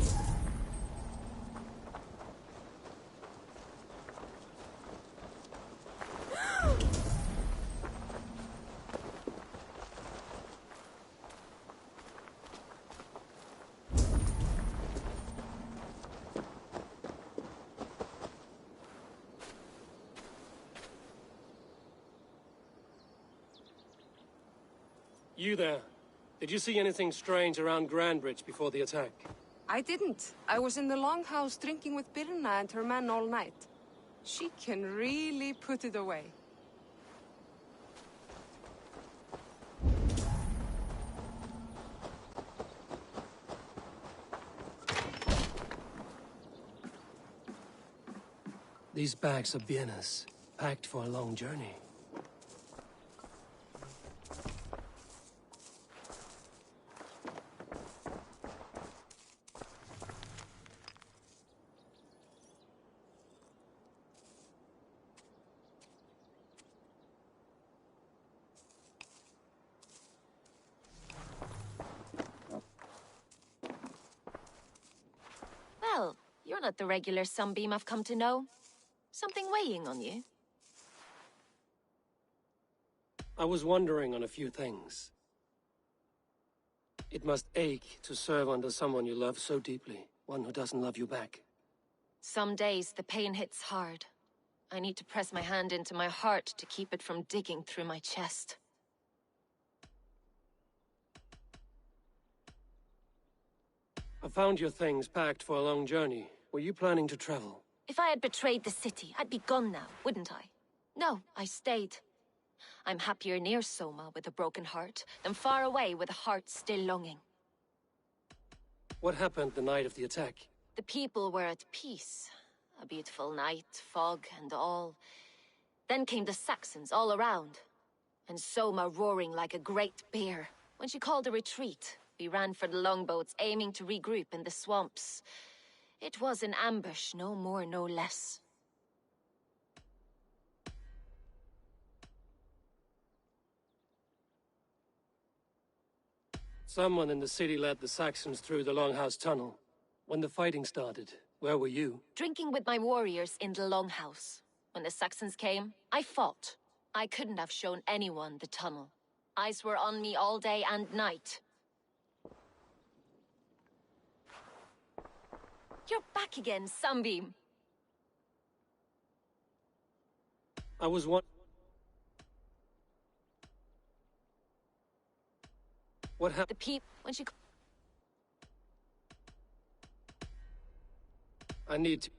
S1: You there. Did you see anything strange around Grandbridge before the attack?
S15: I didn't. I was in the longhouse drinking with Birna and her men all night. She can really put it away.
S1: These bags are bienes, packed for a long journey.
S21: Well, you're not the regular sunbeam I've come to know. Something weighing on you?
S1: I was wondering on a few things. It must ache to serve under someone you love so deeply, one who doesn't love you back.
S21: Some days the pain hits hard. I need to press my hand into my heart to keep it from digging through my chest.
S1: I found your things packed for a long journey. Were you planning to travel?
S21: If I had betrayed the city, I'd be gone now, wouldn't I? No, I stayed. I'm happier near Soma with a broken heart than far away with a heart still longing.
S1: What happened the night of the attack?
S21: The people were at peace. A beautiful night, fog and all. Then came the Saxons all around, and Soma roaring like a great bear. When she called a retreat, we ran for the longboats, aiming to regroup in the swamps. It was an ambush, no more, no less.
S1: Someone in the city led the Saxons through the Longhouse Tunnel. When the fighting started, where were you?
S21: Drinking with my warriors in the Longhouse. When the Saxons came, I fought. I couldn't have shown anyone the tunnel. Eyes were on me all day and night. You're back again, Sunbeam.
S1: I was one. What happened?
S21: The peep when she.
S1: I need to.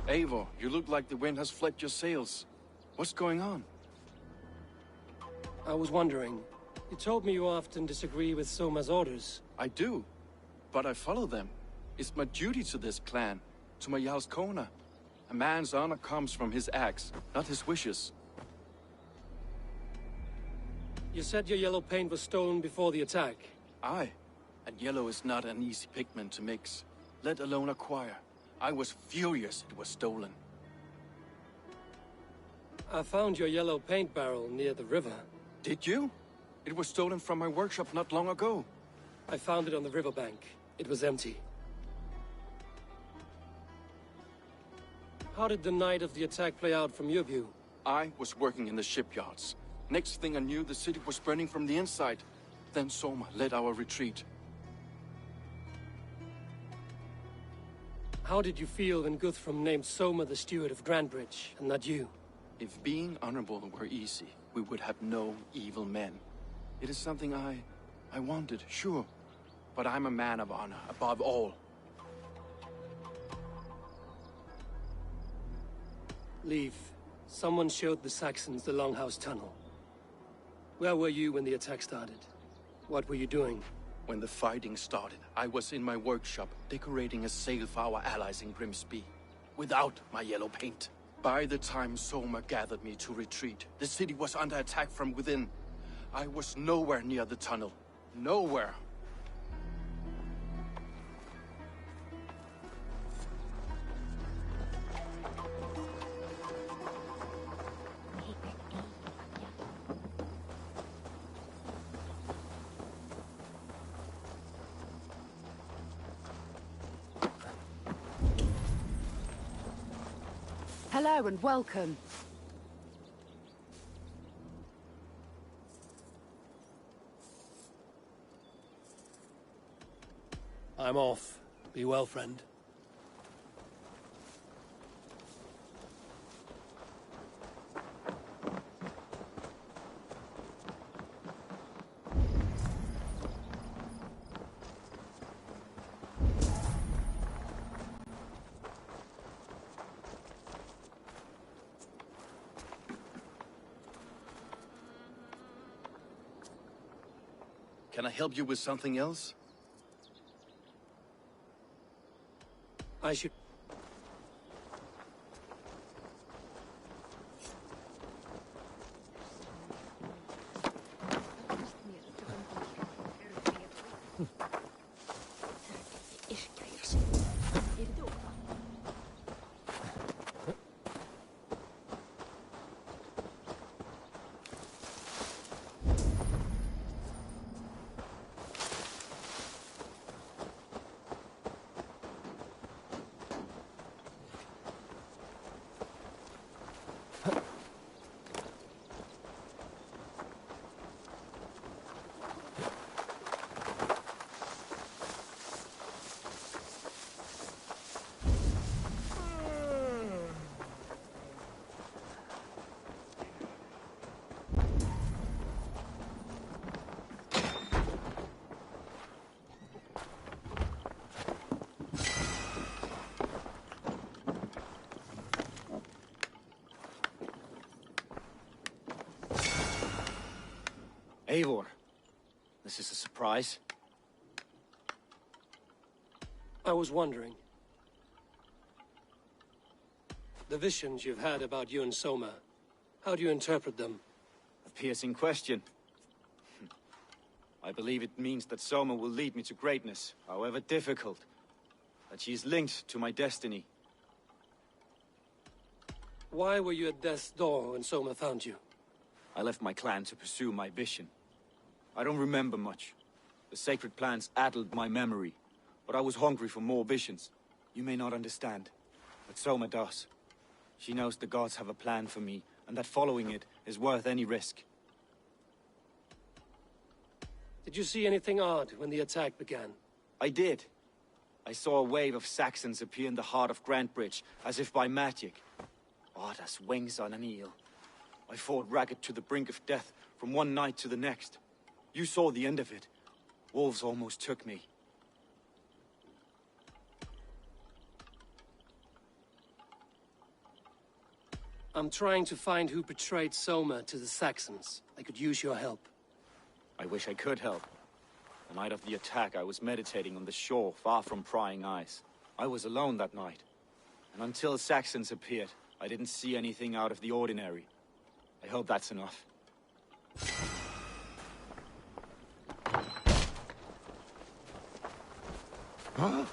S10: Eivor, you look like the wind has flecked your sails. What's going on?
S1: I was wondering. You told me you often disagree with Soma's orders.
S10: I do, but I follow them. It's my duty to this clan, to my Jarl's Kona. A man's honor comes from his acts, not his wishes.
S1: You said your yellow paint was stolen before the attack.
S10: Aye, and yellow is not an easy pigment to mix, let alone acquire. I was furious it was stolen.
S1: I found your yellow paint barrel near the river.
S10: Did you? It was stolen from my workshop not long ago.
S1: I found it on the riverbank. It was empty. How did the night of the attack play out from your view?
S10: I was working in the shipyards. Next thing I knew, the city was burning from the inside. Then Soma led our retreat.
S1: How did you feel when Guthrum named Soma the steward of Grandbridge, and not you?
S10: If being honorable were easy, we would have no evil men. It is something I wanted, sure. But I'm a man of honor, above all.
S1: Leave. Someone showed the Saxons the Longhouse Tunnel. Where were you when the attack started? What were you doing?
S10: When the fighting started, I was in my workshop, decorating a sail for our allies in Grimsby, without my yellow paint. By the time Soma gathered me to retreat, the city was under attack from within. I was nowhere near the tunnel. Nowhere.
S9: Hello and welcome.
S1: I'm off. Be well, friend.
S10: Can I help you with something else?
S1: I should...
S22: This is a surprise.
S1: I was wondering. The visions you've had about you and Soma, how do you interpret them?
S22: A piercing question. I believe it means that Soma will lead me to greatness, however difficult. That she is linked to my destiny.
S1: Why were you at death's door when Soma found you?
S22: I left my clan to pursue my vision. I don't remember much. The sacred plants addled my memory, but I was hungry for more visions. You may not understand, but Soma does. She knows the gods have a plan for me, and that following it is worth any risk.
S1: Did you see anything odd when the attack began?
S22: I did. I saw a wave of Saxons appear in the heart of Grantebridge, as if by magic. Odd as wings on an eel. I fought ragged to the brink of death from one night to the next. You saw the end of it. Wolves almost took me.
S1: I'm trying to find who betrayed Soma to the Saxons. I could use your help.
S22: I wish I could help. The night of the attack, I was meditating on the shore, far from prying eyes. I was alone that night. And until Saxons appeared, I didn't see anything out of the ordinary. I hope that's enough.
S7: Huh?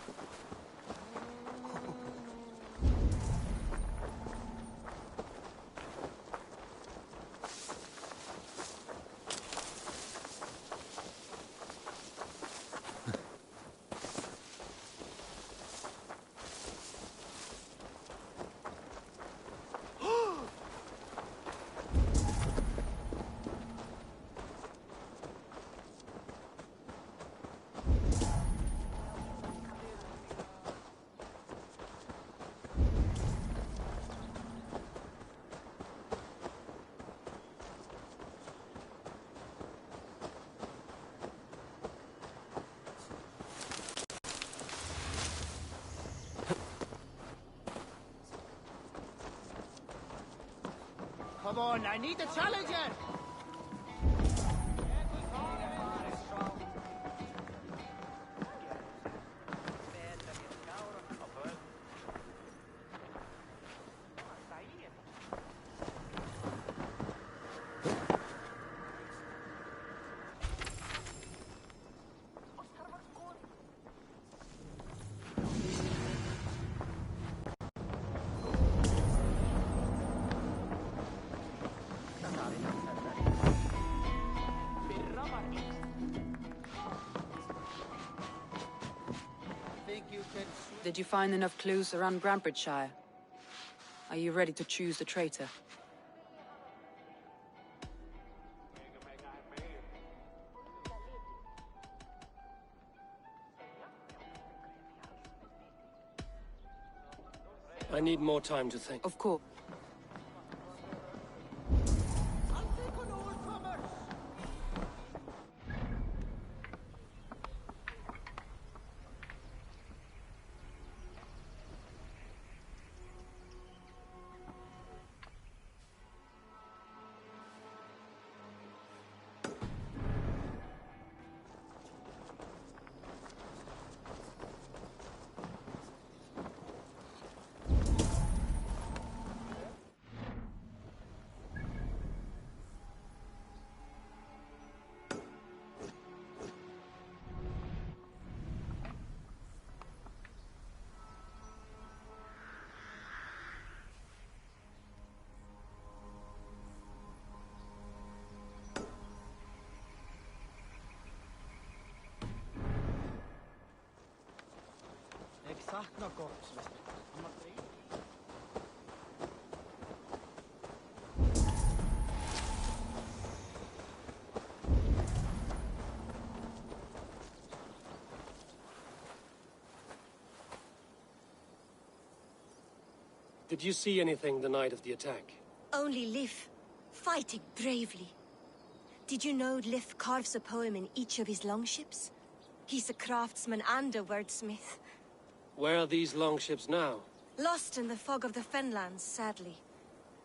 S8: Come on, I need a challenger!
S14: Did you find enough clues around Grantebridgeshire? Are you ready to choose the traitor?
S1: I need more time to think.
S14: Of course.
S1: Did you see anything the night of the attack?
S9: Only Lif, fighting bravely. Did you know Lif carves a poem in each of his longships? He's a craftsman and a wordsmith.
S1: Where are these longships now?
S9: Lost in the fog of the Fenlands, sadly.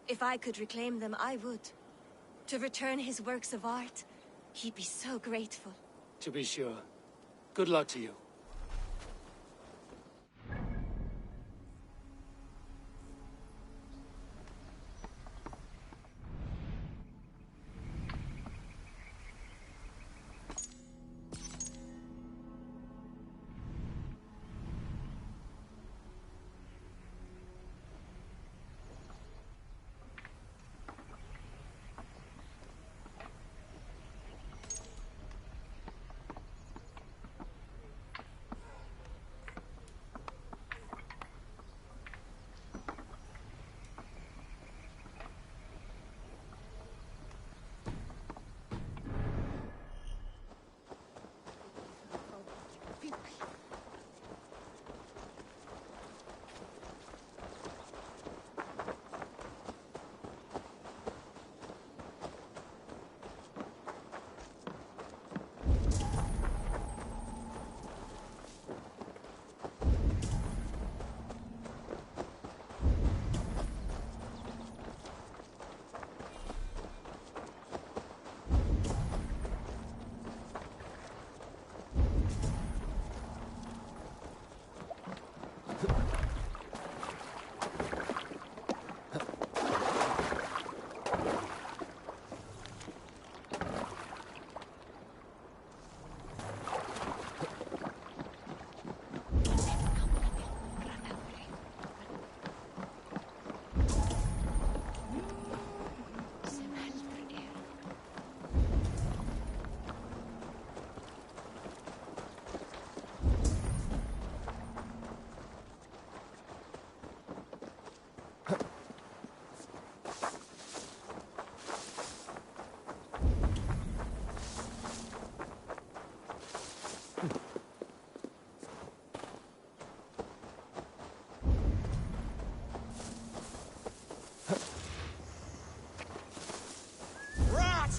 S9: If I could reclaim them, I would. To return his works of art, he'd be so grateful.
S1: To be sure. Good luck to you.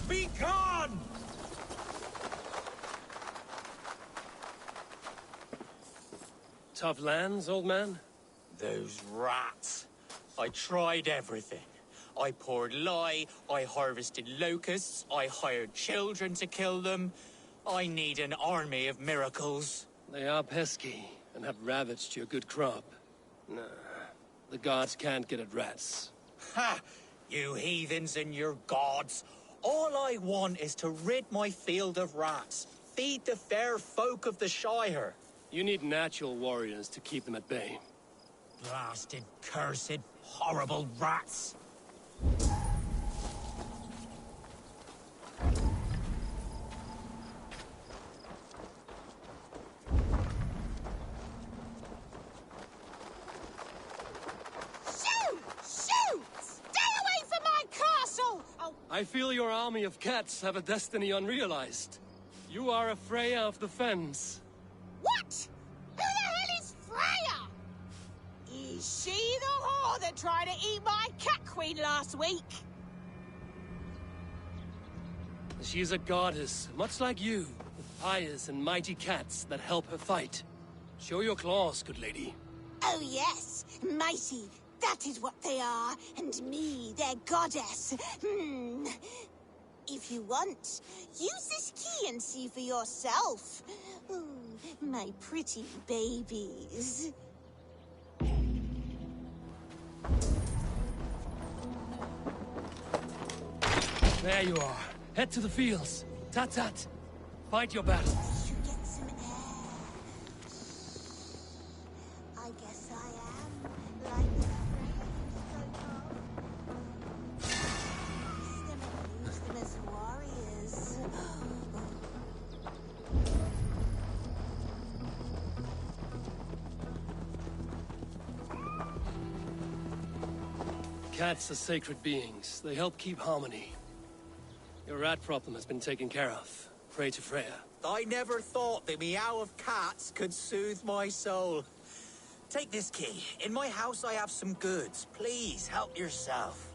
S4: Be gone!
S1: Tough lands, old man?
S4: Those rats. I tried everything. I poured lye, I harvested locusts, I hired children to kill them. I need an army of miracles.
S1: They are pesky, and have ravaged your good crop. Nah, the gods can't get at rats.
S4: Ha! You heathens and your gods. All I want is to rid my field of rats. Feed the fair folk of the Shire.
S1: You need natural warriors to keep them at bay.
S4: Blasted, cursed, horrible rats.
S1: I feel your army of cats have a destiny unrealized. You are a Freya of the Fens.
S16: What? Who the hell is Freya? Is she the whore that tried to eat my cat queen last week?
S1: She's a goddess, much like you, with pious and mighty cats that help her fight. Show your claws, good lady.
S16: Oh yes, mighty. That is what they are, and me, their goddess. If you want, use this key and see for yourself. Ooh, my pretty babies.
S1: There you are. Head to the fields. Tat-tat. Fight your battle.
S16: Get some air. I guess I am like the use them as warriors.
S1: Cats are sacred beings. They help keep harmony. Your rat problem has been taken care of. Pray to Freya.
S4: I never thought the meow of cats could soothe my soul. Take this key. In my house I have some goods. Please help yourself.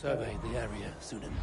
S1: Survey the area, Sunan.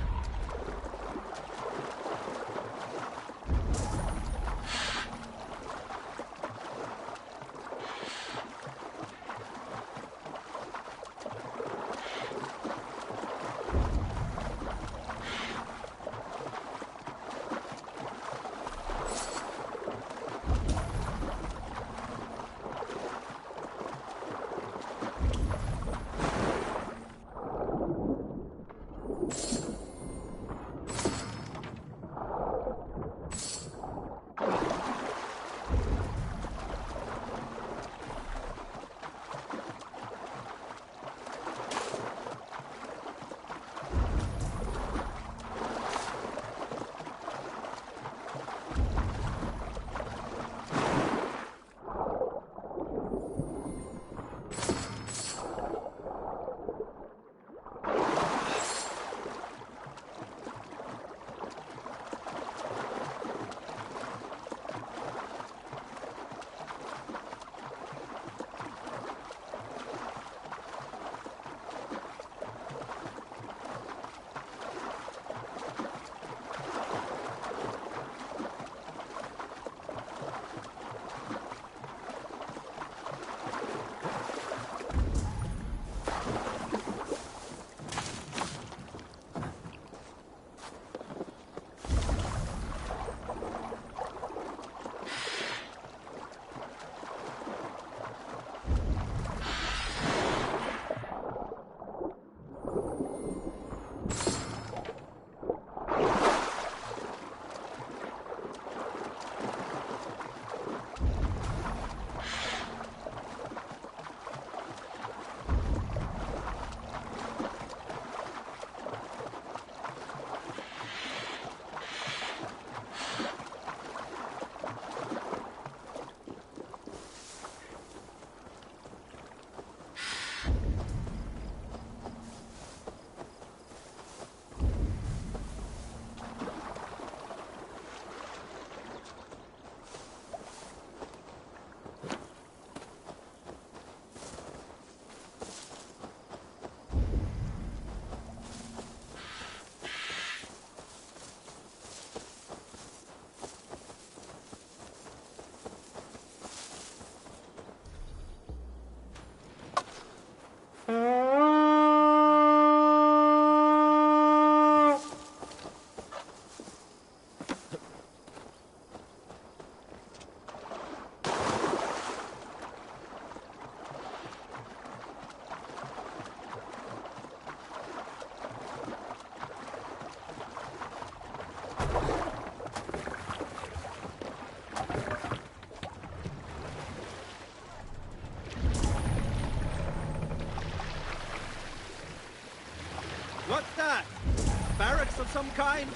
S2: What's that? Barracks of some kind?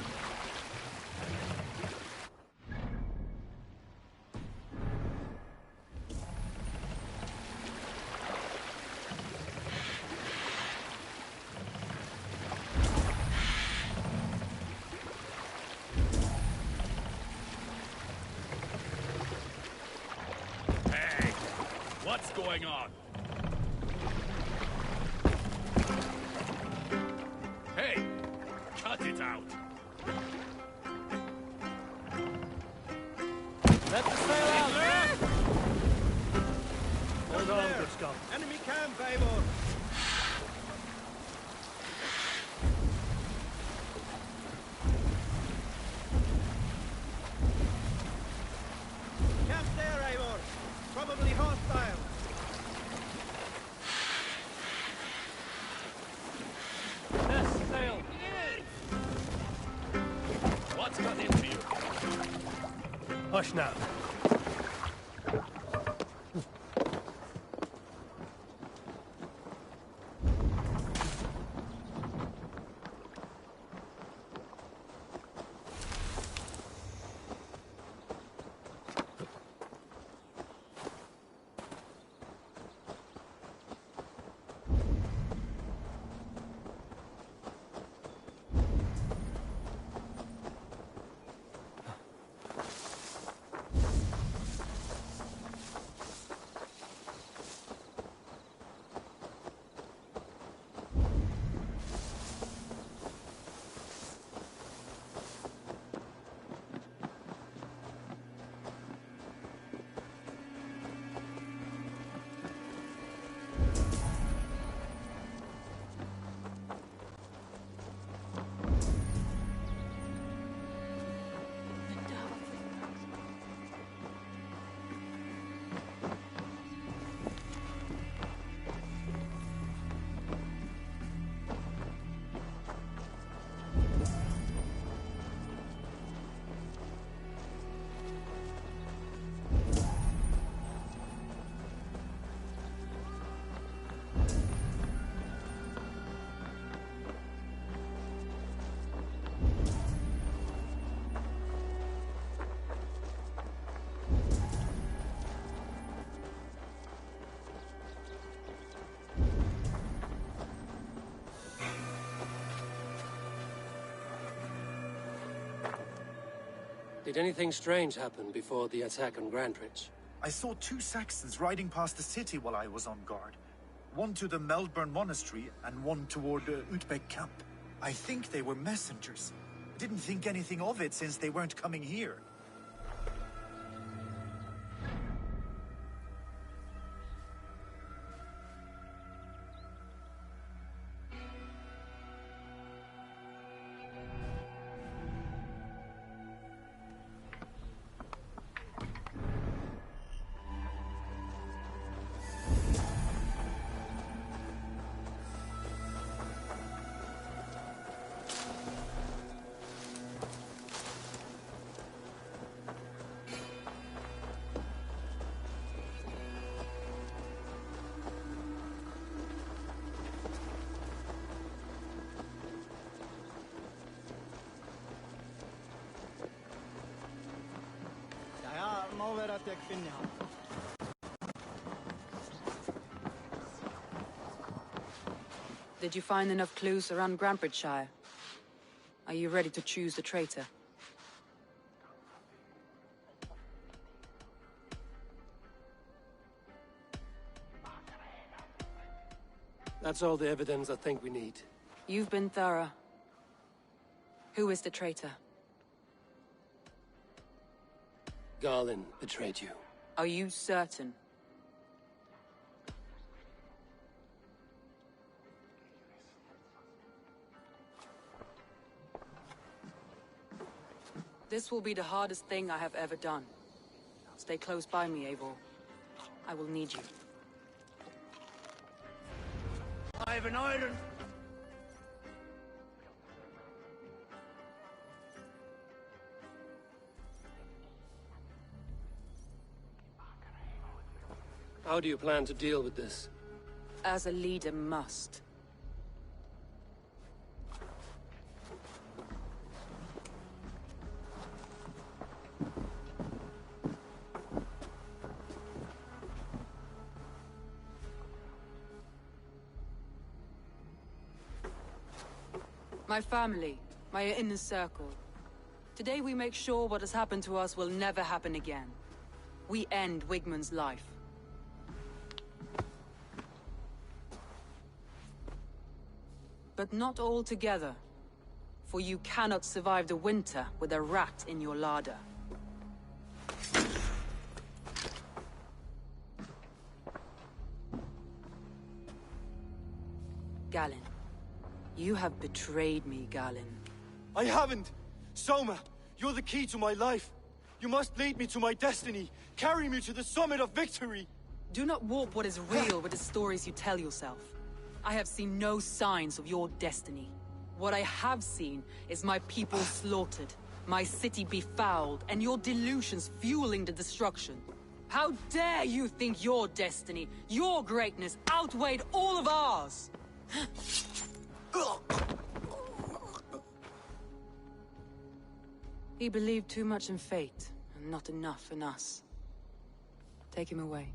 S7: Hey, what's going on? Hey, cut it out.
S2: Let the sail out!
S1: Hold on, good Scott.
S2: Enemy camp, Eivor! Camp there, Eivor! Probably hostile!
S1: Yes, sail!
S7: What's got into you?
S1: Hush now. Did anything strange happen before the attack on Grandridge?
S13: I saw 2 Saxons riding past the city while I was on guard. One to the Melbourne Monastery and one toward Utbeck Camp. I think they were messengers. I didn't think anything of it since they weren't coming here.
S14: Did you find enough clues around Grandbridgeshire? Are you ready to choose the traitor?
S1: That's all the evidence I think we need.
S14: You've been thorough. Who is the traitor?
S1: Garlin betrayed you.
S14: Are you certain? This will be the hardest thing I have ever done. Stay close by me, Eivor. I will need you.
S18: I have an iron.
S1: How do you plan to deal with this?
S14: As a leader must. My family, my inner circle. Today we make sure what has happened to us will never happen again. We end Wigmund's life. But not all together. For you cannot survive the winter with a rat in your larder. Galen. You have betrayed me, Galen.
S2: I haven't! Soma, you're the key to my life. You must lead me to my destiny. Carry me to the summit of victory.
S14: Do not warp what is real with the stories you tell yourself. I have seen no signs of your destiny. What I have seen is my people slaughtered, my city befouled, and your delusions fueling the destruction. How dare you think your destiny, your greatness, outweighed all of ours? He believed too much in fate, and not enough in us. Take him away.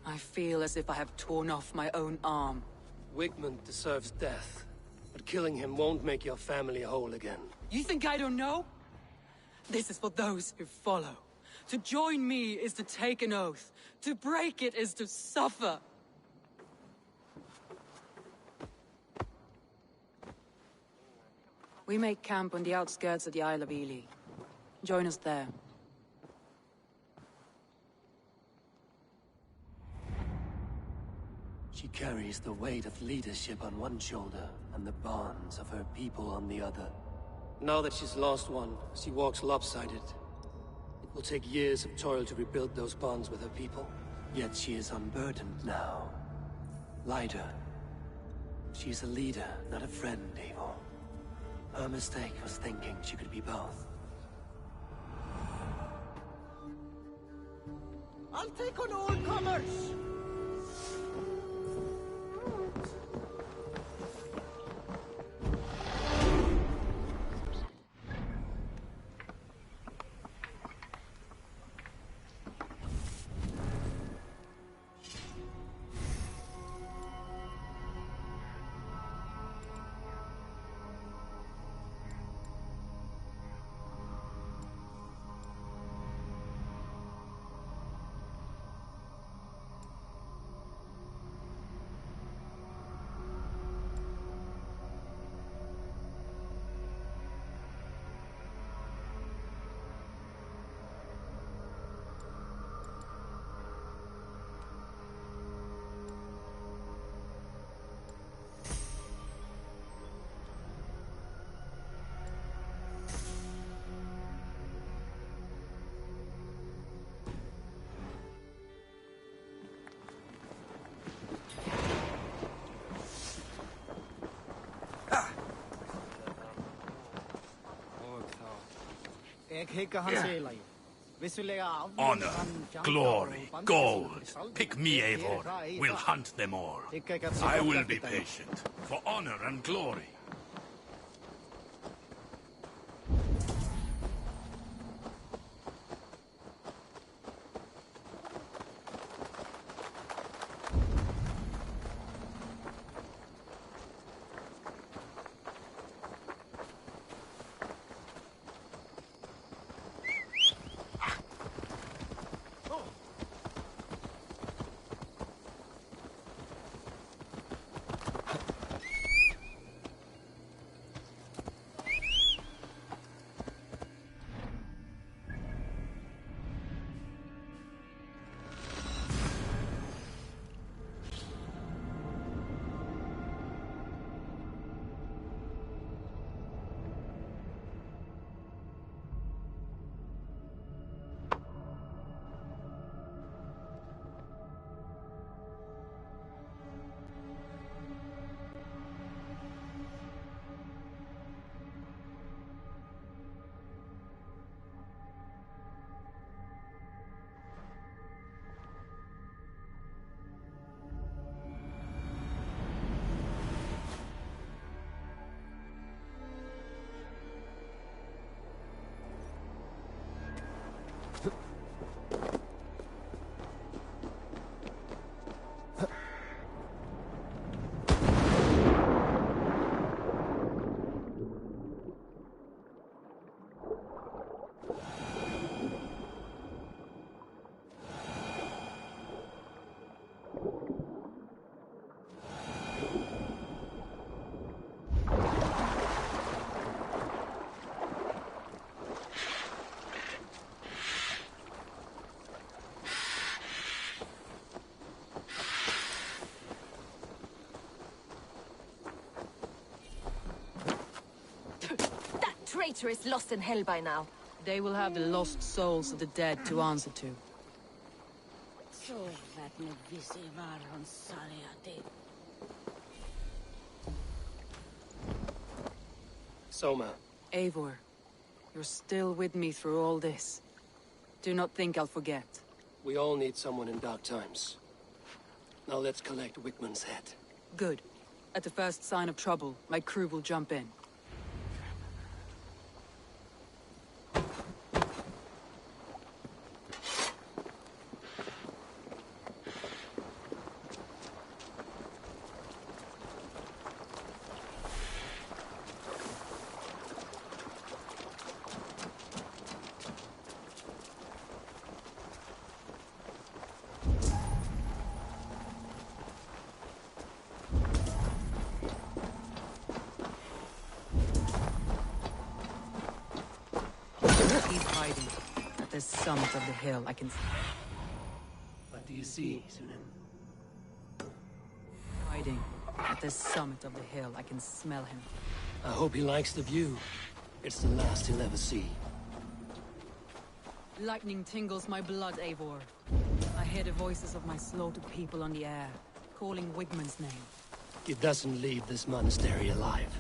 S14: I feel as if I have torn off my own arm.
S1: Wigmund deserves death, but killing him won't make your family whole again.
S14: You think I don't know? This is for those who follow. To join me is to take an oath. To break it is to suffer. We make camp on the outskirts of the Isle of Ely. Join us there.
S1: She carries the weight of leadership on one shoulder and the bonds of her people on the other. Now that she's lost one, she walks lopsided. It will take years of toil to rebuild those bonds with her people. Yet she is unburdened now. Lighter. She is a leader, not a friend, Eivor. Her mistake was thinking she could be both.
S16: I'll take on all comers!
S5: Honor, glory, gold. Pick me, Eivor. We'll hunt them all. I will be patient. For honor and glory.
S21: Traitor is lost in hell by now.
S14: They will have the lost souls of the dead to answer to.
S1: Soma.
S14: Eivor, you're still with me through all this. Do not think I'll forget.
S1: We all need someone in dark times. Now let's collect Wickman's head.
S14: Good. At the first sign of trouble, my crew will jump in. The summit of the hill, I can see.
S1: What do you see, Sunan?
S14: Hiding at the summit of the hill, I can smell him.
S1: I hope he likes the view. It's the last he'll ever see.
S14: Lightning tingles my blood, Eivor. I hear the voices of my slaughtered people on the air, calling Wigman's name.
S1: He doesn't leave this monastery alive.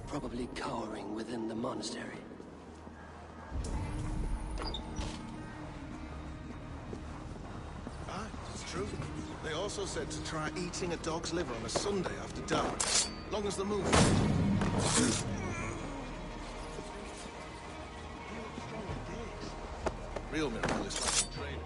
S1: Probably cowering within the monastery.
S19: It's true. They also said to try eating a dog's liver on a Sunday after dark. Long as the moon. real miracle is like trade.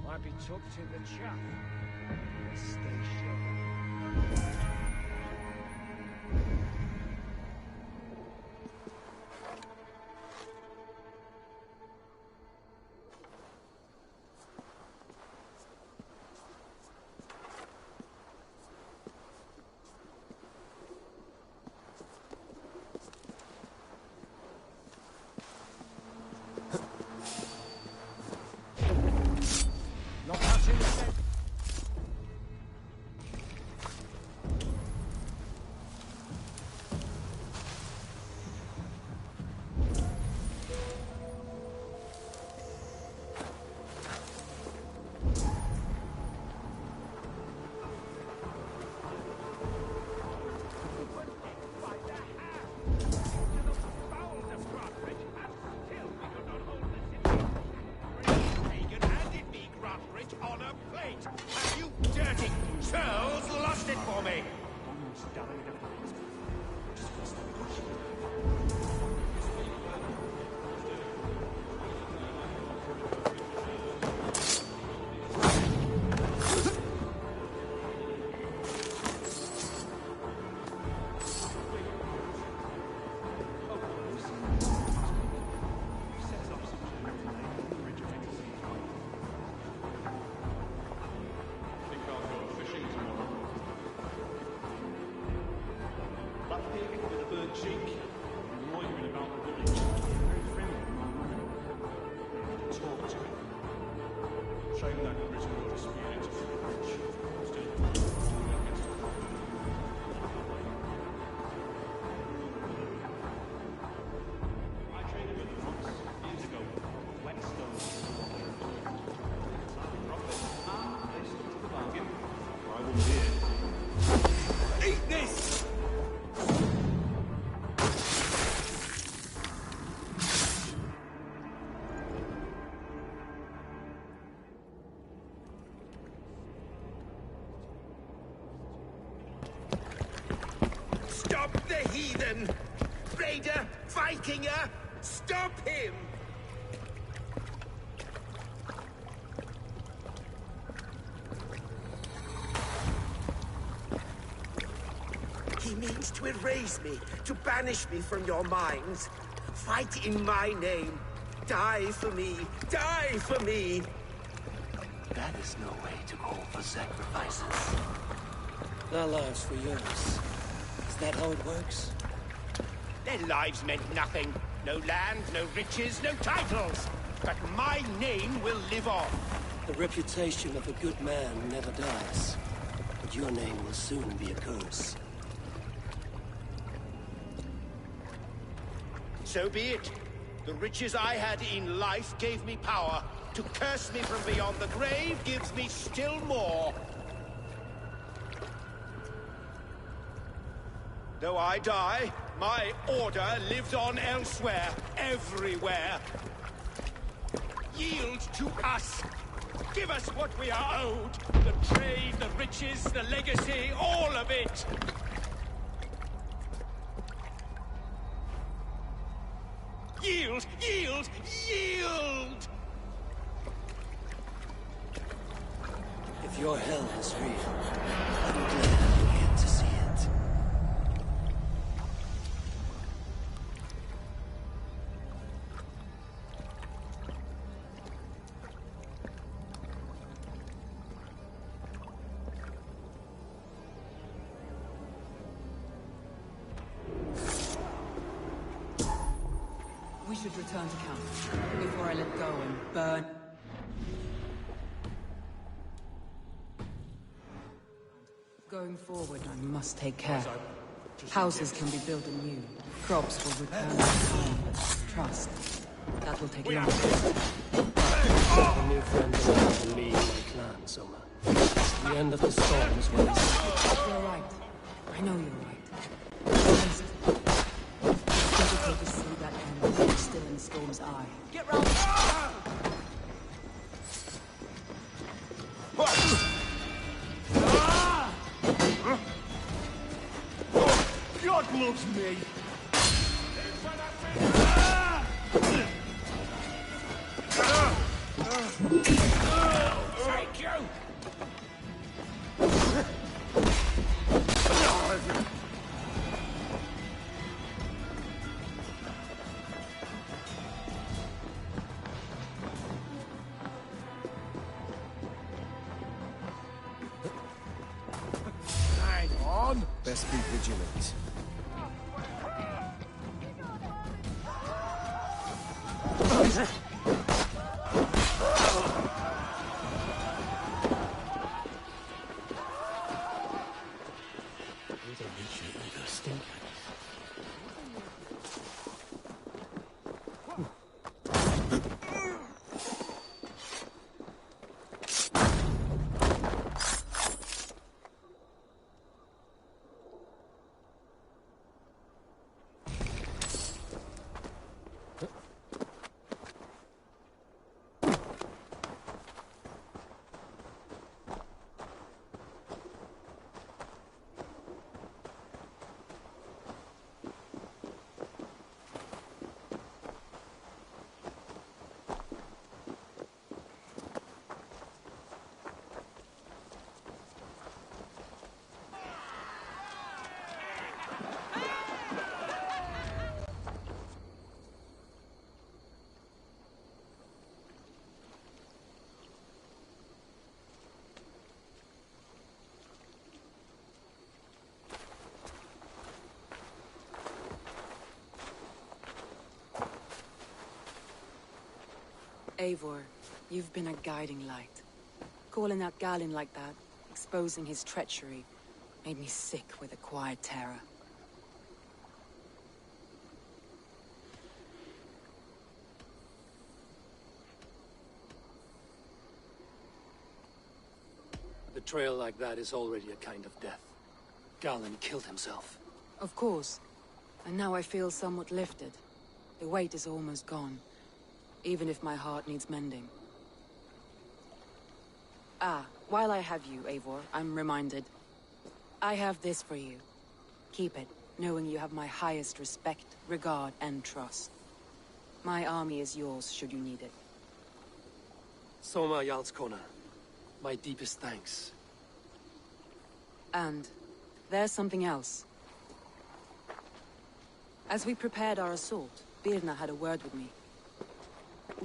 S7: Might be tucked in the chaff. Stay sure. Not touching the scent.
S6: On a plate! Have you dirty churls lost it for me? Eat this! Stop the heathen! Raider! Vikinger! Stop him! He means to erase me, to banish me from your minds. Fight in my name. Die for me. Die for me.
S1: That is no way to call for sacrifices. Their lives for yours. Is that how it works?
S6: Their lives meant nothing. No land, no riches, no titles. But my name will live on.
S1: The reputation of a good man never dies. But your name will soon be a curse.
S6: So be it. The riches I had in life gave me power. To curse me from beyond the grave gives me still more. Though I die, my order lives on elsewhere, everywhere. Yield to us. Give us what we are owed. The trade, the riches, the legacy, all of it. Yield! Yield! Yield!
S1: If your hell is real, I'm glad you get to see it.
S14: We should return to camp before I let go and burn. Going forward, I must take care. Houses can be built anew. Crops will return in time, but trust. That will take longer.
S1: A new friend to me and my clan, Soma. The end of the storm is what I said.
S14: You're right. I know you're right. It's difficult to see that end when you're still in the storm's eye. Get round!
S5: God loves me!
S6: Take you!
S7: Hang on. Best be vigilant.
S14: Eivor, you've been a guiding light. Calling out Galin like that, exposing his treachery, made me sick with a quiet terror.
S1: Betrayal like that is already a kind of death. Galin killed himself.
S14: Of course. And now I feel somewhat lifted. The weight is almost gone. Even if my heart needs mending. Ah, while I have you, Eivor, I'm reminded. I have this for you. Keep it, knowing you have my highest respect, regard, and trust. My army is yours, should you need it.
S1: Soma Yalskona, my deepest thanks.
S14: And there's something else. As we prepared our assault, Birna had a word with me.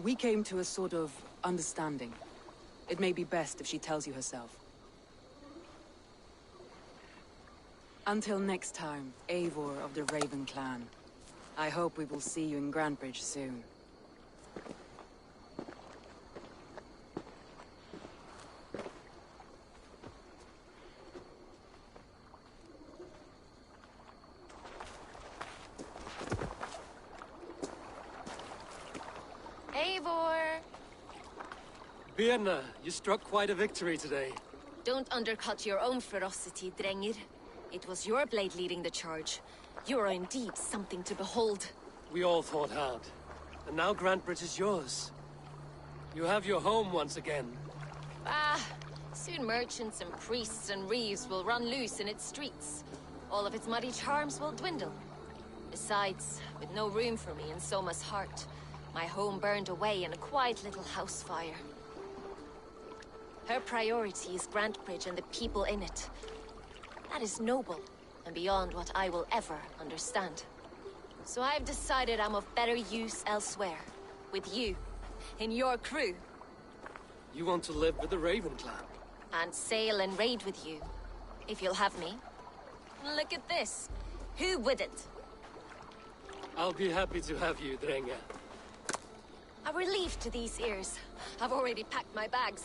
S14: We came to a sort of understanding. It may be best if she tells you herself. Until next time, Eivor of the Raven Clan. I hope we will see you in Grantebridge soon.
S21: Eivor!
S1: Birna, you struck quite a victory today.
S21: Don't undercut your own ferocity, Drengir. It was your blade leading the charge. You are indeed something to behold.
S1: We all fought hard. And now Grantebridge is yours. You have your home once again.
S21: Ah, soon merchants and priests and reeves will run loose in its streets. All of its muddy charms will dwindle. Besides, with no room for me in Soma's heart, my home burned away in a quiet little house fire. Her priority is Grantebridge and the people in it. That is noble, and beyond what I will ever understand. So I've decided I'm of better use elsewhere. With you. In your crew.
S1: You want to live with the Raven clan?
S21: And sail and raid with you. If you'll have me. Look at this. Who wouldn't?
S1: I'll be happy to have you, Drenge.
S21: A relief to these ears. I've already packed my bags.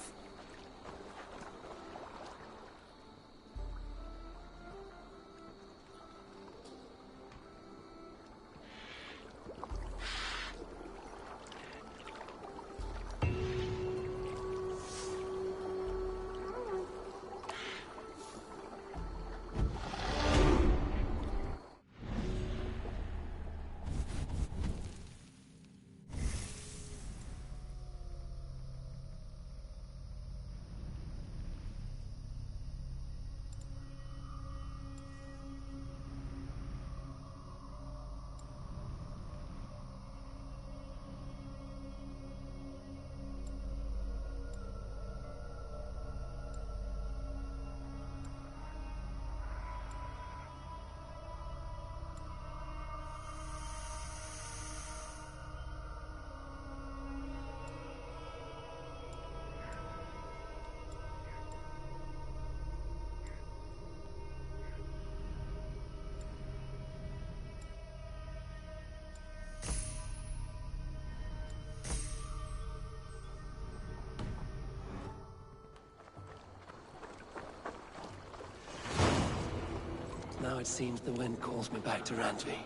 S1: Now it seems the wind calls me back to Randvi.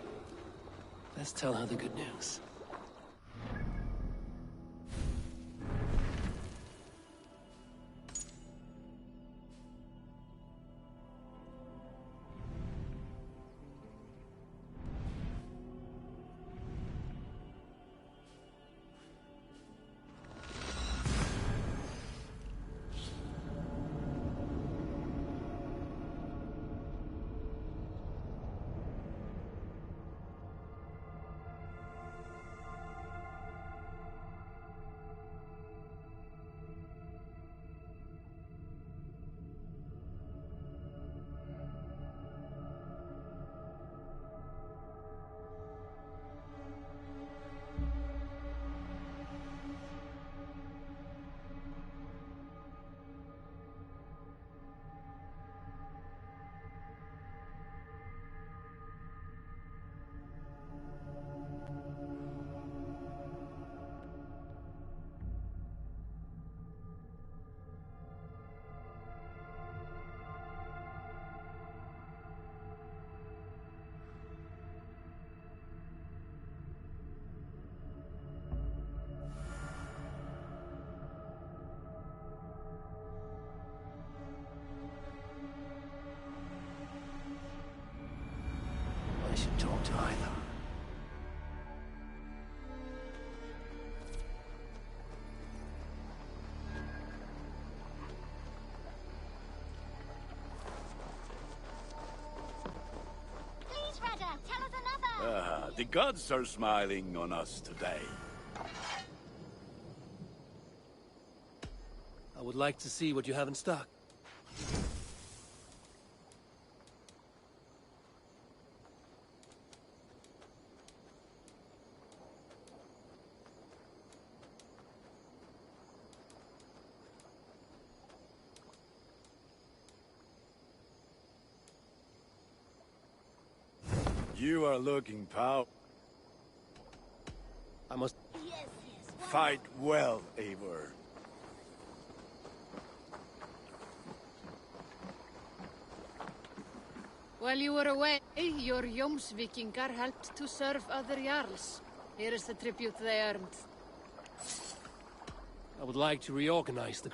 S1: Let's tell her the good news. I should talk to Eivor.
S12: Please, Rudder, tell us another.
S5: The gods are smiling on us today.
S1: I would like to see what you have in stock.
S5: You are looking powerful.
S1: I must...
S5: Fight well, Eivor.
S17: While you were away, your Jomsvikingar helped to serve other Jarls. Here is the tribute they earned.
S1: I would like to reorganize the...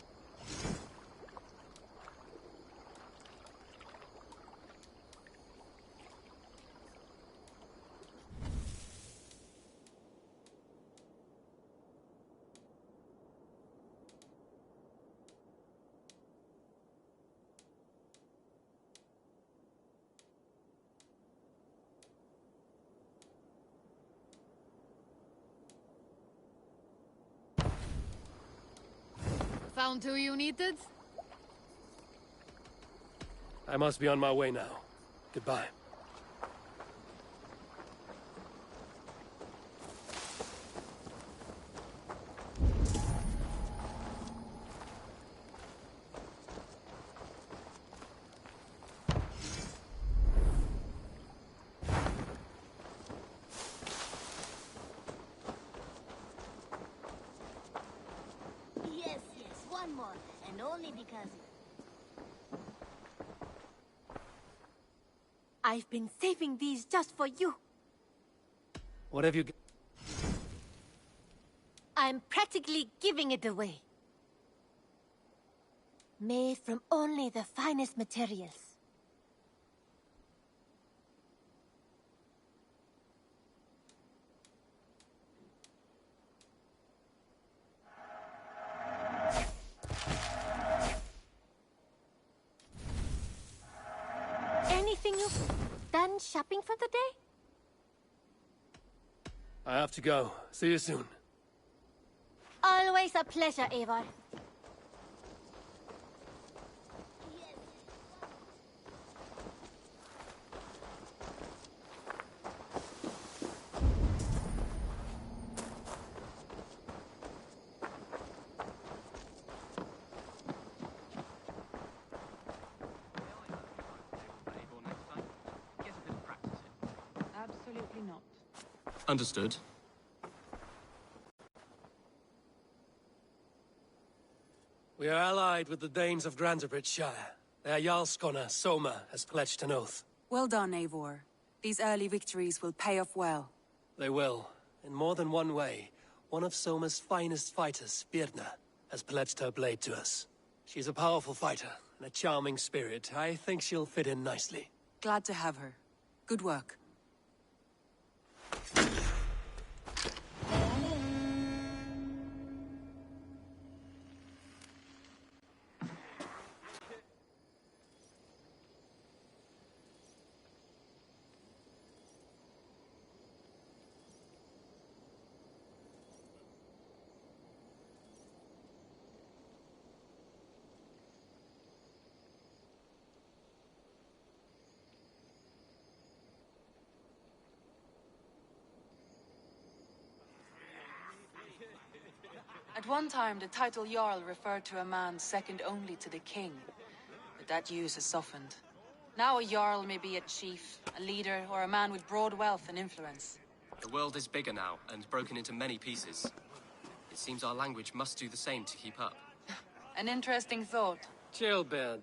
S17: Found who you needed?
S1: I must be on my way now. Goodbye.
S12: Yes, one more, and only because...
S9: I've been saving these just for you.
S1: What have you...
S9: I'm practically giving it away. Made from only the finest materials. Anything you... done shopping for the day?
S1: I have to go. See you soon.
S9: Always a pleasure, Eivor.
S14: Absolutely not.
S1: Understood. We are allied with the Danes of Grantebridge. Their Jarlskona, Soma, has pledged an oath.
S14: Well done, Eivor. These early victories will pay off well.
S1: They will. In more than one way. One of Soma's finest fighters, Birna, has pledged her blade to us. She's a powerful fighter and a charming spirit. I think she'll fit in nicely.
S14: Glad to have her. Good work. At one time, the title Jarl referred to a man second only to the king. But that use has softened. Now a Jarl may be a chief, a leader, or a man with broad wealth and influence.
S3: The world is bigger now, and broken into many pieces. It seems our language must do the same to keep up.
S14: An interesting thought.
S1: Jailbird,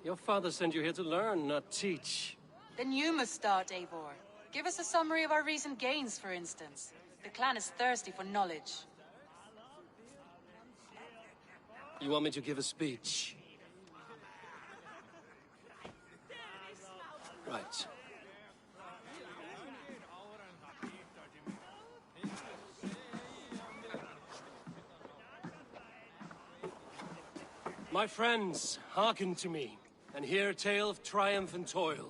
S1: your father sent you here to learn, not teach.
S14: Then you must start, Eivor. Give us a summary of our recent gains, for instance. The clan is thirsty for knowledge.
S1: You want me to give a speech? Right. My friends, hearken to me, and hear a tale of triumph and toil.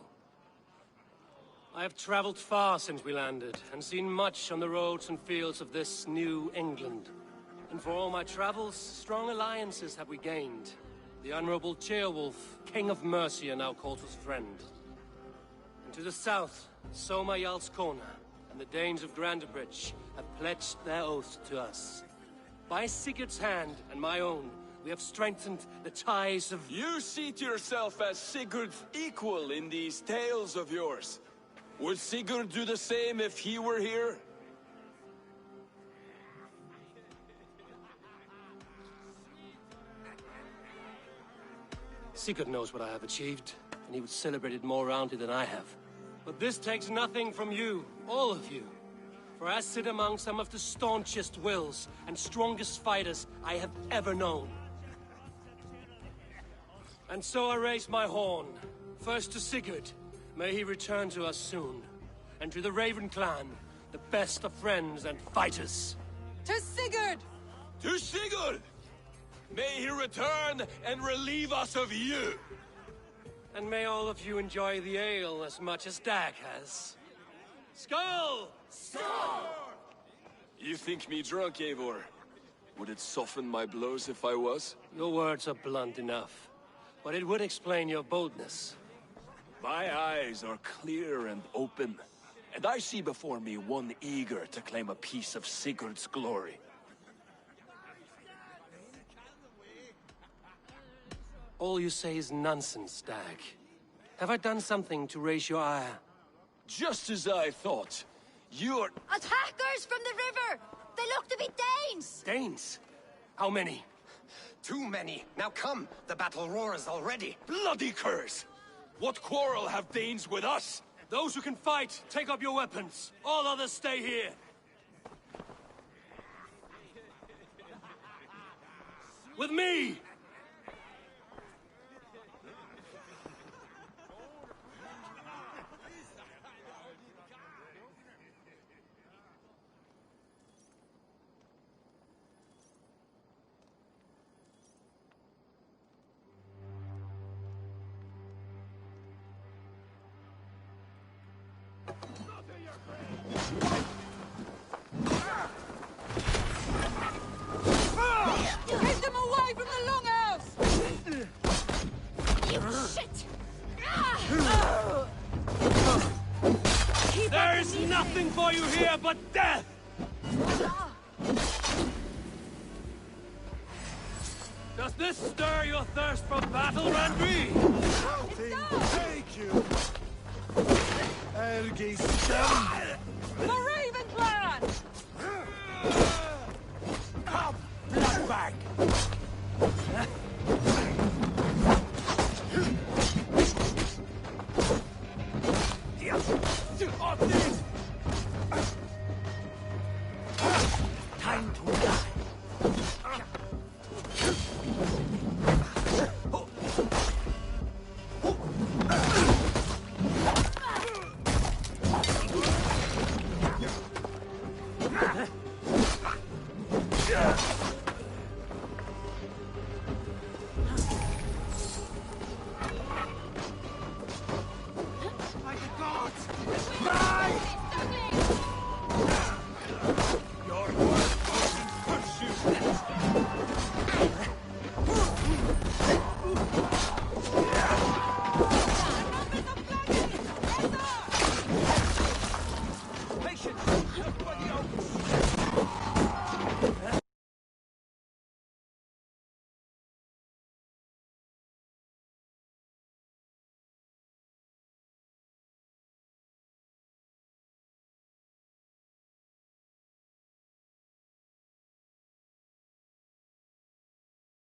S1: I have traveled far since we landed, and seen much on the roads and fields of this new England. And for all my travels, strong alliances have we gained. The Honorable Ceolwulf, King of Mercia, now calls us friend. And to the south, Soma Jarlskona and the Danes of Grantebridge have pledged their oath to us. By Sigurd's hand and my own, we have strengthened the ties of...
S20: You seat yourself as Sigurd's equal in these tales of yours. Would Sigurd do the same if he were here?
S1: Sigurd knows what I have achieved, and he would celebrate it more roundly than I have. But this takes nothing from you, all of you. For I sit among some of the staunchest wills and strongest fighters I have ever known. And so I raise my horn, first to Sigurd, may he return to us soon, and to the Raven clan, the best of friends and fighters.
S14: To Sigurd!
S20: To Sigurd! May he return and relieve us of you!
S1: And may all of you enjoy the ale as much as Dag has. Skull!
S20: Skull! You think me drunk, Eivor? Would it soften my blows if I was?
S1: Your words are blunt enough, but it would explain your boldness.
S20: My eyes are clear and open, and I see before me one eager to claim a piece of Sigurd's glory.
S1: All you say is nonsense, Stag. Have I done something to raise your ire?
S20: Just as I thought. You're...
S21: Attackers from the river! They look to be Danes!
S1: Danes? How many?
S11: Too many. Now come, the battle roars already.
S20: Bloody curse! What quarrel have Danes with us?
S1: Those who can fight, take up your weapons. All others stay here. With me!
S14: Get them away from the longhouse!
S21: You shit!
S1: There is nothing for you here but death! Does this stir your thirst for battle, Randri?
S13: Take you! Ergistan!
S14: The Raven Clan!
S13: Come, bloodbag! Time to die! Yeah.